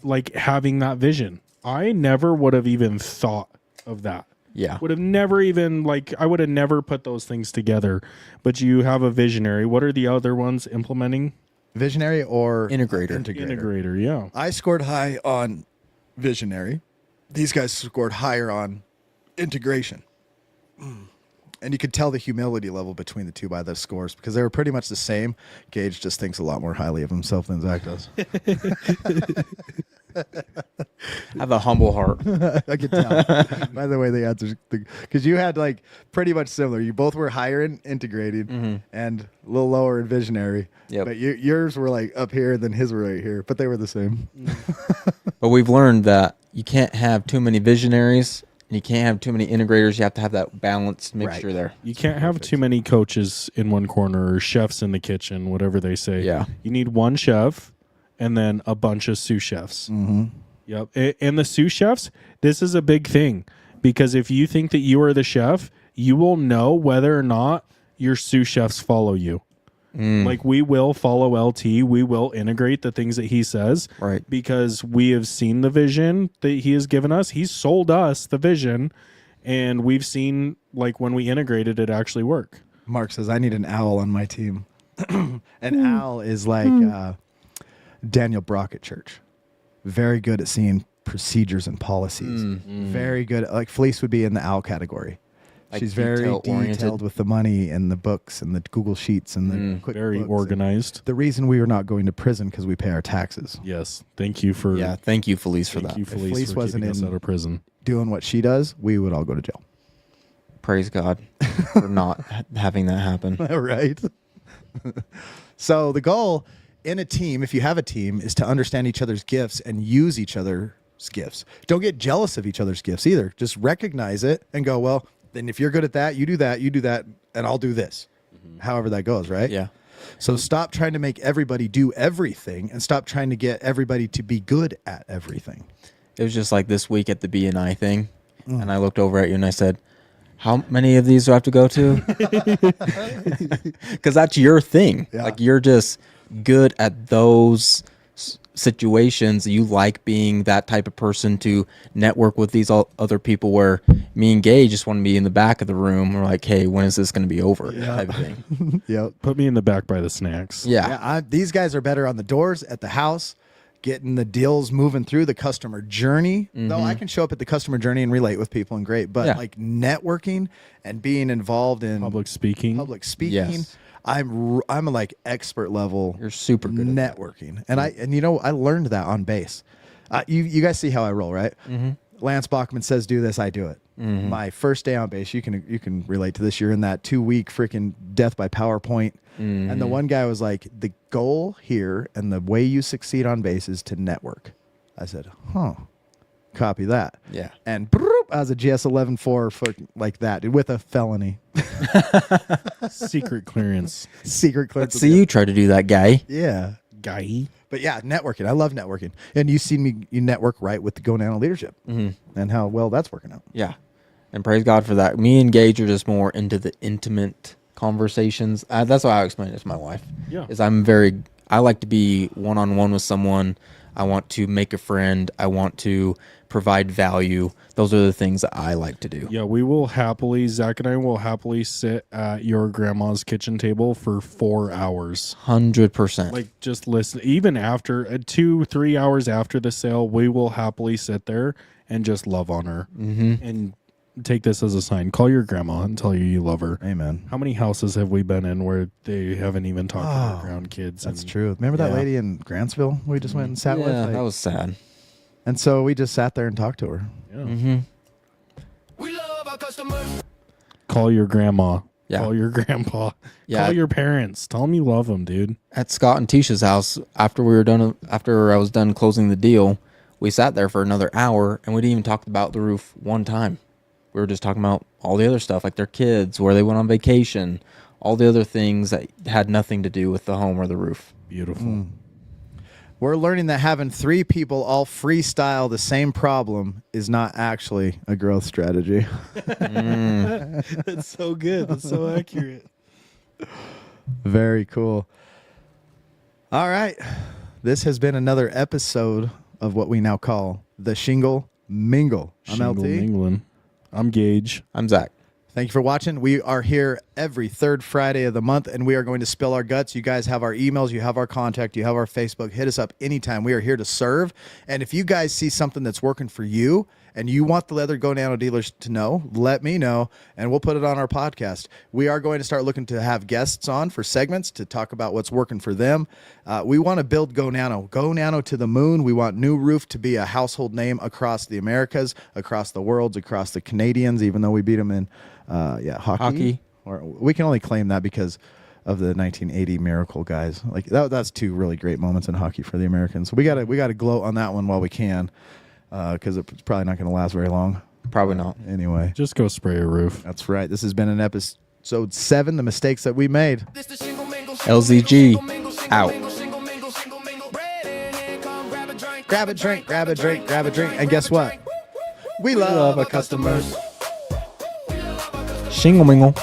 like having that vision. I never would have even thought of that. Yeah. Would have never even I would have never put those things together. But you have a visionary. What are the other ones implementing? Visionary or Integrator. Integrator, yeah. I scored high on visionary. These guys scored higher on integration. And you could tell the humility level between the two by the scores because they were pretty much the same. Gage just thinks a lot more highly of himself than Zach does. I have a humble heart. I could tell by the way the answers, because you had like pretty much similar. You both were higher in integrating and a little lower in visionary. Yep. But yours were like up here, then his were right here, but they were the same. But we've learned that you can't have too many visionaries and you can't have too many integrators. You have to have that balanced mixture there. You can't have too many coaches in one corner or chefs in the kitchen, whatever they say. Yeah. You need one chef and then a bunch of sous chefs. Yep. And the sous chefs, this is a big thing because if you think that you are the chef, you will know whether or not your sous chefs follow you. Like we will follow LT. We will integrate the things that he says. Right. Because we have seen the vision that he has given us. He's sold us the vision and we've seen like when we integrated it actually work. Mark says, I need an owl on my team. An owl is like Daniel Brock at church. Very good at seeing procedures and policies. Very good. Like Felice would be in the owl category. Like She's very detail-oriented. detailed with the money and the books and the Google Sheets and the quick Very books. organized. The reason we are not going to prison because we pay our taxes. Yes. Thank you for Yeah. Thank you, Felice, for thank that. you, Felice, Felice for wasn't keeping us in- out of prison. Doing what she does, we would all go to jail. Praise God for not having that happen. Right? So the goal in a team, if you have a team, is to understand each other's gifts and use each other's gifts. Don't get jealous of each other's gifts either. Just recognize it and go, well, then if you're good at that, you do that, and I'll do this. However that goes, right? Yeah. So stop trying to make everybody do everything and stop trying to get everybody to be good at everything. It was just like this week at the BNI thing. And I looked over at you and I said, how many of these do I have to go to? Because that's your thing. Yeah. Like you're just good at those situations. You like being that type of person to network with these other people where me and Gay just want to be in the back of the room. We're like, hey, when is this going to be over? Type of thing. Yep. Put me in the back by the snacks. Yeah. Yeah, these guys are better on the doors at the house, getting the deals moving through the customer journey. Though I can show up at the customer journey and relate with people and great, but Yeah. like networking and being involved in Public speaking. Yes. I'm a like expert level. You're super good at that. networking, and you know I learned that on base. You guys see how I roll, right? Lance Bachman says do this, I do it. My first day on base, you can relate to this. You're in that 2-week freaking death by PowerPoint, and the one guy was like, the goal here and the way you succeed on base is to network. I said, huh, copy that. Yeah. And I was a GS 11-4 for like that, dude, with a felony. Secret clearance. Secret clearance. Let's see you try to do that, guy. Yeah. Guy. But yeah, networking. I love networking. And you see me, you network right with the Go Nano leadership and how well that's working out. Yeah. And praise God for that. Me and Gage are just more into the intimate conversations. That's why I explain it to my wife. Yeah. Is I like to be one-on-one with someone. I want to make a friend. I want to provide value. Those are the things that I like to do. Yeah, we will happily, Zach and I will happily sit at your grandma's kitchen table for 4 hours. 100%. Like, just listen. Even after 2-3 hours after the sale, we will happily sit there and just love on her. And take this as a sign. Call your grandma and tell you love her. Amen. How many houses have we been in where they haven't even talked to their grandkids? That's and- true. Remember that Yeah. lady in Grantsville we just went and sat with? yeah, Like- that was sad. and so we just sat there and talked to her. Yeah. We love our customers. Call your grandma. Yeah. Call your grandpa. Yeah. Call your parents. Tell them you love them, dude. At Scott and Tisha's house, after I was done closing the deal, we sat there for another hour and we didn't even talk about the roof one time. We were just talking about all the other stuff, like their kids, where they went on vacation, all the other things that had nothing to do with the home or the roof. Beautiful. We're learning that having 3 people all freestyle the same problem is not actually a growth strategy. That's so good. That's so accurate. Very cool. All right. This has been another episode of what we now call the Shingle Mingle. I'm Shingle LT. mingling. I'm Gage. I'm Zach. Thank you for watching. We are here every third Friday of the month, and we are going to spill our guts. You guys have our emails, you have our contact, you have our Facebook. Hit us up anytime. We are here to serve. And if you guys see something that's working for you and you want the Leather Go Nano dealers to know, let me know, and we'll put it on our podcast. We are going to start looking to have guests on for segments to talk about what's working for them. We want to build Go Nano to the moon. We want New Roof to be a household name across the Americas, across the world, across the Canadians, even though we beat them in hockey. Or we can only claim that because of the 1980 Miracle guys. Like that's 2 really great moments in hockey for the Americans. We gotta gloat on that one while we can, because it's probably not going to last very long. Probably not. Anyway, Just go spray a roof. that's right. This has been an episode 7, the mistakes that we made. LZG out. Grab a drink, grab a drink, grab a drink, and guess what? We love our customers. Shingle mingle.